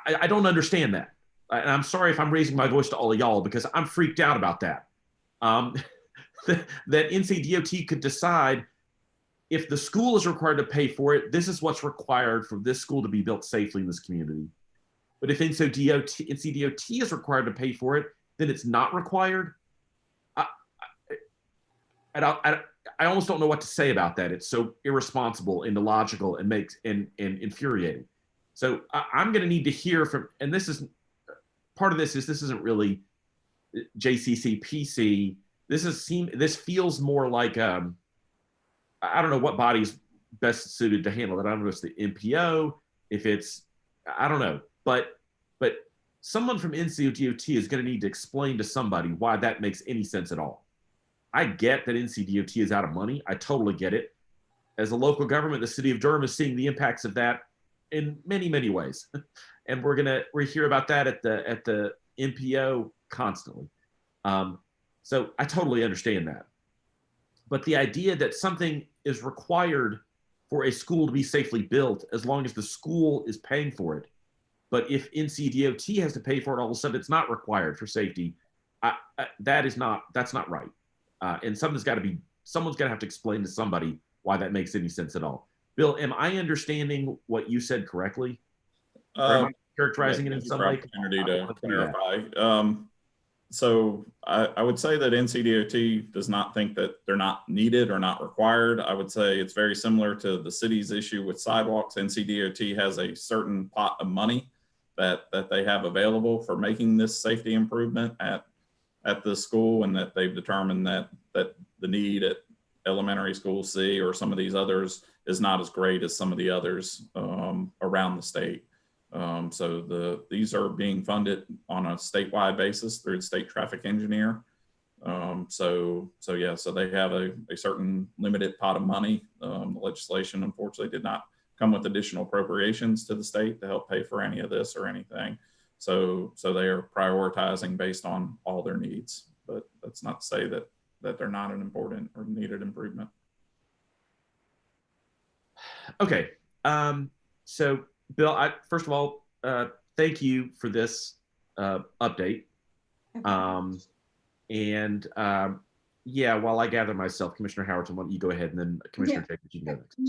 I don't understand that. and I'm sorry if I'm raising my voice to all of y'all because I'm freaked out about that. That NCDOT could decide if the school is required to pay for it, this is what's required for this school to be built safely in this community. But if NCDOT is required to pay for it, then it's not required. I almost don't know what to say about that. It's so irresponsible and illogical and infuriating. So I'm going to need to hear from, and this is part of this isn't really JCCPC. This feels more like I don't know what body's best suited to handle it. I don't know if it's the MPO, if it's I don't know, but someone from NCDOT is going to need to explain to somebody why that makes any sense at all. I get that NCDOT is out of money. I totally get it. As a local government, the city of Durham is seeing the impacts of that in many, many ways. And we hear about that at the MPO constantly. So I totally understand that. But the idea that something is required for a school to be safely built as long as the school is paying for it, but if NCDOT has to pay for it, all of a sudden it's not required for safety, that's not right. And someone's got to have to explain to somebody why that makes any sense at all. Bill, am I understanding what you said correctly? Or am I characterizing it in some way? Opportunity to clarify. So I would say that NCDOT does not think that they're not needed or not required. I would say it's very similar to the city's issue with sidewalks. NCDOT has a certain pot of money that they have available for making this safety improvement at the school, and that they've determined that the need at elementary school C or some of these others is not as great as some of the others around the state. So these are being funded on a statewide basis through the state traffic engineer. So they have a certain limited pot of money. The legislation unfortunately did not come with additional appropriations to the state to help pay for any of this or anything. So they are prioritizing based on all their needs, but that's not to say that they're not an important or needed improvement. Okay. So Bill, first of all, thank you for this update. Yeah, while I gather myself, Commissioner Howerton, why don't you go ahead, and then Commissioner Jacobs, you can go next.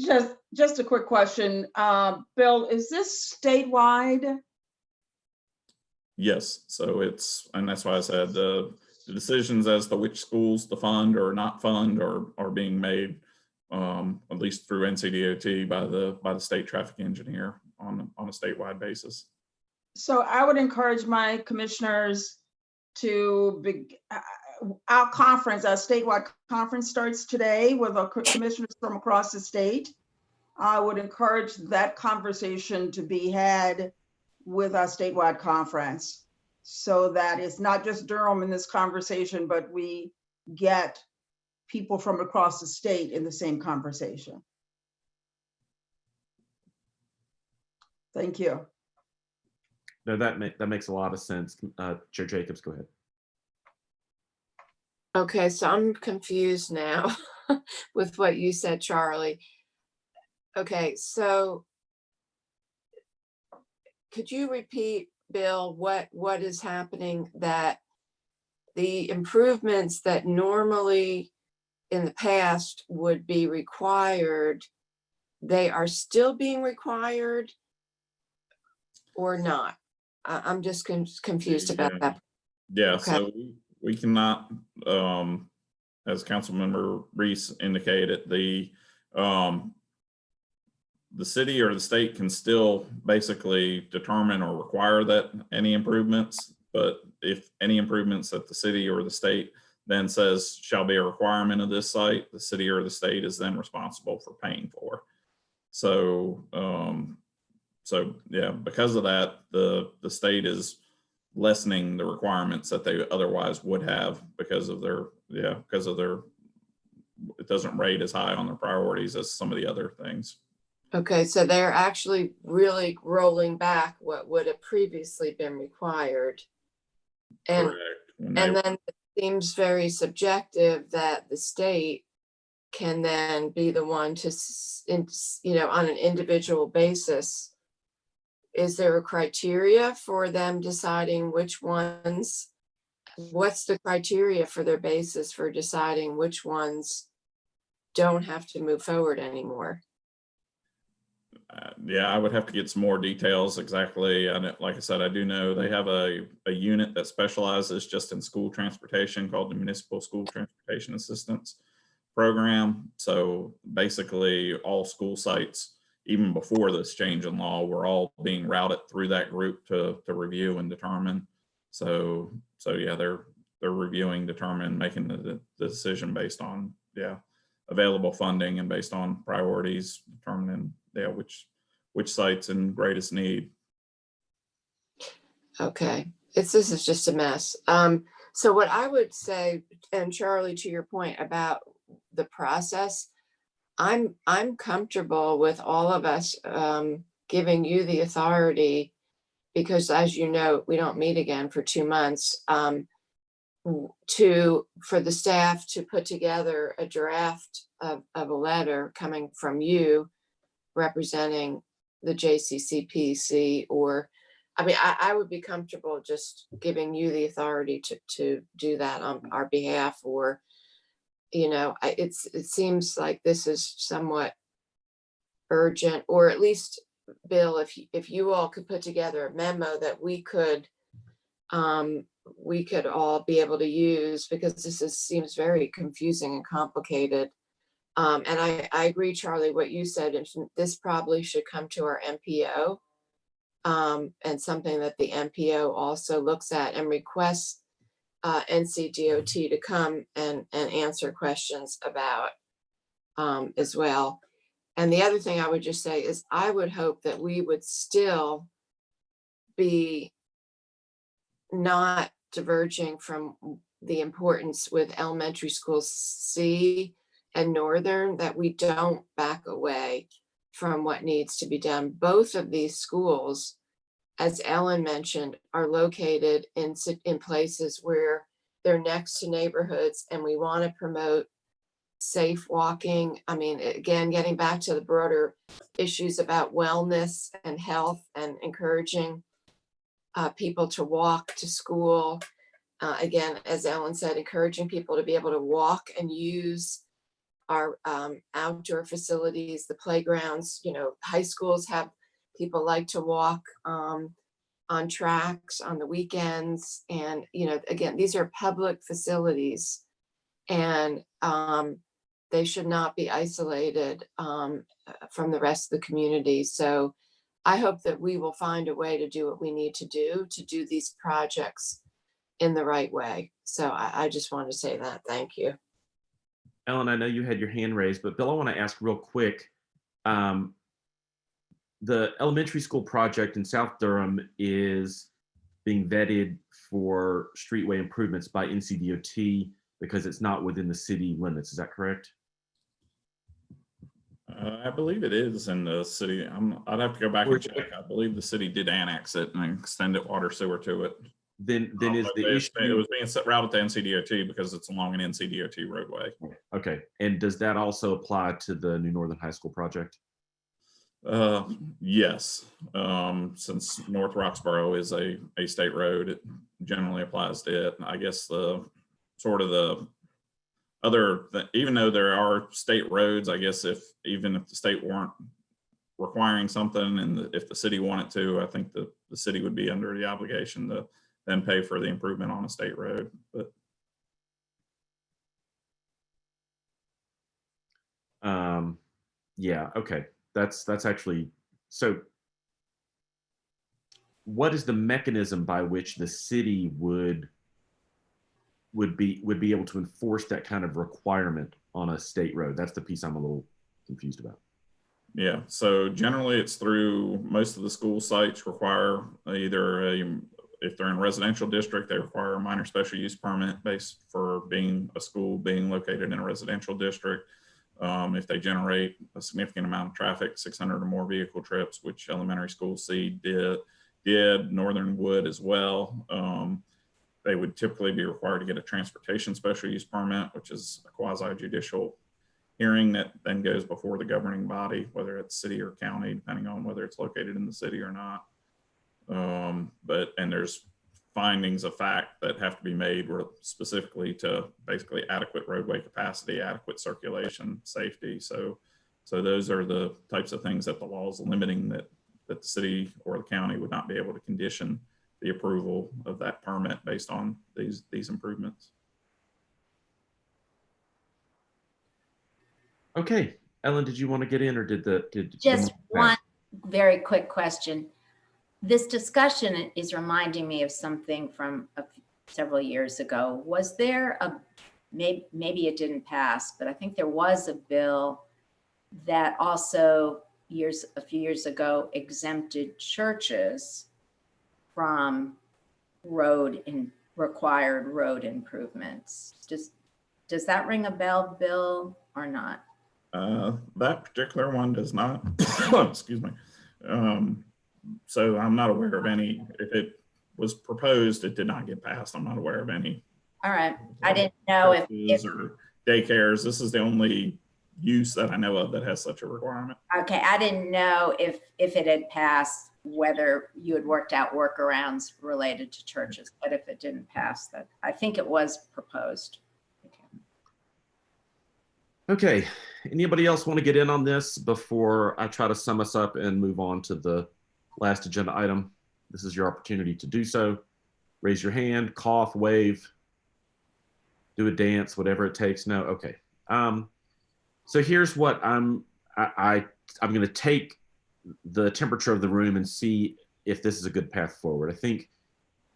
Just a quick question. Bill, is this statewide? Yes, and that's why I said the decisions as to which schools to fund or not fund are being made, at least through NCDOT by the state traffic engineer on a statewide basis. So I would encourage my commissioners to our statewide conference starts today with our commissioners from across the state. I would encourage that conversation to be had with our statewide conference, so that it's not just Durham in this conversation, but we get people from across the state in the same conversation. Thank you. No, that makes a lot of sense. Chair Jacobs, go ahead. Okay, so I'm confused now with what you said, Charlie. Okay, so could you repeat, Bill, what is happening, that the improvements that normally in the past would be required, they are still being required or not? I'm just confused about that. Yeah, Okay. so we cannot, as Councilmember Reese indicated, the city or the state can still basically determine or require that any improvements, but if any improvements that the city or the state then says shall be a requirement of this site, the city or the state is then responsible for paying for. So yeah, because of that, the state is lessening the requirements that they otherwise would have because of their, it doesn't rate as high on their priorities as some of the other things. Okay, so they're actually really rolling back what would have previously been required. And, correct. And then it seems very subjective that the state can then be the one to, on an individual basis, is there a criteria for them deciding which ones? What's the criteria for their basis for deciding which ones don't have to move forward anymore? Yeah, I would have to get some more details exactly. And like I said, I do know they have a unit that specializes just in school transportation called the Municipal School Transportation Assistance Program. So basically all school sites, even before this change in law, were all being routed through that group to review and determine. So yeah, they're reviewing, determining, making the decision based on, yeah, available funding and based on priorities, determining, yeah, which sites in greatest need. Okay, this is just a mess. So what I would say, and Charlie, to your point about the process, I'm comfortable with all of us giving you the authority, because as you know, we don't meet again for 2 months, for the staff to put together a draft of a letter coming from you representing the JCCPC, or, I mean, I would be comfortable just giving you the authority to do that on our behalf, or, you know, it seems like this is somewhat urgent, or at least, Bill, if you all could put together a memo that we could all be able to use, because this seems very confusing and complicated. And I agree, Charlie, what you said, and this probably should come to our MPO, and something that the MPO also looks at and requests NCDOT to come and answer questions about as well. And the other thing I would just say is I would hope that we would still be not diverging from the importance with elementary schools C and Northern, that we don't back away from what needs to be done. Both of these schools, as Ellen mentioned, are located in places where they're next to neighborhoods, and we want to promote safe walking. I mean, again, getting back to the broader issues about wellness and health and encouraging people to walk to school. Again, as Ellen said, encouraging people to be able to walk and use our outdoor facilities, the playgrounds. You know, high schools have people like to walk on tracks on the weekends. And, you know, again, these are public facilities, and they should not be isolated from the rest of the community. So I hope that we will find a way to do what we need to do these projects in the right way. So I just want to say that. Thank you. Ellen, I know you had your hand raised, but Bill, I want to ask real quick. The elementary school project in South Durham is being vetted for streetway improvements by NCDOT because it's not within the city limits. Is that correct? I believe it is in the city. I'd have to go back and check. I believe the city did annex it and extend it water sewer to it. Then is the issue, it was being routed to NCDOT because it's along an NCDOT roadway. Okay, and does that also apply to the New Northern High School project? Yes, since North Roxborough is a state road, it generally applies to it. I guess the sort of the other, even though there are state roads, I guess even if the state weren't requiring something, and if the city wanted to, I think the city would be under the obligation to then pay for the improvement on a state road. But yeah, okay, that's actually, so what is the mechanism by which the city would be able to enforce that kind of requirement on a state road? That's the piece I'm a little confused about. Yeah, so generally it's through, most of the school sites require either if they're in residential district, they require a minor special use permit based for being a school being located in a residential district. If they generate a significant amount of traffic, 600 or more vehicle trips, which elementary school C did, Northern would as well. They would typically be required to get a transportation special use permit, which is a quasi-judicial hearing that then goes before the governing body, whether it's city or county, depending on whether it's located in the city or not. And there's findings of fact that have to be made specifically to basically adequate roadway capacity, adequate circulation, safety. So those are the types of things that the law is limiting, that the city or the county would not be able to condition the approval of that permit based on these improvements. Okay, Ellen, did you want to get in, or did just one very quick question? This discussion is reminding me of something from several years ago. Was there maybe it didn't pass, but I think there was a bill that also a few years ago exempted churches from required road improvements. Does that ring a bell, Bill, or not? That particular one does not. Excuse me. So I'm not aware of any. If it was proposed, it did not get passed. I'm not aware of any. All right. I didn't know if or daycares. This is the only use that I know of that has such a requirement. Okay, I didn't know if it had passed, whether you had worked out workarounds related to churches, but if it didn't pass, that I think it was proposed. Okay, anybody else want to get in on this before I try to sum us up and move on to the last agenda item? This is your opportunity to do so. Raise your hand, cough, wave, do a dance, whatever it takes. No, okay. So here's what I'm going to take the temperature of the room and see if this is a good path forward. I think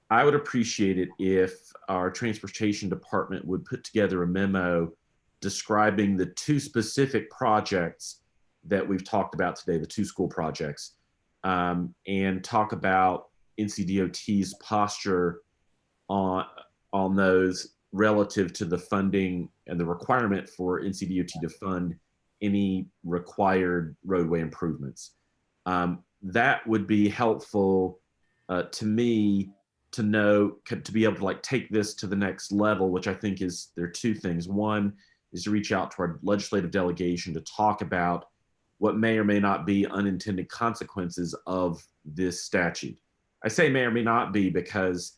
I would appreciate it if our transportation department would put together a memo describing the two specific projects that we've talked about today, the two school projects, and talk about NCDOT's posture on those relative to the funding and the requirement for NCDOT to fund any required roadway improvements. That would be helpful to me to know, to be able to take this to the next level, which I think there are two things. One is to reach out to our legislative delegation to talk about what may or may not be unintended consequences of this statute. I say may or may not be because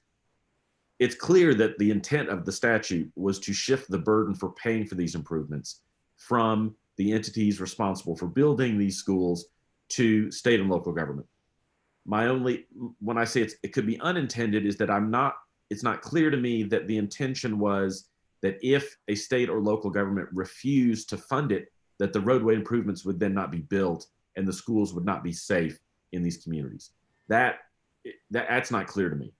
it's clear that the intent of the statute was to shift the burden for paying for these improvements from the entities responsible for building these schools to state and local government. When I say it could be unintended, is that it's not clear to me that the intention was that if a state or local government refused to fund it, that the roadway improvements would then not be built and the schools would not be safe in these communities. That's not clear to me.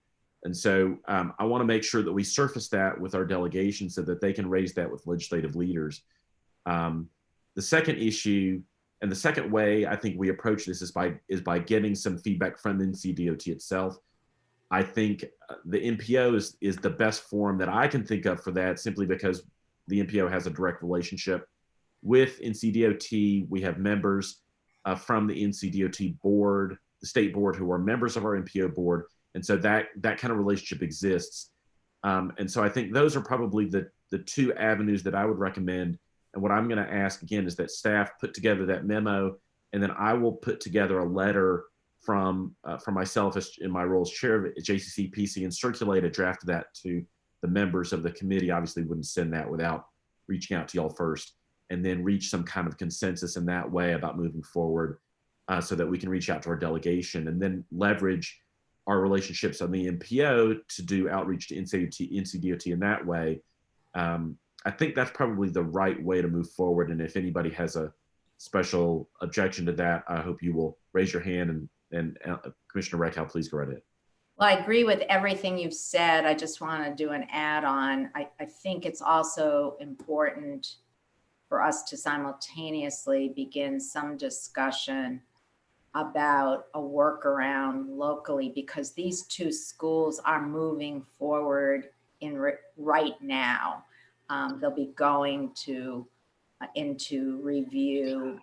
And so I want to make sure that we surface that with our delegation so that they can raise that with legislative leaders. The second issue and the second way I think we approach this is by getting some feedback from the NCDOT itself. I think the NPO is the best forum that I can think of for that, simply because the NPO has a direct relationship with NCDOT. We have members from the NCDOT board, the state board, who are members of our NPO board. And so that kind of relationship exists. And so I think those are probably the two avenues that I would recommend. And what I'm going to ask again is that staff put together that memo, and then I will put together a letter from myself in my role as chair of JCCPC and circulate a draft of that to the members of the committee. Obviously wouldn't send that without reaching out to y'all first, and then reach some kind of consensus in that way about moving forward, so that we can reach out to our delegation and then leverage our relationships on the NPO to do outreach to NCDOT in that way. I think that's probably the right way to move forward. And if anybody has a special objection to that, I hope you will raise your hand, and Commissioner Reckhow, please go right ahead. Well, I agree with everything you've said. I just want to do an add-on. I think it's also important for us to simultaneously begin some discussion about a workaround locally, because these two schools are moving forward right now. They'll be going into review,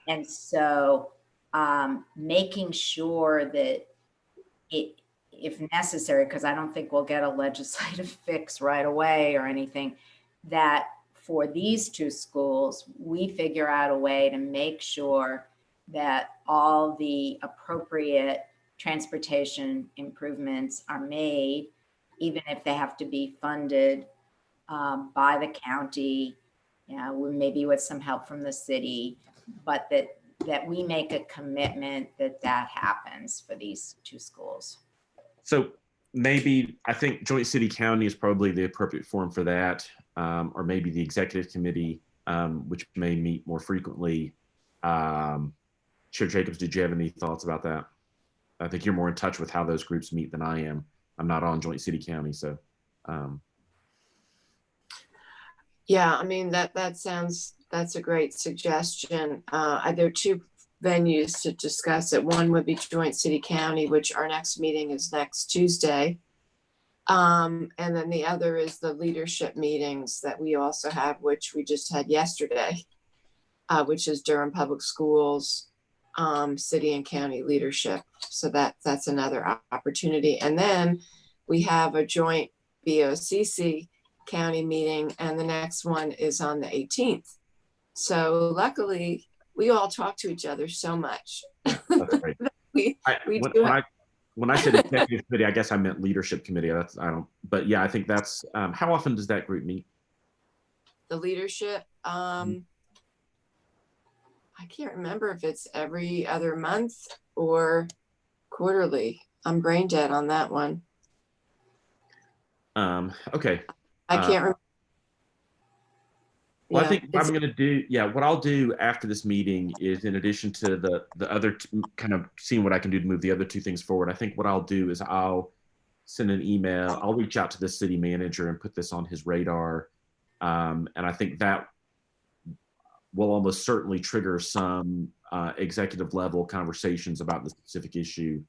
and so making sure that if necessary, because I don't think we'll get a legislative fix right away or anything, that for these two schools, we figure out a way to make sure that all the appropriate transportation improvements are made, even if they have to be funded by the county, maybe with some help from the city, but that we make a commitment that happens for these two schools. So maybe I think joint city county is probably the appropriate forum for that, or maybe the executive committee, which may meet more frequently. Chair Jacobs, did you have any thoughts about that? I think you're more in touch with how those groups meet than I am. I'm not on joint city county, so. Yeah, I mean, that's a great suggestion. There are two venues to discuss it. One would be joint city county, which our next meeting is next Tuesday. And then the other is the leadership meetings that we also have, which we just had yesterday, which is Durham Public Schools, city and county leadership. So that's another opportunity. And then we have a joint BOCC county meeting, and the next one is on the 18th. So luckily, we all talk to each other so much. That's great. When I said executive committee, I guess I meant leadership committee. But yeah, I think that's, how often does that group meet? The leadership, I can't remember if it's every other month or quarterly. I'm brain dead on that one. Okay. I can't remember. Well, I think what I'm going to do, what I'll do after this meeting is, in addition to the other kind of seeing what I can do to move the other two things forward, I think what I'll do is I'll send an email. I'll reach out to the city manager and put this on his radar. And I think that will almost certainly trigger some executive level conversations about the specific issue.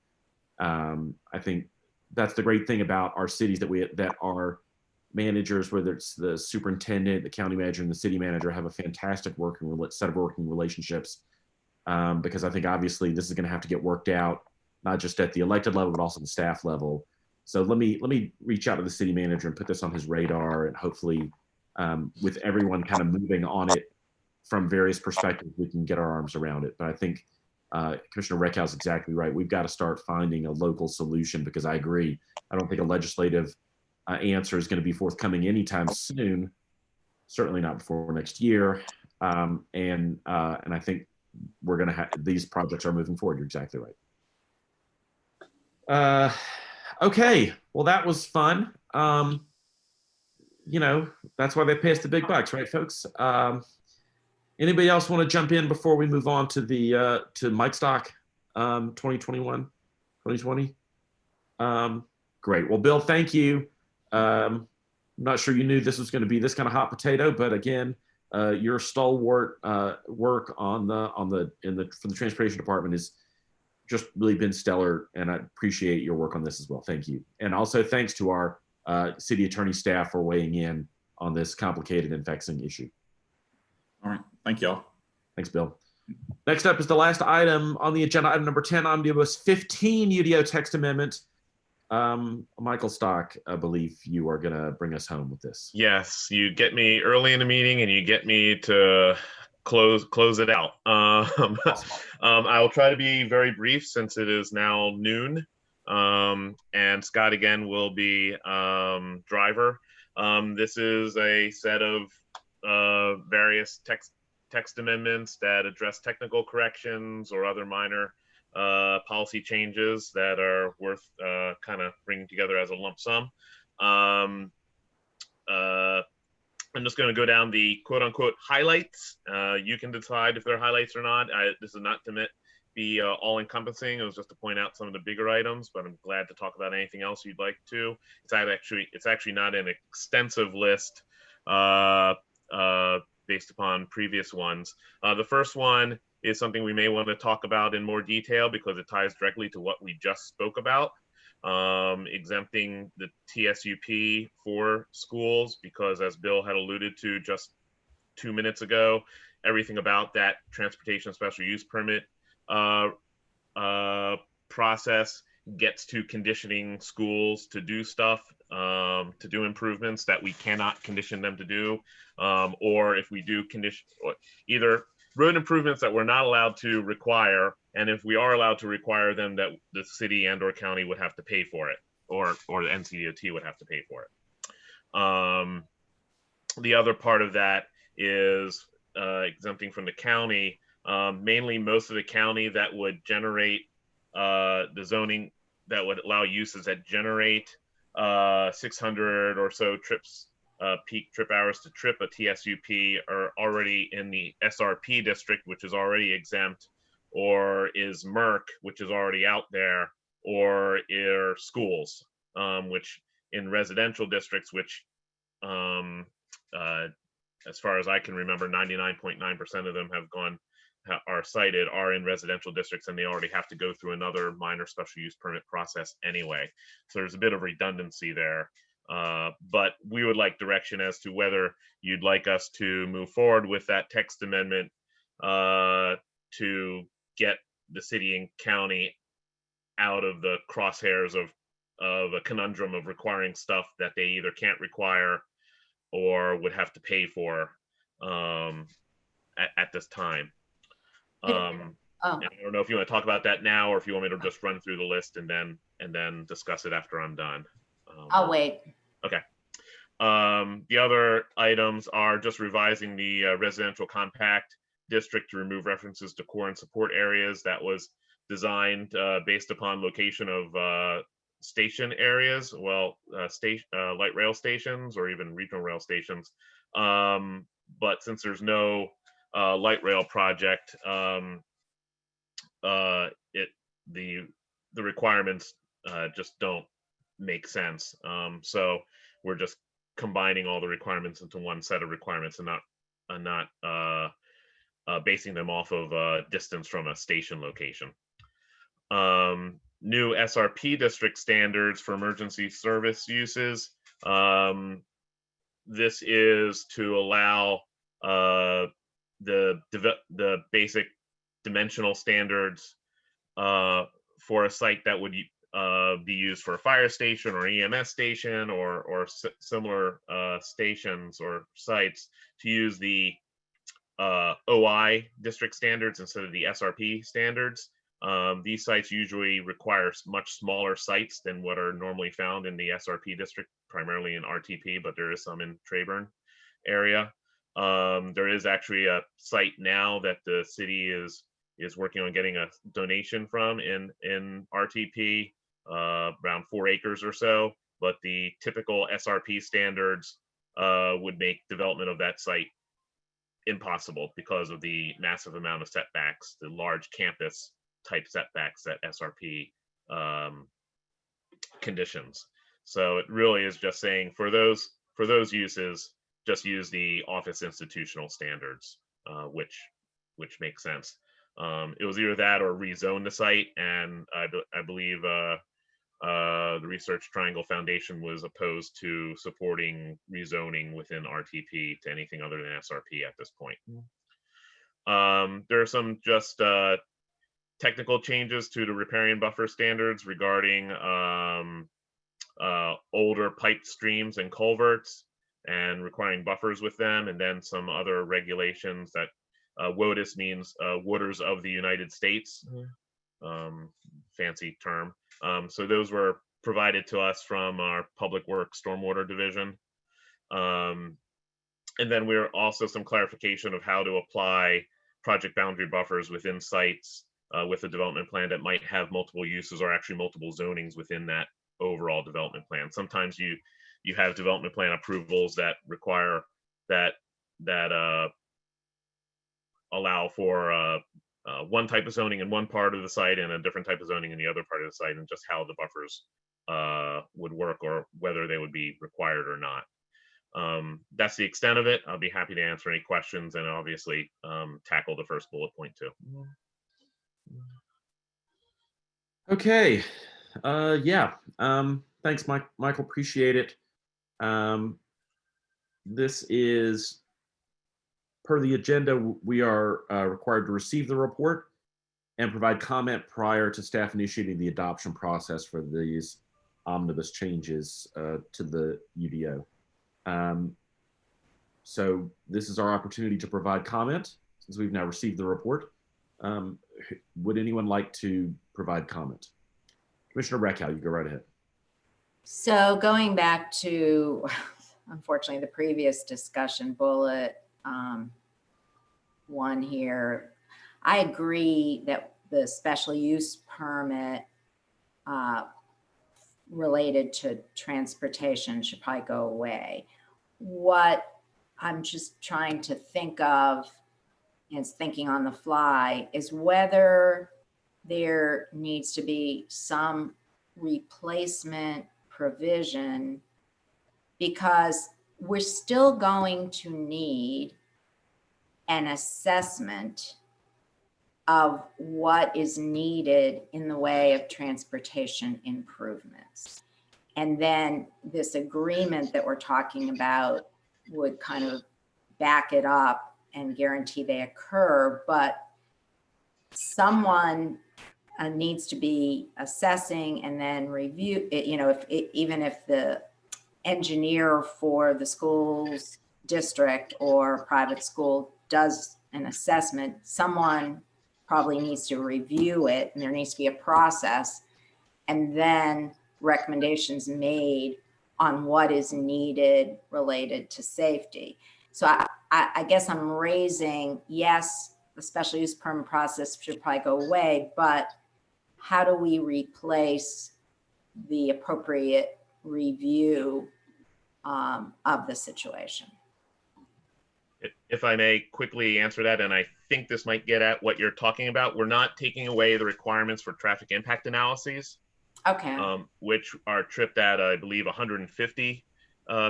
I think that's the great thing about our cities, that our managers, whether it's the superintendent, the county manager, and the city manager, have a fantastic set of working relationships. Because I think obviously this is going to have to get worked out, not just at the elected level, but also the staff level. So let me reach out to the city manager and put this on his radar, and hopefully with everyone kind of moving on it from various perspectives, we can get our arms around it. But I think Commissioner Reckow is exactly right. We've got to start finding a local solution, because I agree. I don't think a legislative answer is going to be forthcoming anytime soon, certainly not before next year. And I think we're going to have, these projects are moving forward. You're exactly right. Okay, well, that was fun. That's why they pay us the big bucks, right, folks? Anybody else want to jump in before we move on to the to Mike Stock 2021, 2020? Great. Well, Bill, thank you. I'm not sure you knew this was going to be this kind of hot potato, but again, your stalwart work for the transportation department has just really been stellar, and I appreciate your work on this as well. Thank you. And also thanks to our city attorney staff for weighing in on this complicated and vexing issue. All right. Thank y'all. Thanks, Bill. Next up is the last item on the agenda, item number 10, Omnibus 15 UDO text amendment. Michael Stock, I believe you are going to bring us home with this. Yes, you get me early in the meeting and you get me to close it out. I will try to be very brief since it is now noon. And Scott again will be driver. This is a set of various text amendments that address technical corrections or other minor policy changes that are worth kind of bringing together as a lump sum. I'm just going to go down the quote unquote highlights. You can decide if they're highlights or not. This is not to be all encompassing. It was just to point out some of the bigger items, but I'm glad to talk about anything else you'd like to. It's actually not an extensive list based upon previous ones. The first one is something we may want to talk about in more detail because it ties directly to what we just spoke about, exempting the TSUP for schools, because as Bill had alluded to just 2 minutes ago, everything about that transportation special use permit process gets to conditioning schools to do stuff, to do improvements that we cannot condition them to do, or if we do condition, either road improvements that we're not allowed to require And if we are allowed to require them, that the city and or county would have to pay for it, or the NCDOT would have to pay for it. The other part of that is exempting from the county, mainly most of the county that would generate the zoning that would allow uses that generate 600 or so trips, peak trip hours to trip a TSUP are already in the SRP district, which is already exempt, or is MERC, which is already out there, or schools, which in residential districts, which as far as I can remember, 99.9% of them are cited, are in residential districts, and they already have to go through another minor special use permit process anyway. So there's a bit of redundancy there. But we would like direction as to whether you'd like us to move forward with that text amendment to get the city and county out of the crosshairs of a conundrum of requiring stuff that they either can't require or would have to pay for at this time. I don't know if you want to talk about that now, or if you want me to just run through the list and then discuss it after I'm done. I'll wait. Okay. The other items are just revising the residential compact district to remove references to core and support areas. That was designed based upon location of station areas, light rail stations or even regional rail stations. But since there's no light rail project, the requirements just don't make sense. So we're just combining all the requirements into one set of requirements and not basing them off of distance from a station location. New SRP district standards for emergency service uses. This is to allow the basic dimensional standards for a site that would be used for a fire station or EMS station or similar stations or sites, to use the OI district standards instead of the SRP standards. These sites usually require much smaller sites than what are normally found in the SRP district, primarily in RTP, but there is some in Trayburn area. There is actually a site now that the city is working on getting a donation from in RTP, around 4 acres or so, but the typical SRP standards would make development of that site impossible because of the massive amount of setbacks, the large campus type setbacks that SRP conditions. So it really is just saying for those uses, just use the office institutional standards, which makes sense. It was either that or rezone the site, and I believe the Research Triangle Foundation was opposed to supporting rezoning within RTP to anything other than SRP at this point. There are some just technical changes to the riparian buffer standards regarding older piped streams and culverts and requiring buffers with them, and then some other regulations that WOTUS means Waters of the United States, fancy term. So those were provided to us from our Public Works Stormwater Division. And then we're also some clarification of how to apply project boundary buffers within sites with a development plan that might have multiple uses or actually multiple zonings within that overall development plan. Sometimes you have development plan approvals that require that allow for one type of zoning in one part of the site and a different type of zoning in the other part of the site, and just how the buffers would work or whether they would be required or not. That's the extent of it. I'll be happy to answer any questions and obviously tackle the first bullet point too. Okay. Yeah. Thanks, Michael. Appreciate it. This is per the agenda. We are required to receive the report and provide comment prior to staff initiating the adoption process for these omnibus changes to the UDO. So this is our opportunity to provide comment since we've now received the report. would anyone like to provide comment? Commissioner Reckow, you go right ahead. So going back to, unfortunately, the previous discussion, bullet 1 here, I agree that the special use permit related to transportation should probably go away. What I'm just trying to think of, and thinking on the fly, is whether there needs to be some replacement provision, because we're still going to need an assessment of what is needed in the way of transportation improvements. And then this agreement that we're talking about would kind of back it up and guarantee they occur, but someone needs to be assessing and then review it. You know, even if the engineer for the school's district or private school does an assessment, someone probably needs to review it, and there needs to be a process, and then recommendations made on what is needed related to safety. So I guess I'm raising, yes, the special use permit process should probably go away, but how do we replace the appropriate review of the situation? If I may quickly answer that, and I think this might get at what you're talking about, we're not taking away the requirements for traffic impact analyses. Okay. Which are tripped at, I believe, 150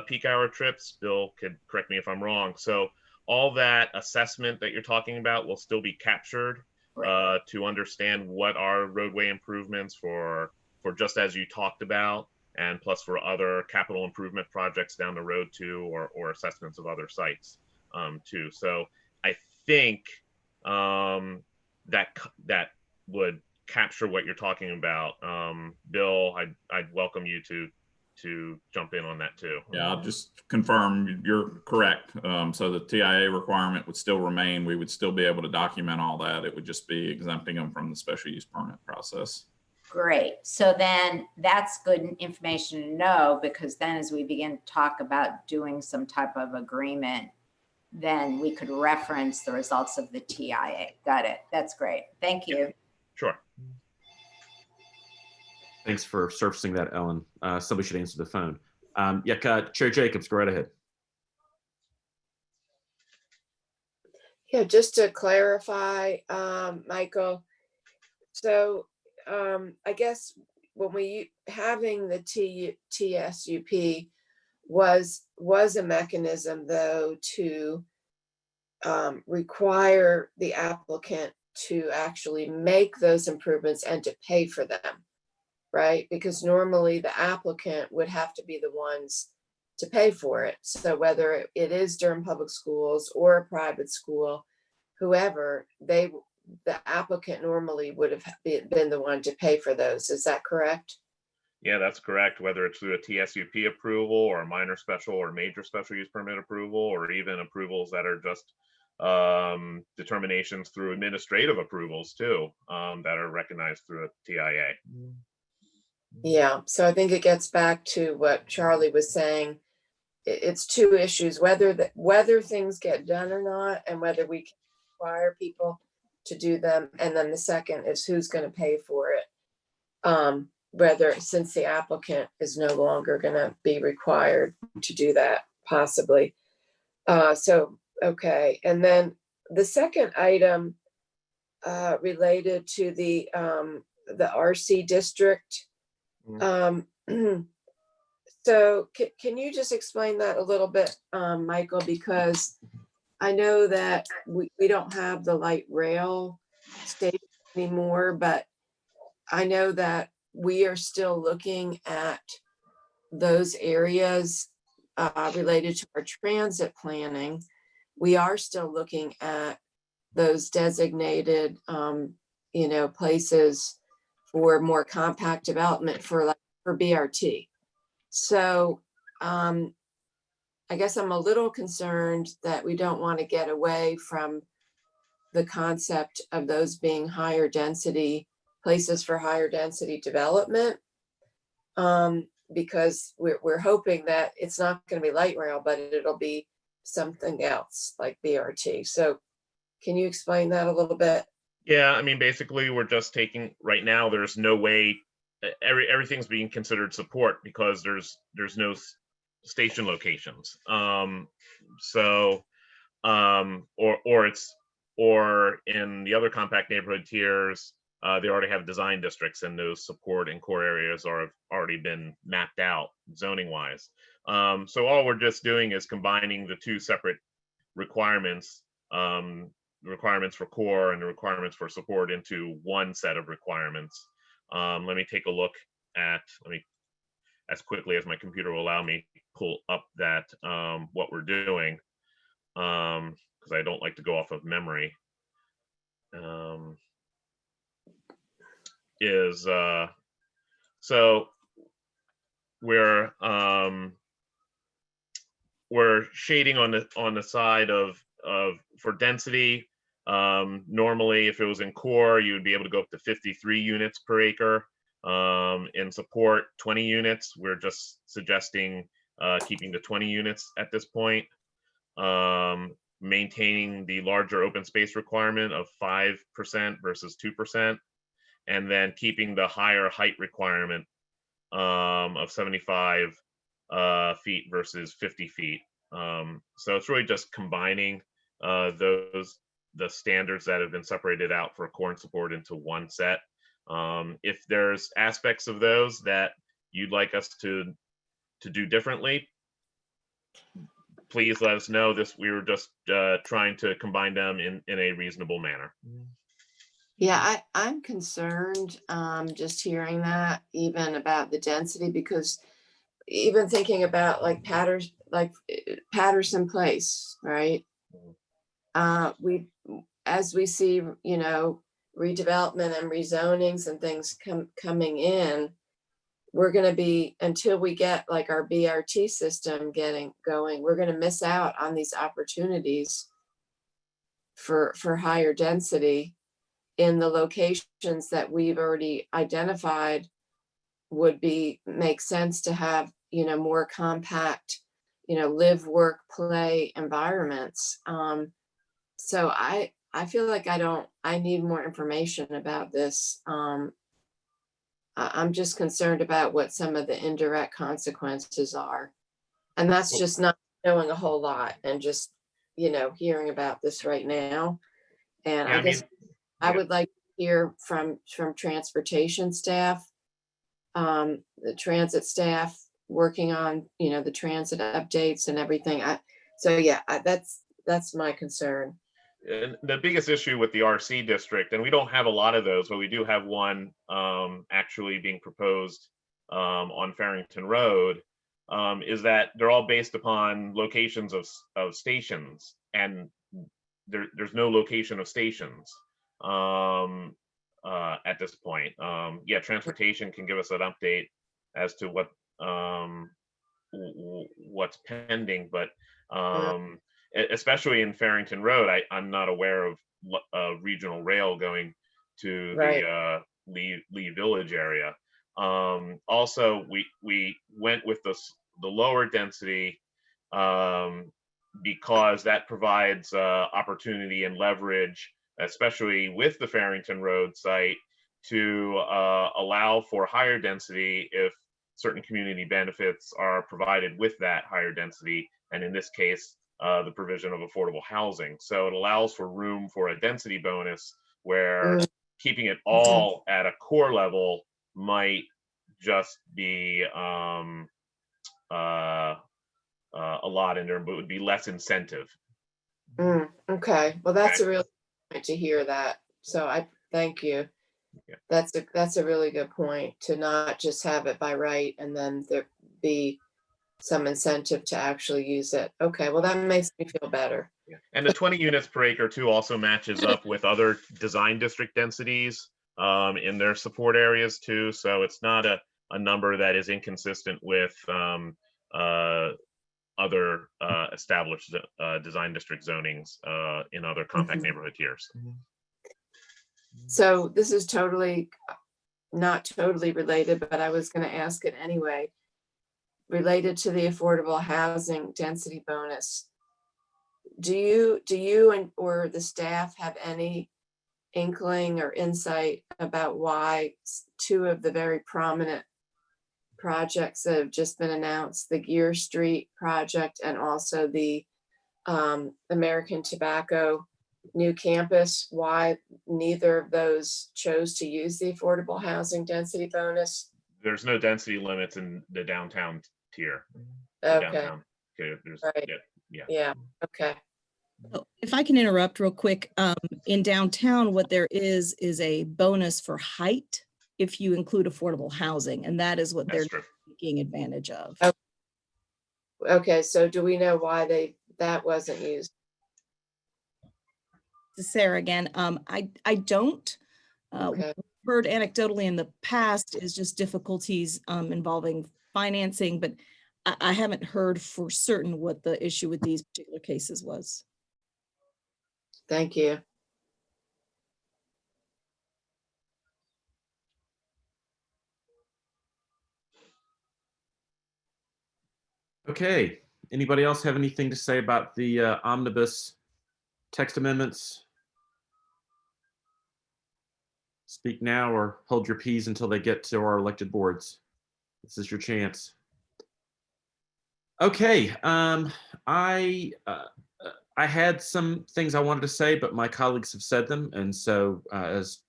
peak hour trips. Bill could correct me if I'm wrong. So all that assessment that you're talking about will still be captured to understand what are roadway improvements for just as you talked about, and plus for other capital improvement projects down the road too, or assessments of other sites too. So I think that would capture what you're talking about. Bill, I'd welcome you to jump in on that too. Yeah, I'll just confirm you're correct. So the TIA requirement would still remain. We would still be able to document all that. It would just be exempting them from the special use permit process. Great. So then that's good information to know, because then as we begin to talk about doing some type of agreement, then we could reference the results of the TIA. Got it. That's great. Thank you. Yeah. Sure. Thanks for surfacing that, Ellen. Somebody should answer the phone. Chair Jacobs, go right ahead. Yeah, just to clarify, Michael, so I guess when we having the TSUP was a mechanism, though, to require the applicant to actually make those improvements and to pay for them, right? Because normally the applicant would have to be the ones to pay for it. So whether it is Durham Public Schools or a private school, whoever, the applicant normally would have been the one to pay for those. Is that correct? Yeah, that's correct. Whether it's through a TSUP approval or a minor special or major special use permit approval, or even approvals that are just determinations through administrative approvals too, that are recognized through a TIA. Yeah, so I think it gets back to what Charlie was saying. It's two issues: whether things get done or not, and whether we can require people to do them. And then the second is who's going to pay for it. Whether, since the applicant is no longer going to be required to do that, possibly. Okay. And then the second item related to the RC district. So can you just explain that a little bit, Michael? Because I know that we don't have the light rail station anymore, but I know that we are still looking at those areas related to our transit planning. We are still looking at those designated, places for more compact development for BRT. So I guess I'm a little concerned that we don't want to get away from the concept of those being higher density places for higher density development. Because we're hoping that it's not going to be light rail, but it'll be something else like BRT. So can you explain that a little bit? Yeah, I mean, basically, we're just taking, right now, there's no way, everything's being considered support because there's no station locations. Or in the other compact neighborhood tiers, they already have design districts, and those support and core areas have already been mapped out zoning wise. So all we're just doing is combining the two separate requirements, requirements for core and the requirements for support, into one set of requirements. Let me take a look at, as quickly as my computer will allow me, pull up that what we're doing, because I don't like to go off of memory. So we're shading on the side of for density. Normally, if it was in core, you would be able to go up to 53 units per acre. In support, 20 units. We're just suggesting keeping the 20 units at this point. Maintaining the larger open space requirement of 5% versus 2%, and then keeping the higher height requirement of 75 feet versus 50 feet. So it's really just combining the standards that have been separated out for core and support into one set. If there's aspects of those that you'd like us to do differently, please let us know. We were just trying to combine them in a reasonable manner. Yeah, I'm concerned just hearing that, even about the density, because even thinking about like Patterson Place, right? As we see, redevelopment and rezonings and things coming in, we're going to be, until we get like our BRT system going, we're going to miss out on these opportunities for higher density in the locations that we've already identified. Would make sense to have, more compact, live, work, play environments. So I feel like I need more information about this. I'm just concerned about what some of the indirect consequences are. And that's just not knowing a whole lot and just, hearing about this right now. And Yeah, I guess I would like to hear from transportation staff, the transit staff working on, the transit updates and everything. That's my concern. And the biggest issue with the RC district, and we don't have a lot of those, but we do have one actually being proposed on Farrington Road, is that they're all based upon locations of stations, and there's no location of stations at this point. Yeah, transportation can give us an update as to what's pending, but especially in Farrington Road, I'm not aware of regional rail going to the Lee Village area. Also, we went with the lower density because that provides opportunity and leverage, especially with the Farrington Road site, to allow for higher density if certain community benefits are provided with that higher density, and in this case, the provision of affordable housing. So it allows for room for a density bonus where keeping it all at a core level might just be a lot, and there would be less incentive. Okay, well, that's a real point to hear that. So I thank you. Yeah. That's a really good point, to not just have it by right and then there be some incentive to actually use it. Okay, well, that makes me feel better. Yeah. And the 20 units per acre too also matches up with other design district densities in their support areas too. So it's not a number that is inconsistent with other established design district zonings in other compact neighborhood tiers. So this is totally not totally related, but I was going to ask it anyway. Related to the affordable housing density bonus, do you and or the staff have any inkling or insight about why two of the very prominent projects that have just been announced, the Gear Street project and also the American Tobacco new campus, why neither of those chose to use the affordable housing density bonus? There's no density limits in the downtown tier. Okay. Downtown. Okay. Right. Yeah. Okay. Oh, if I can interrupt real quick, in downtown, what there is a bonus for height if you include affordable housing, and that is what they're taking advantage of. Okay, so do we know why that wasn't used? Sarah again, I don't. Okay. Heard anecdotally in the past is just difficulties involving financing, but I haven't heard for certain what the issue with these particular cases was. Thank you. Okay, anybody else have anything to say about the omnibus text amendments? Speak now or hold your peas until they get to our elected boards. This is your chance. Okay, I had some things I wanted to say, but my colleagues have said them, and so as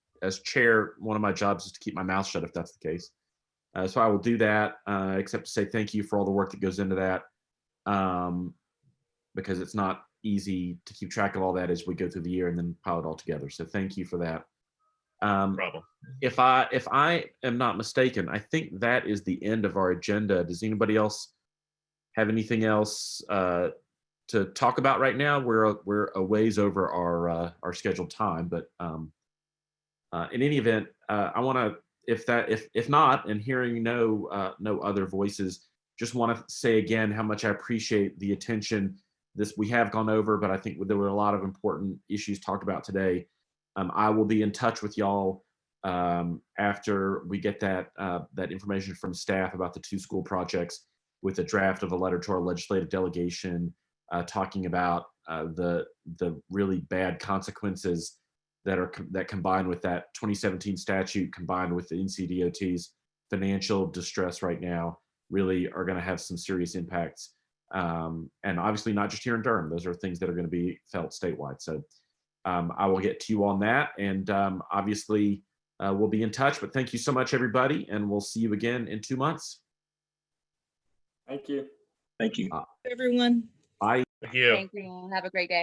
chair, one of my jobs is to keep my mouth shut if that's the case. So I will do that, except to say thank you for all the work that goes into that, because it's not easy to keep track of all that as we go through the year and then pile it all together. So thank you for that. Problem. If I am not mistaken, I think that is the end of our agenda. Does anybody else have anything else to talk about right now? We're a ways over our scheduled time, but in any event, I want to, if not, and hearing no other voices, just want to say again how much I appreciate the attention we have gone over, but I think there were a lot of important issues talked about today. I will be in touch with y'all after we get that information from staff about the 2 school projects, with a draft of a letter to our legislative delegation talking about the really bad consequences that combine with that 2017 statute, combined with the NCDOT's financial distress right now, really are going to have some serious impacts. And obviously not just here in Durham, those are things that are going to be felt statewide. So I will get to you on that, and obviously we'll be in touch, but thank you so much, everybody, and we'll see you again in 2 months. Thank you. Thank you. Everyone. Bye. Thank you. Thank you. Have a great day.